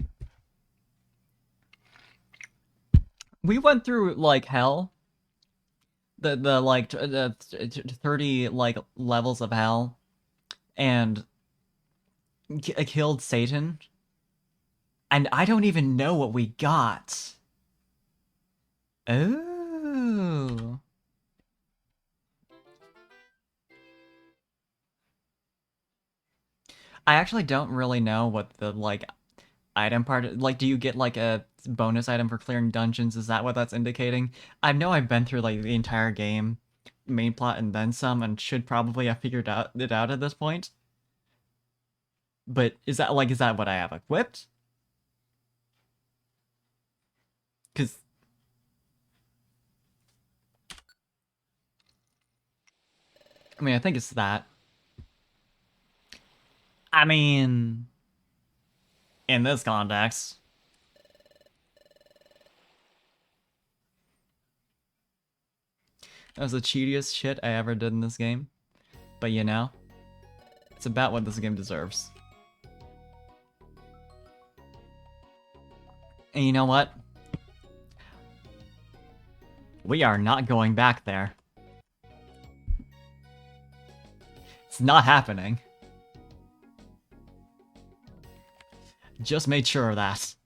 We went through, like, hell. The like, the 30, like, levels of hell. And killed Satan. And I don't even know what we got. Oh. I actually don't really know what the, like, item part, like, do you get, like, a bonus item for clearing dungeons? Is that what that's indicating? I know I've been through, like, the entire game, main plot, and then some, and should probably have figured it out at this point. But is that what I have equipped? Because, I mean, I think it's that. I mean, in this context. That was the cheatiest shit I ever did in this game. But you know, it's about what this game deserves. And you know what? We are not going back there. It's not happening. Just made sure of that.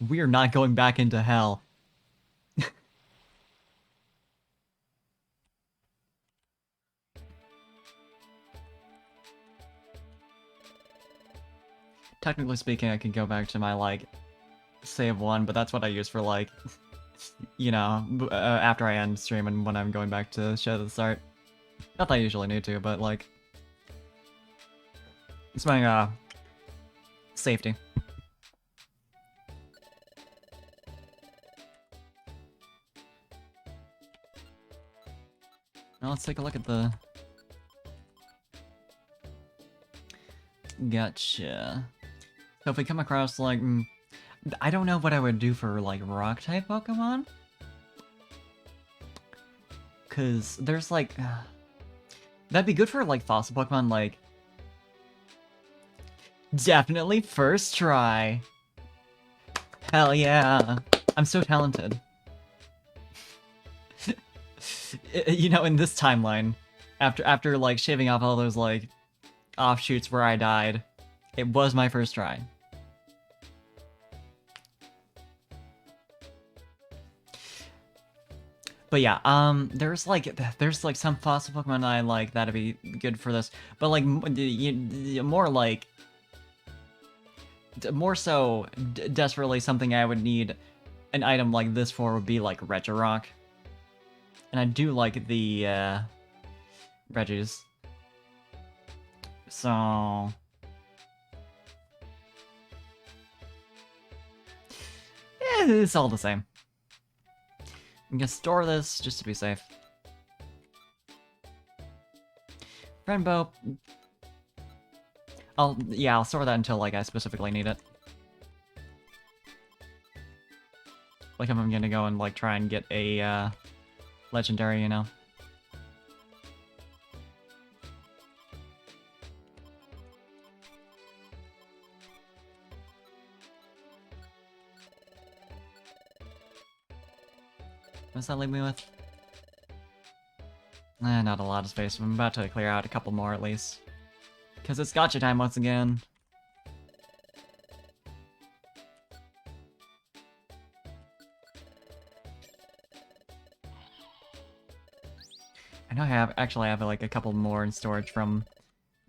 We are not going back into hell. Technically speaking, I could go back to my, like, save one, but that's what I use for, like, you know, after I end stream and when I'm going back to show the start. Not that I usually need to, but, like, it's my, safety. Now let's take a look at the... Gotcha. So if we come across, like, I don't know what I would do for, like, rock-type Pokemon. Because there's, like... that'd be good for, like, fossil Pokemon, like... Definitely first try! Hell yeah! I'm so talented. You know, in this timeline, after, like, shaving off all those, like, offshoots where I died, it was my first try. But yeah, there's like some fossil Pokemon I like that'd be good for this, but like more like more so desperately something I would need an item like this for would be like Regirock, and I do like the Regis, so it's all the same. I'm gonna store this just to be safe. Rainbow. I'll store that until, like, I specifically need it. Like, if I'm gonna go and, like, try and get a, legendary, you know? What does that leave me with? Not a lot of space. I'm about to clear out a couple more, at least. Because it's gotcha time once again. I know I have like a couple more in storage from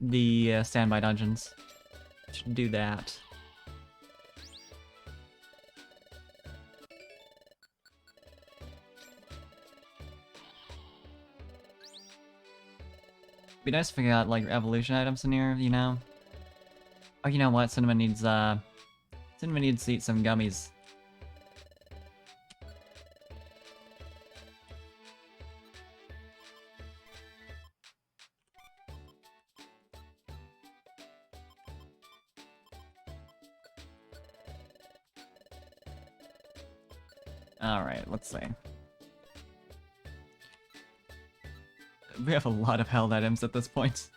the standby dungeons. Should do that. Be nice if we got like evolution items in here, you know? Oh, you know what? Cinnamon needs to eat some gummies. Alright, let's see. We have a lot of held items at this point.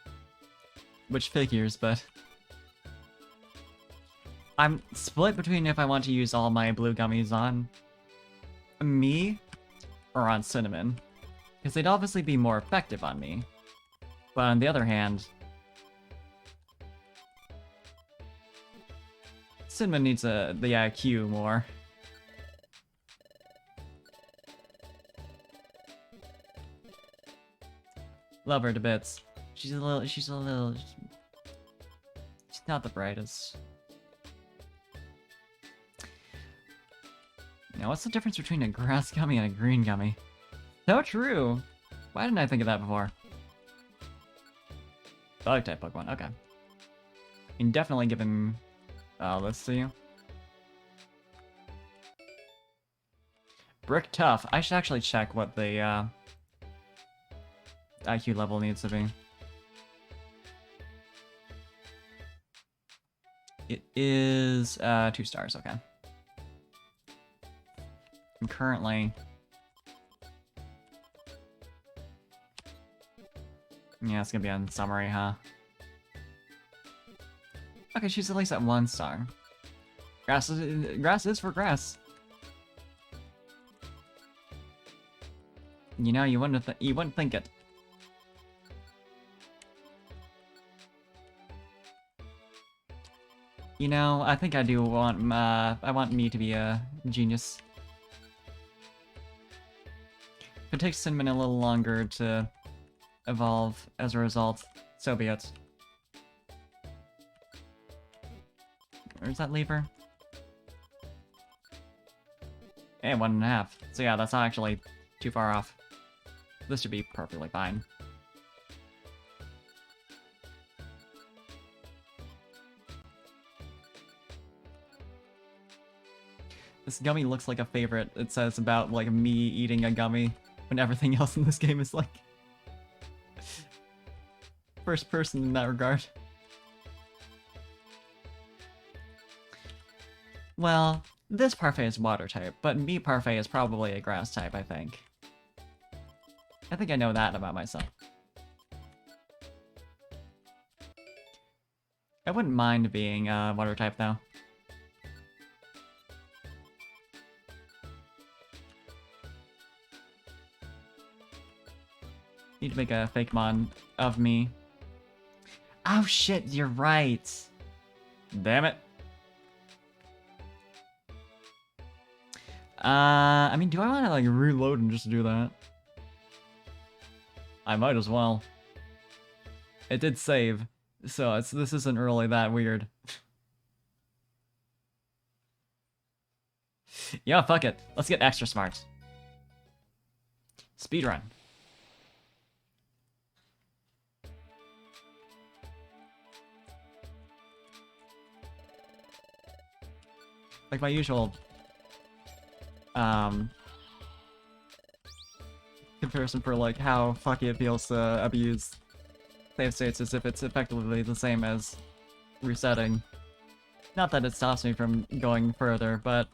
Which figures, but... I'm split between if I want to use all my blue gummies on me or on Cinnamon. Because they'd obviously be more effective on me. But on the other hand, Cinnamon needs the IQ more. Love her to bits. She's not the brightest. Now, what's the difference between a grass gummy and a green gummy? So true! Why didn't I think of that before? Bug type Pokemon, okay. I can definitely give him... let's see. Brick Tough. I should actually check what the IQ level needs to be. It is 2 stars, okay. I'm currently... Yeah, it's gonna be on summary, huh? Okay, she's at least at 1 star. Grass is for grass. You know, you wouldn't think it. You know, I think I do want I want me to be a genius. If it takes Cinnamon a little longer to evolve as a result, so be it. Where's that lever? Hey, 1.5. So yeah, that's not actually too far off. This should be perfectly fine. This gummy looks like a favorite. It says about, like, me eating a gummy when everything else in this game is, like, first person in that regard. Well, this parfait is water type, but me parfait is probably a grass type, I think. I think I know that about myself. I wouldn't mind being water type, though. Need to make a fake mon of me. Oh shit, you're right. Damn it. I mean, do I want to, like, reload and just do that? I might as well. It did save, so this isn't really that weird. Yeah, fuck it. Let's get extra smart. Speedrun. Like my usual comparison for like how fucky it feels to abuse save states as if it's effectively the same as resetting. Not that it stops me from going further, but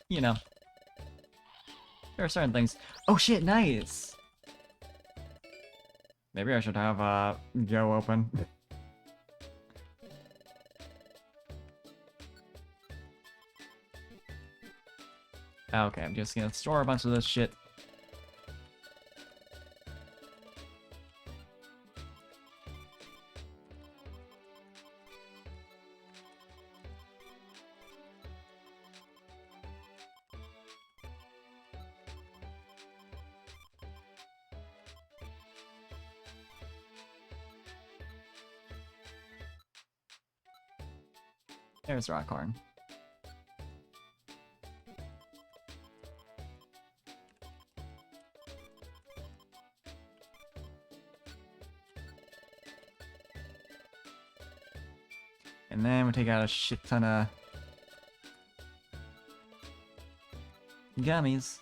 you know. There are certain things. Oh shit, nice! Maybe I should have Go open. Okay, I'm just gonna store a bunch of this shit. There's Rockhorn. And then we take out a shit ton of gummies.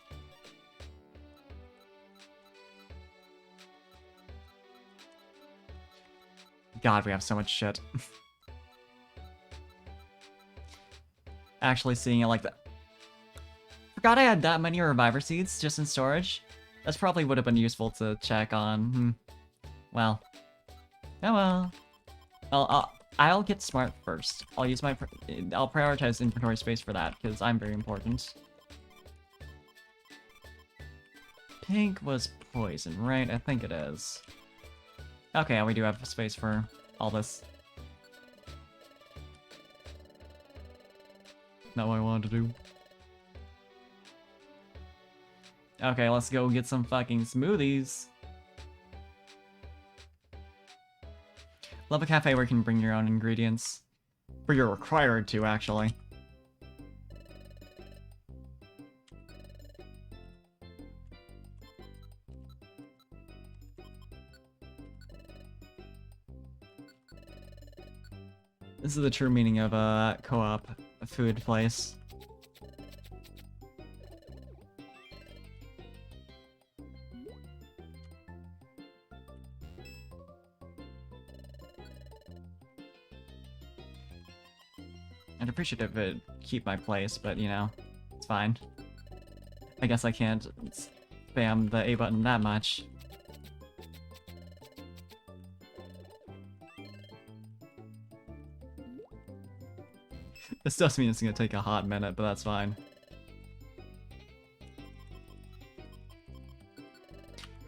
God, we have so much shit. Actually seeing it like that. Forgot I had that many Reviver Seeds just in storage. That's probably would have been useful to check on. Well. Oh well. I'll get smart first. I'll use my... I'll prioritize inventory space for that, because I'm very important. Pink was poison, right? I think it is. Okay, we do have space for all this. Not what I wanted to do. Okay, let's go get some fucking smoothies. Love a cafe where you can bring your own ingredients. Where you're required to, actually. This is the true meaning of a co-op food place. I'd appreciate if it keep my place, but you know, it's fine. I guess I can't spam the A button that much. This does mean it's gonna take a hot minute, but that's fine.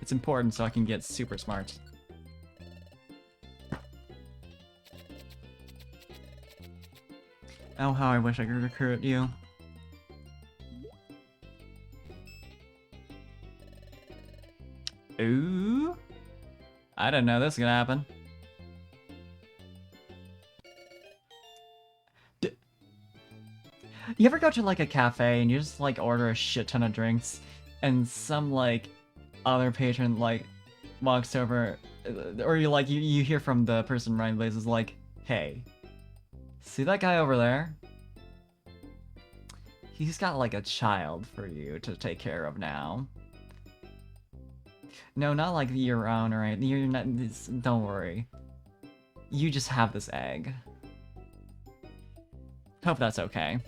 It's important so I can get super smart. Oh, how I wish I could recruit you. Ooh. I didn't know this was gonna happen. You ever go to like a cafe and you just like order a shit ton of drinks and some like other patron like walks over, or you hear from the person running the place is like, hey, see that guy over there? He's got like a child for you to take care of now. No, not like your own, right? You're not. Don't worry. You just have this egg. Hope that's okay.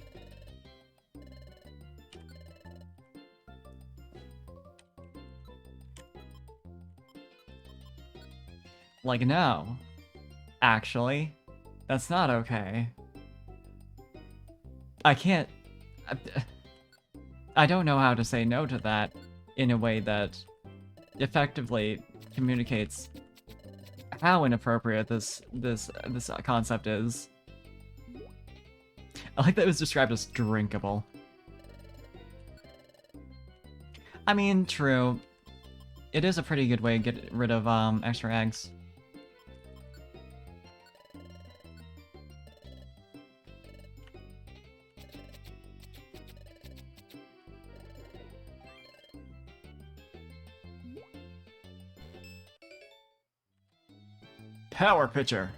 Like, no. Actually, that's not okay. I can't... I don't know how to say no to that in a way that effectively communicates how inappropriate this concept is. I like that it was described as drinkable. I mean, true. It is a pretty good way to get rid of extra eggs. Power pitcher.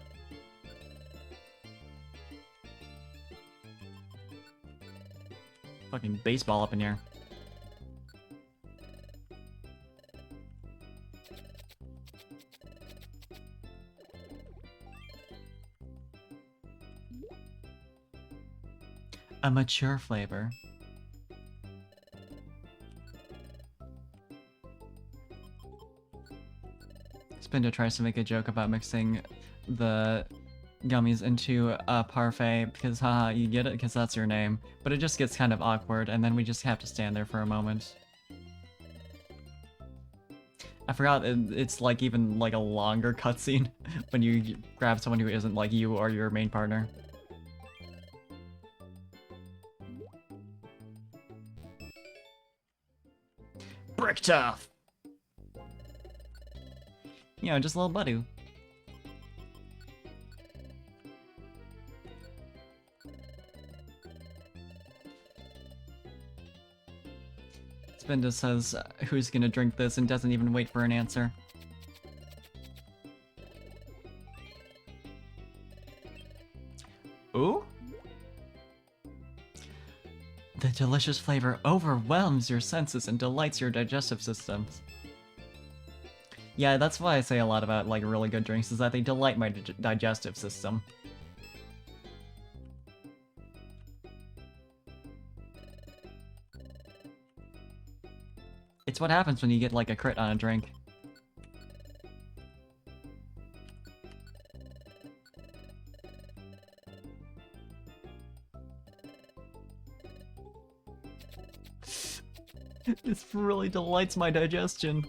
Fucking baseball up in here. A mature flavor. Spindo tries to make a joke about mixing the gummies into a parfait because, haha, you get it because that's your name. But it just gets kind of awkward, and then we just have to stand there for a moment. I forgot it's like even like a longer cutscene when you grab someone who isn't like you or your main partner. Brick tough! You know, just a little buddy. Spinda says who's gonna drink this and doesn't even wait for an answer. Ooh? The delicious flavor overwhelms your senses and delights your digestive systems. Yeah, that's why I say a lot about like really good drinks, is that they delight my digestive system. It's what happens when you get like a crit on a drink. This really delights my digestion.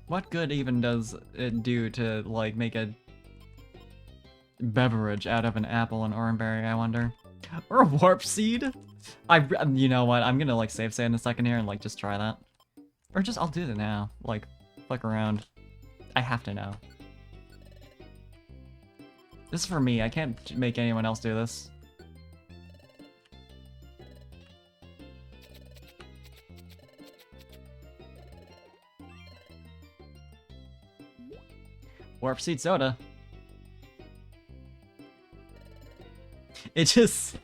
What good even does it do to, like, make a beverage out of an apple and orangeberry, I wonder? Or a warp seed? You know what, I'm gonna, like, save in a second here and, like, just try that. Or just, I'll do it now. Like, fuck around. I have to know. This is for me, I can't make anyone else do this. Warp seed soda. It's just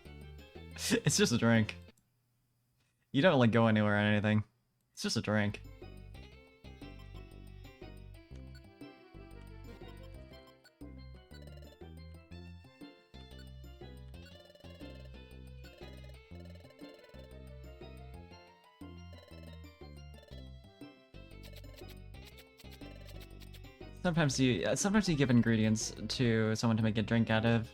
a drink. You don't, like, go anywhere or anything. It's just a drink. Sometimes you give ingredients to someone to make a drink out of,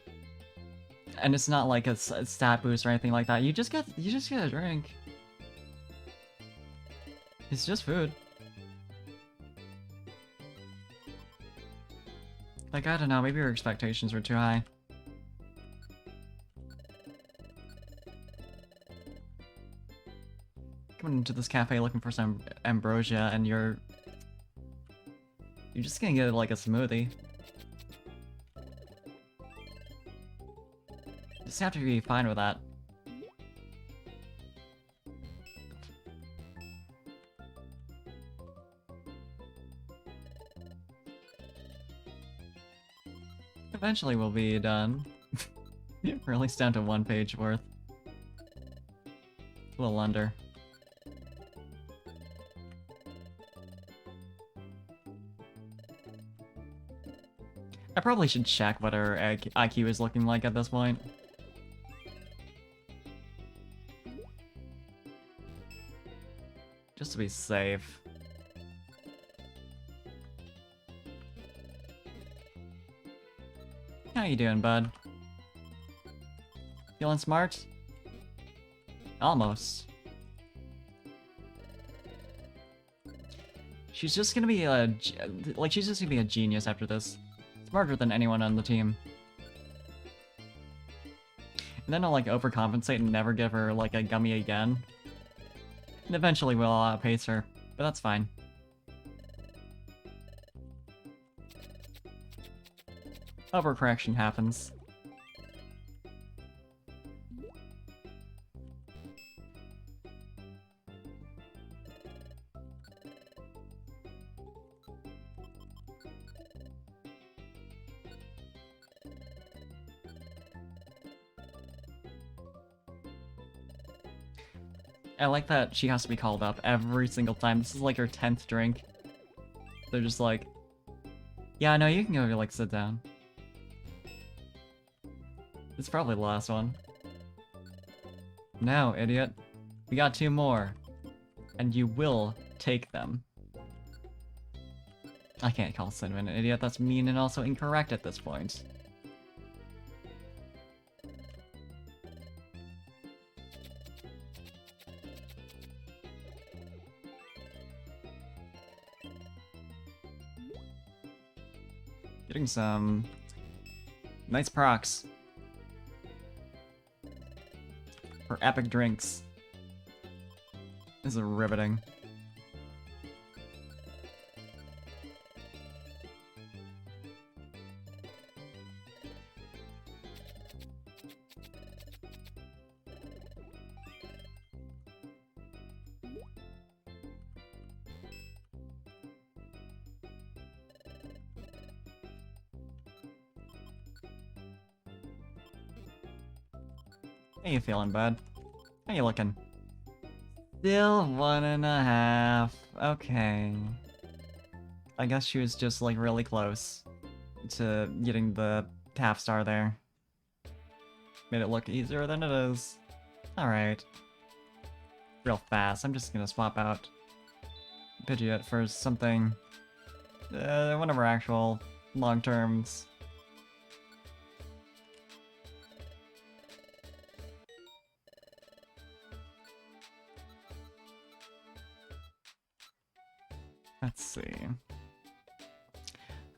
and it's not like a stat boost or anything like that. You just get a drink. It's just food. Like, I don't know, maybe your expectations were too high. Coming into this cafe looking for some ambrosia, and you're just gonna get, like, a smoothie. You just have to be fine with that. Eventually we'll be done. We're at least down to 1 page worth. A little under. I probably should check what our IQ is looking like at this point. Just to be safe. How you doing, bud? Feeling smart? Almost. She's just gonna be she's just gonna be a genius after this. Smarter than anyone on the team. And then I'll, like, overcompensate and never give her, like, a gummy again. And eventually we'll outpace her, but that's fine. Overcorrection happens. I like that she has to be called up every single time. This is like her 10th drink. They're just like, yeah, no, you can go, like, sit down. It's probably the last one. No, idiot. We got 2 more. And you will take them. I can't call Cinnamon an idiot, that's mean and also incorrect at this point. Getting some nice procs for epic drinks. This is riveting. How you feeling, bud? How you looking? Still 1.5. Okay. I guess she was just, like, really close to getting the half star there. Made it look easier than it is. Alright. Real fast. I'm just gonna swap out Pidgeot for something One of our actual long terms. Let's see.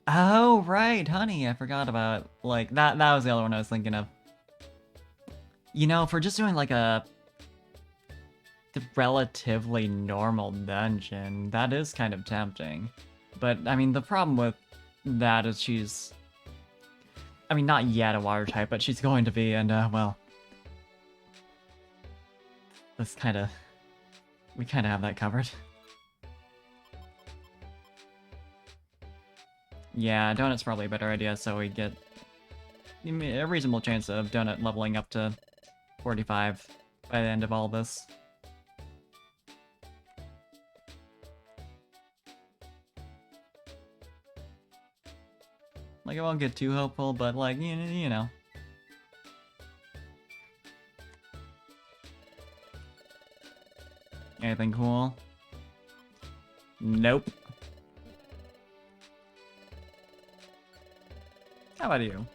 Oh, right, honey, I forgot about, like, that was the other one I was thinking of. You know, if we're just doing, like, a relatively normal dungeon, that is kind of tempting. But, I mean, the problem with that is she's... I mean, not yet a water type, but she's going to be, and, well... That's kinda... We kinda have that covered. Yeah, Donut's probably a better idea, so we get a reasonable chance of Donut leveling up to 45 by the end of all this. Like, I won't get too hopeful, but, like, you know. Anything cool? Nope. How about you?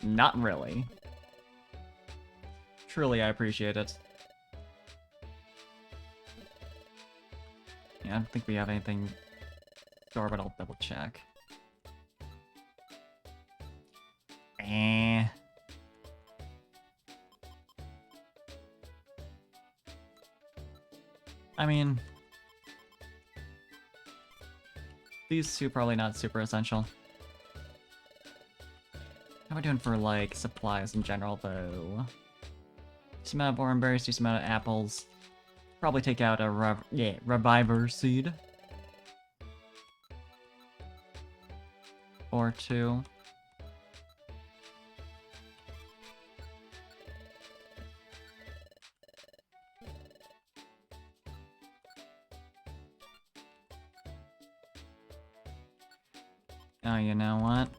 Not really. Truly, I appreciate it. Yeah, I don't think we have anything sure, but I'll double check. Eh. I mean... These two probably not super essential. How are we doing for, like, supplies in general, though? Decent amount of orange decent amount of apples. Probably take out a reviver seed. Or two. Oh, you know what?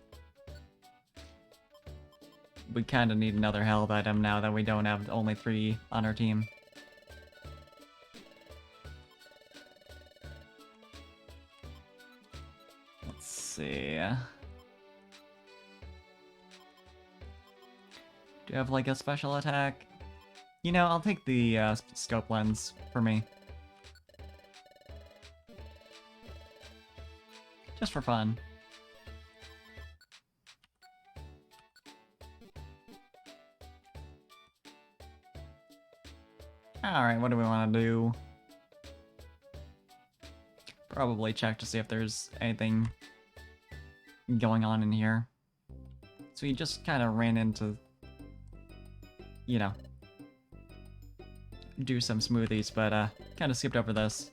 We kind of need another health item now that we don't have only 3 on our team. Let's see. Do you have like a special attack? You know, I'll take the scope lens for me. Just for fun. Alright, what do we want to do? Probably check to see if there's anything going on in here. So we just kind of ran into, you know, do some smoothies, but kind of skipped over this.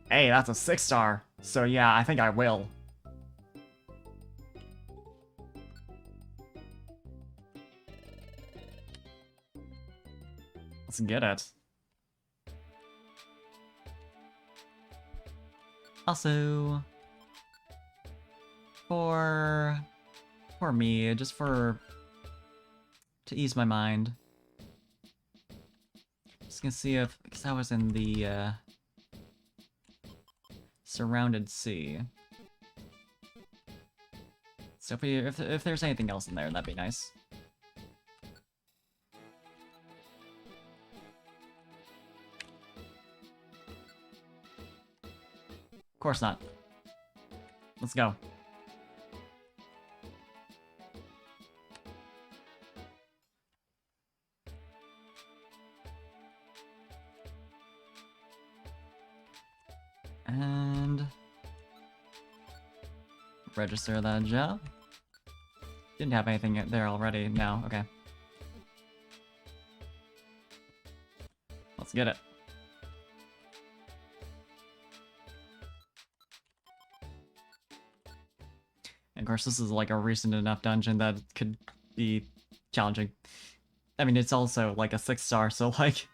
Hey, that's a 6-star. So yeah, I think I will. Let's get it. Also, for me, just to ease my mind, just gonna see if, because I was in the surrounded sea. So if there's anything else in there, that'd be nice. Of course not. Let's go. And register that job. Didn't have anything there already. No, okay. Let's get it. And of course, this is like a recent enough dungeon that could be challenging. I mean, it's also like a 6-star, so like...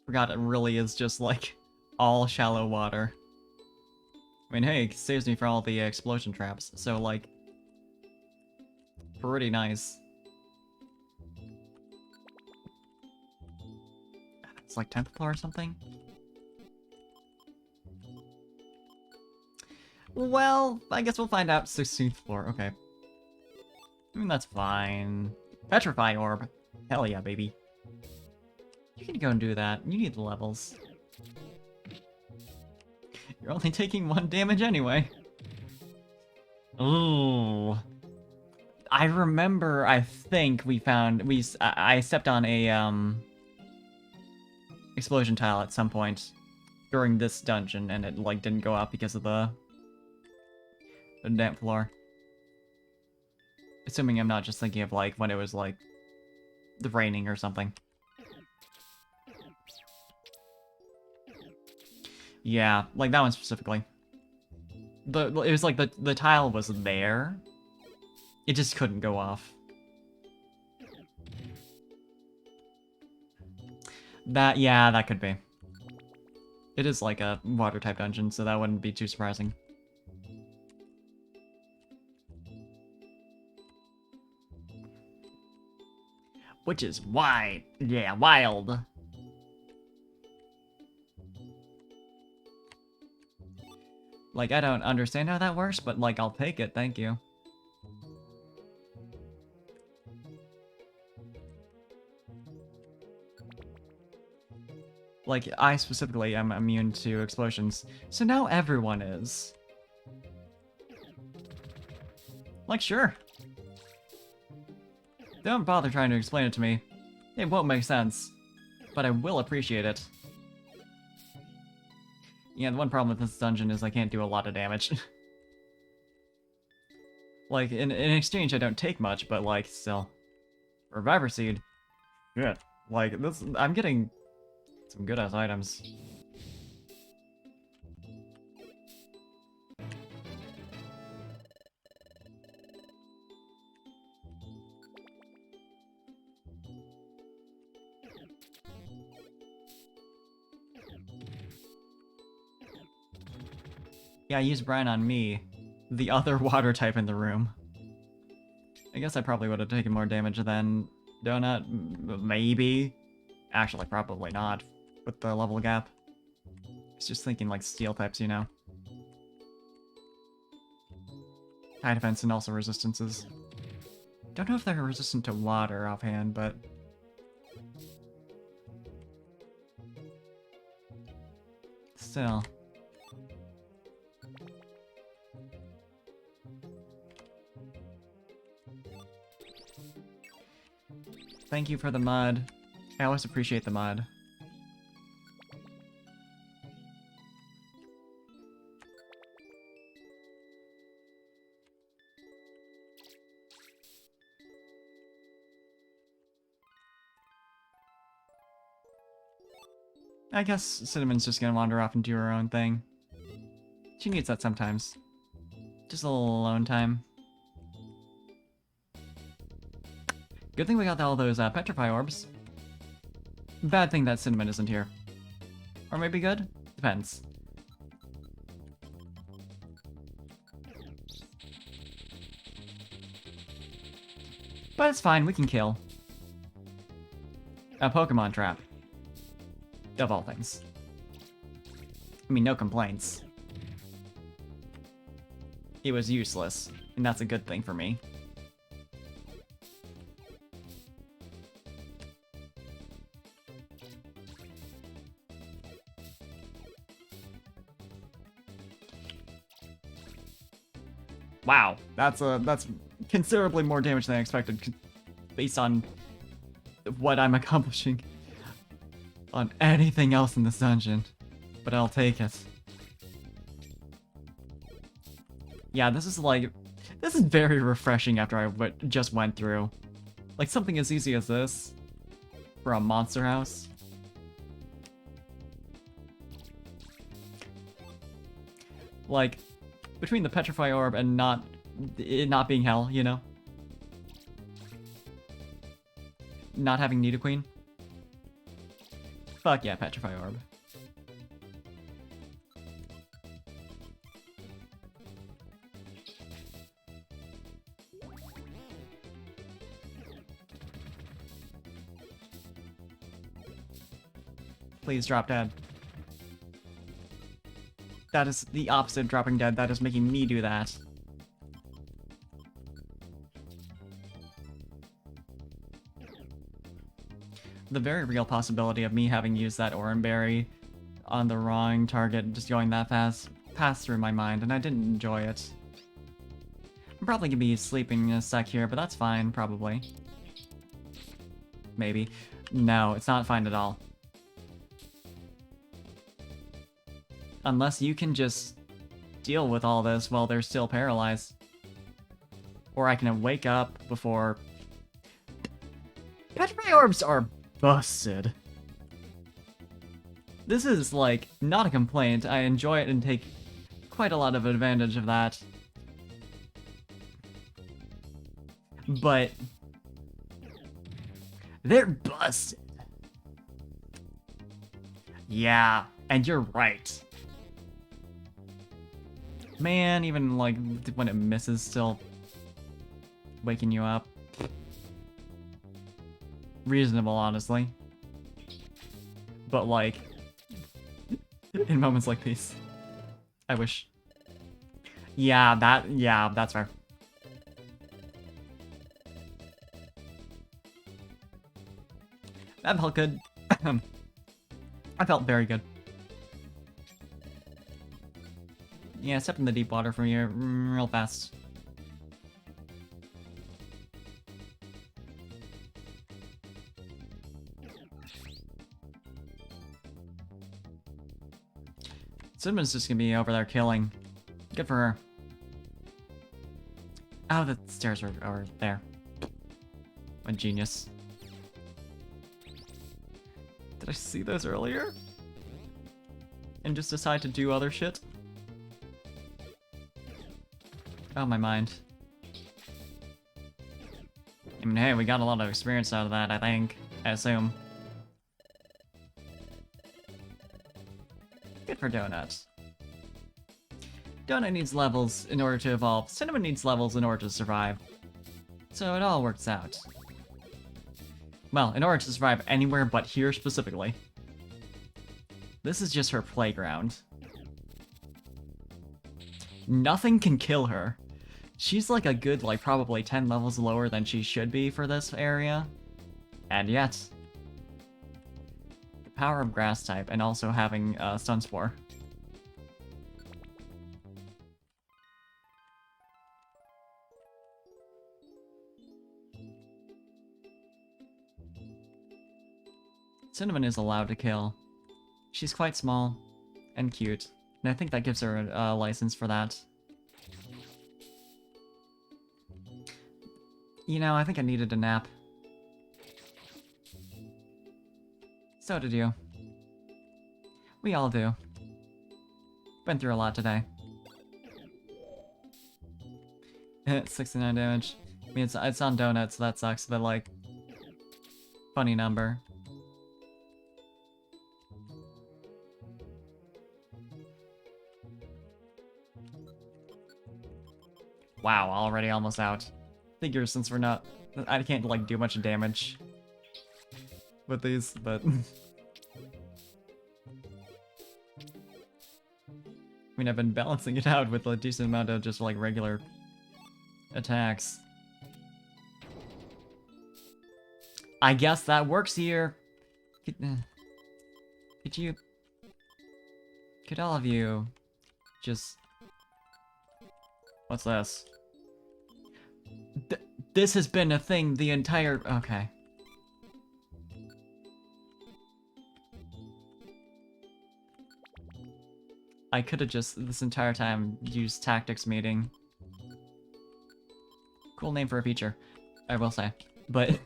Forgot it really is just like all shallow water. I mean, hey, it saves me from all the explosion traps, so, like, pretty nice. It's like 10th floor or something? Well, I guess we'll find out 16th floor, okay. I mean, that's fine. Petrify Orb. Hell yeah, baby. You can go and do that. You need the levels. You're only taking 1 damage anyway. Ooh. I remember, I think we found, I stepped on a, explosion tile at some point during this dungeon, and it, like, didn't go out because of the damp floor. Assuming I'm not just thinking of, like, when it was, like, the raining or something. Yeah, like that one specifically. It was like the tile was there. It just couldn't go off. Yeah, that could be. It is like a water type dungeon, so that wouldn't be too surprising. Which is wide. Yeah, wild. Like, I don't understand how that works, but, like, I'll take it, thank you. Like, I specifically am immune to explosions, so now everyone is. Like, sure. Don't bother trying to explain it to me. It won't make sense. But I will appreciate it. Yeah, the one problem with this dungeon is I can't do a lot of damage. Like, in exchange I don't take much, but, like, still. Reviver Seed. Good. Like, this, I'm getting some good-ass items. Yeah, use Brine on me, the other water type in the room. I guess I probably would have taken more damage than Donut, maybe. Actually, probably not, with the level gap. I was just thinking, like, steel types, you know? High defense and also resistances. Don't know if they're resistant to water offhand, but... still. Thank you for the mud. I always appreciate the mud. I guess Cinnamon's just gonna wander off and do her own thing. She needs that sometimes. Just a little alone time. Good thing we got all those Petrify Orbs. Bad thing that Cinnamon isn't here. Or maybe good? Depends. But it's fine, we can kill. A Pokemon trap. Of all things. I mean, no complaints. It was useless, and that's a good thing for me. Wow, that's considerably more damage than I expected, based on what I'm accomplishing on anything else in this dungeon. But I'll take it. Yeah, this is very refreshing after I just went through. Like, something as easy as this for a monster house. Like, between the Petrify Orb and it not being hell, you know? Not having Nidoqueen. Fuck yeah, Petrify Orb. Please drop dead. That is the opposite of dropping dead. That is making me do that. The very real possibility of me having used that Oranberry on the wrong target, just going that fast, passed through my mind, and I didn't enjoy it. I'm probably gonna be sleeping in a sec here, but that's fine, probably. Maybe. No, it's not fine at all. Unless you can just deal with all this while they're still paralyzed. Or I can wake up before... Petrify orbs are busted. This is, like, not a complaint. I enjoy it and take quite a lot of advantage of that. But... they're busted. Yeah, and you're right. Man, even, like, when it misses, still waking you up. Reasonable, honestly. But, like, in moments like these, I wish. Yeah, that's fair. That felt good. I felt very good. Yeah, step in the deep water from here real fast. Cinnamon's just gonna be over there killing. Good for her. Oh, the stairs are over there. A genius. Did I see those earlier? And just decide to do other shit? Oh, my mind. I mean, hey, we got a lot of experience out of that, I think. I assume. Good for Donut. Donut needs levels in order to evolve. Cinnamon needs levels in order to survive. So it all works out. Well, in order to survive anywhere but here specifically. This is just her playground. Nothing can kill her. She's like a good, like, probably 10 levels lower than she should be for this area. And yet... the power of Grass type, and also having Stun Spore. Cinnamon is allowed to kill. She's quite small and cute, and I think that gives her a license for that. You know, I think I needed a nap. So did you. We all do. Been through a lot today. 69 damage. I mean, it's on Donut, so that sucks, but like... funny number. Wow, already almost out. Figures, since we're not... I can't, like, do much damage with these, but... I mean, I've been balancing it out with a decent amount of just, like, regular attacks. I guess that works here. Could all of you just... What's this? This has been a thing the entire... Okay. I could have just, this entire time, used Tactics Meeting. Cool name for a feature, I will say. But...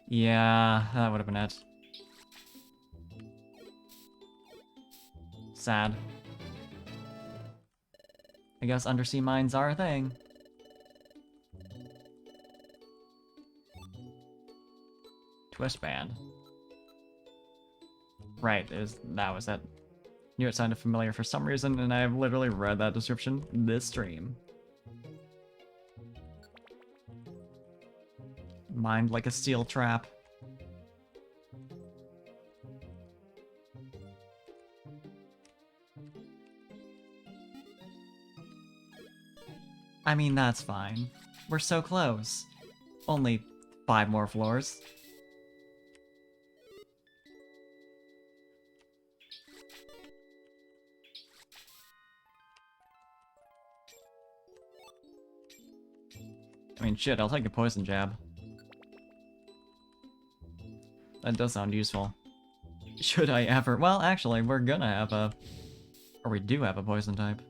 yeah, that would have been it. Sad. I guess undersea mines are a thing. Twist band. Right, that was it. Knew it sounded familiar for some reason, and I've literally read that description this stream. Mind like a steel trap. I mean, that's fine. We're so close. Only 5 more floors. I mean, shit, I'll take a poison jab. That does sound useful. Should I ever... Well, actually, we're gonna have a... Or we do have a poison type.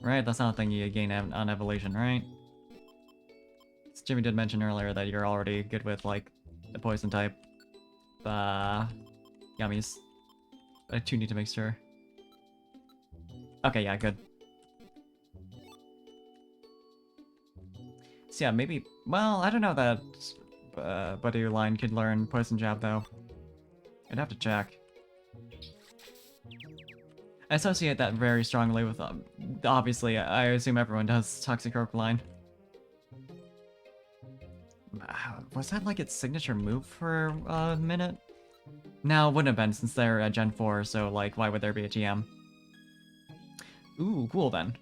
Right, that's not a thing you gain on evolution, right? Jimmy did mention earlier that you're already good with, like, the poison type. Yummies. But I do need to make sure. Okay, yeah, good. So yeah, maybe... Well, I don't know that Buddy Line could learn Poison Jab, though. I'd have to check. I associate that very strongly with... obviously, I assume everyone does Toxic Orc Line. Was that like its signature move for a minute? No, it wouldn't have been since they're at Gen 4, so like, why would there be a TM? Ooh, cool then.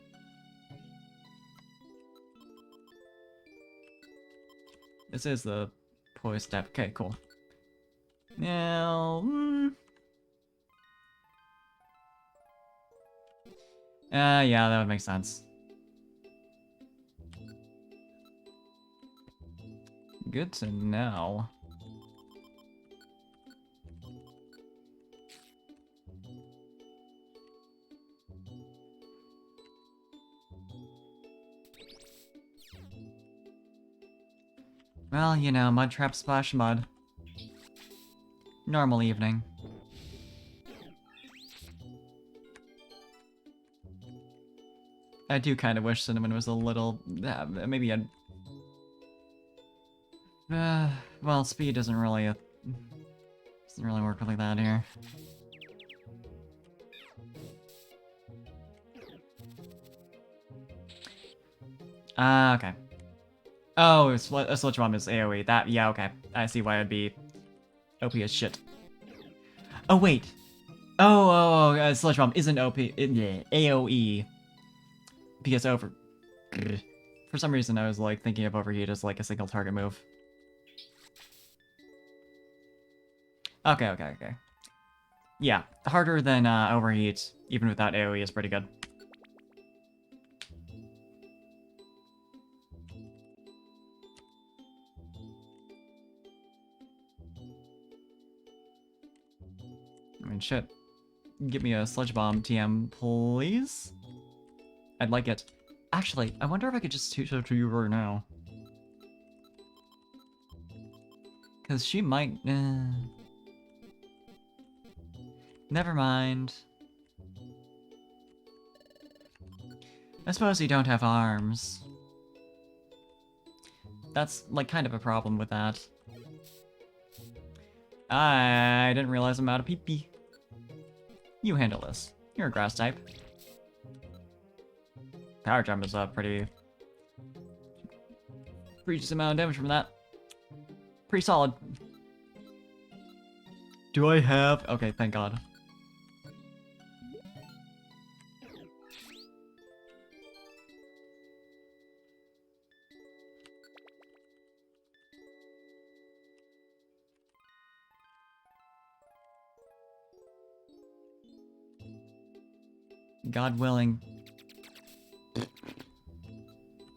This is the poise step. Okay, cool. Now, yeah, that would make sense. Good to know. Well, you know, mud trap splash mud. Normal evening. I do kind of wish Cinnamon was a little... maybe a... well, speed doesn't really work like that here. Okay. Oh, a Sludge Bomb is AoE. That, yeah, okay. I see why it'd be OP as shit. Oh, wait. Sludge Bomb isn't OP. Yeah, AoE. Because over... For some reason, I was, like, thinking of Overheat as, like, a single target move. Okay. Yeah, harder than Overheat, even without AoE, is pretty good. I mean, shit. Give me a Sludge Bomb TM, please? I'd like it. Actually, I wonder if I could just teach it to you right now. Because she might... Never mind. I suppose you don't have arms. That's, like, kind of a problem with that. I didn't realize I'm out of pee-pee. You handle this. You're a grass type. Power Jump is pretty decent amount of damage from that. Pretty solid. Do I have... Okay, thank God. God willing.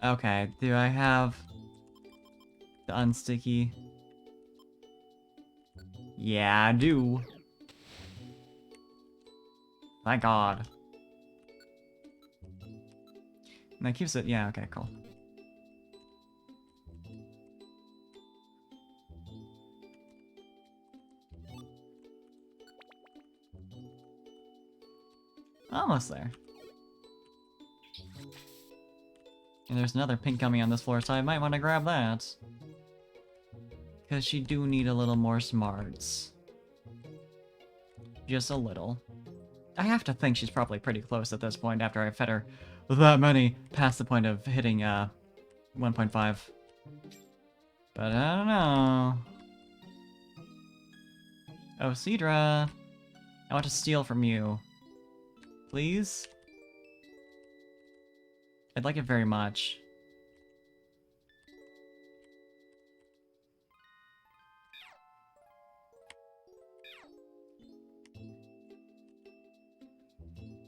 Okay, do I have the unsticky? Yeah, I do. Thank God. And that keeps it... Yeah, okay, cool. Almost there. And there's another pink coming on this floor, so I might want to grab that. Because she do need a little more smarts. Just a little. I have to think she's probably pretty close at this point after I've fed her that many past the point of hitting 1.5. But I don't know. Oh, Cedra. I want to steal from you. Please? I'd like it very much.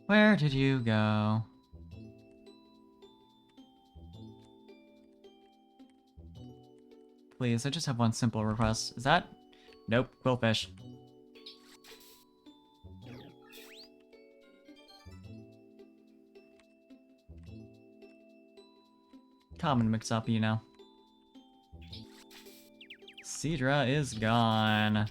Where did you go? Please, I just have one simple request. Is that? Nope, quillfish. Common mix-up, you know. Seadra is gone.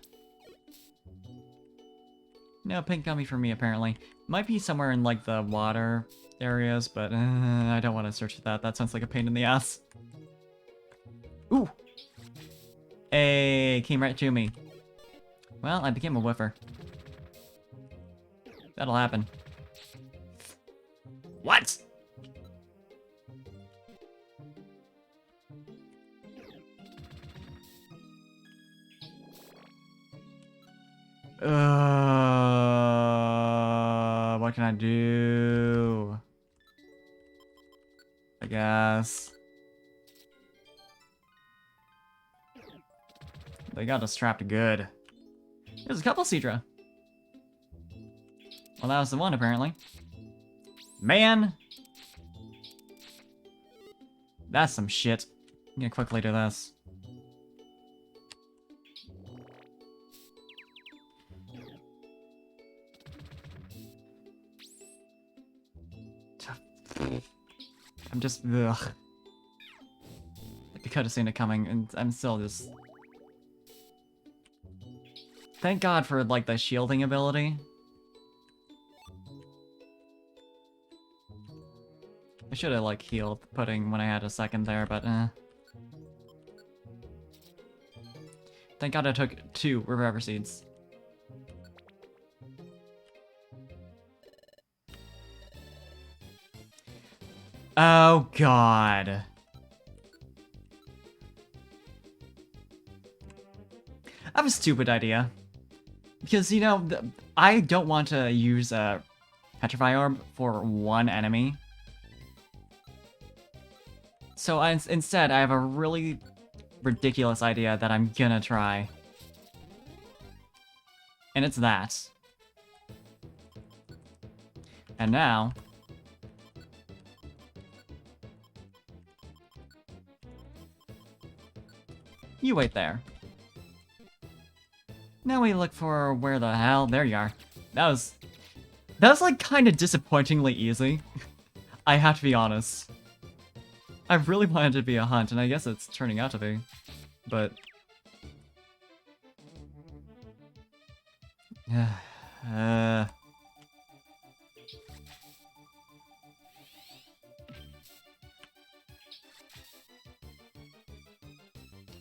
No pink gummy for me, apparently. Might be somewhere in, like, the water areas, but I don't want to search for that. That sounds like a pain in the ass. Ooh! Hey, came right to me. Well, I became a whiffer. That'll happen. What? What can I do? I guess. They got us trapped good. There's a couple Seadra. Well, that was the one, apparently. Man! That's some shit. I'm gonna quickly do this. I'm just, ugh. You could have seen it coming, and I'm still just... Thank God for, like, the shielding ability. I should have, like, healed pudding when I had a second there, but, Thank God I took 2 Reviver Seeds. Oh, God. I have a stupid idea. Because, you know, I don't want to use a Petrify Orb for one enemy. So instead, I have a really ridiculous idea that I'm gonna try. And it's that. And now... You wait there. Now we look for where the hell... There you are. That was like kind of disappointingly easy. I have to be honest. I really wanted it to be a hunt, and I guess it's turning out to be. But...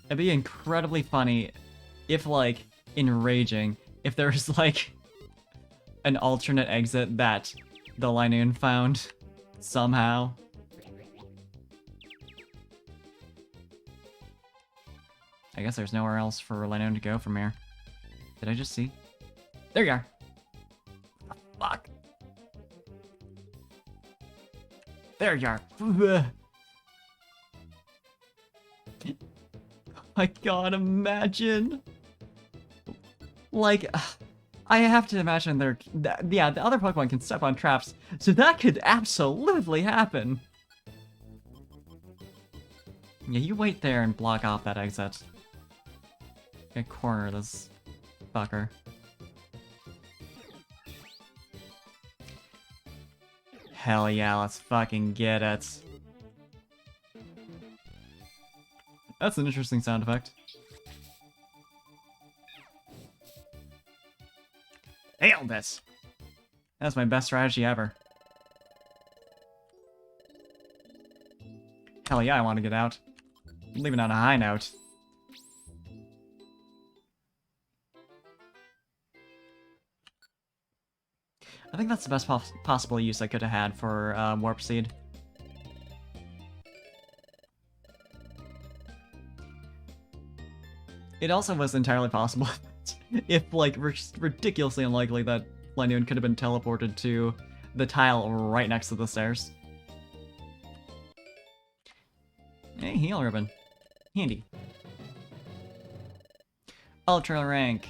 It'd be incredibly funny if, like, in Raging, if there was, like, an alternate exit that the Linoon found somehow. I guess there's nowhere else for Linoon to go from here. Did I just see? There you are! Fuck! There you are! My god, imagine! Like, I have to imagine yeah, the other Pokemon can step on traps, so that could absolutely happen! Yeah, you wait there and block off that exit. Get corner this fucker. Hell yeah, let's fucking get it. That's an interesting sound effect. Nailed it! That's my best strategy ever. Hell yeah, I want to get out. I'm leaving on a high note. I think that's the best possible use I could have had for Warp Seed. It also was entirely possible, if, like, ridiculously unlikely, that Linoon could have been teleported to the tile right next to the stairs. Hey, heal ribbon. Handy. Ultra rank.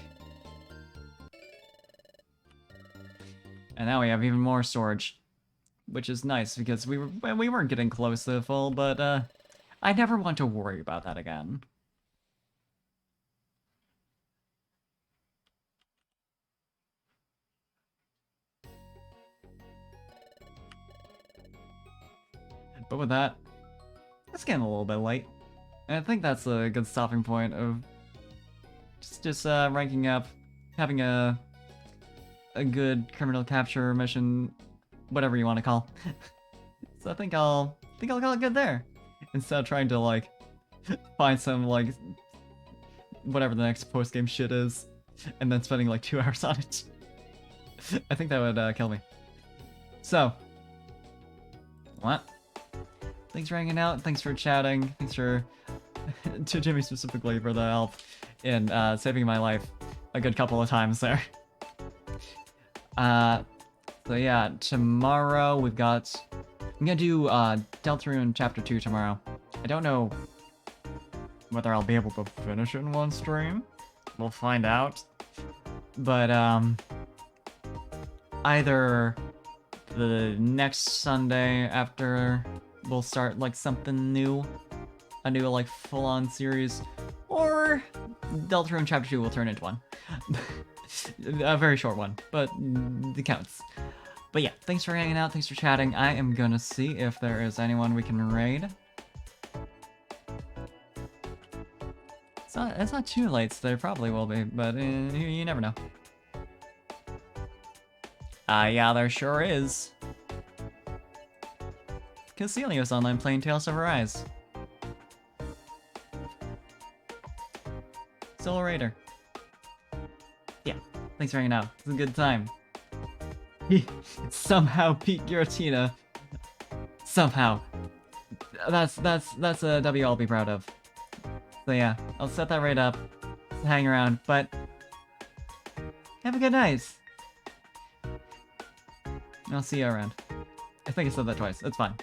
And now we have even more storage, which is nice because we weren't getting close to full, but I never want to worry about that again. But with that, it's getting a little bit late. And I think that's a good stopping point of just ranking up, having a good criminal capture mission, whatever you want to call. So I think I'll call it good there. Instead of trying to like find some like whatever the next post game shit is, and then spending like 2 hours on it. I think that would kill me. So, what? Thanks for hanging out. Thanks for chatting. Thanks for to Jimmy specifically for the help in saving my life a good couple of times there. So yeah, tomorrow we've got. I'm gonna do Deltarune Chapter 2 tomorrow. I don't know whether I'll be able to finish it in one stream. We'll find out. But either the next Sunday after we'll start like something new, a new like full-on series, or Deltarune Chapter 2 will turn into one. A very short one, but it counts. But yeah, thanks for hanging out, thanks for chatting. I am gonna see if there is anyone we can raid. It's not too late, so there probably will be, but you never know. Yeah, there sure is. Casilio's online playing Tales of Arise. Solo Raider. Yeah, thanks for hanging out. It's a good time. Somehow beat Giratina. Somehow. That's a W I'll be proud of. So yeah, I'll set that right up. Hang around, but have a good night. I'll see you around. I think I said that twice. It's fine.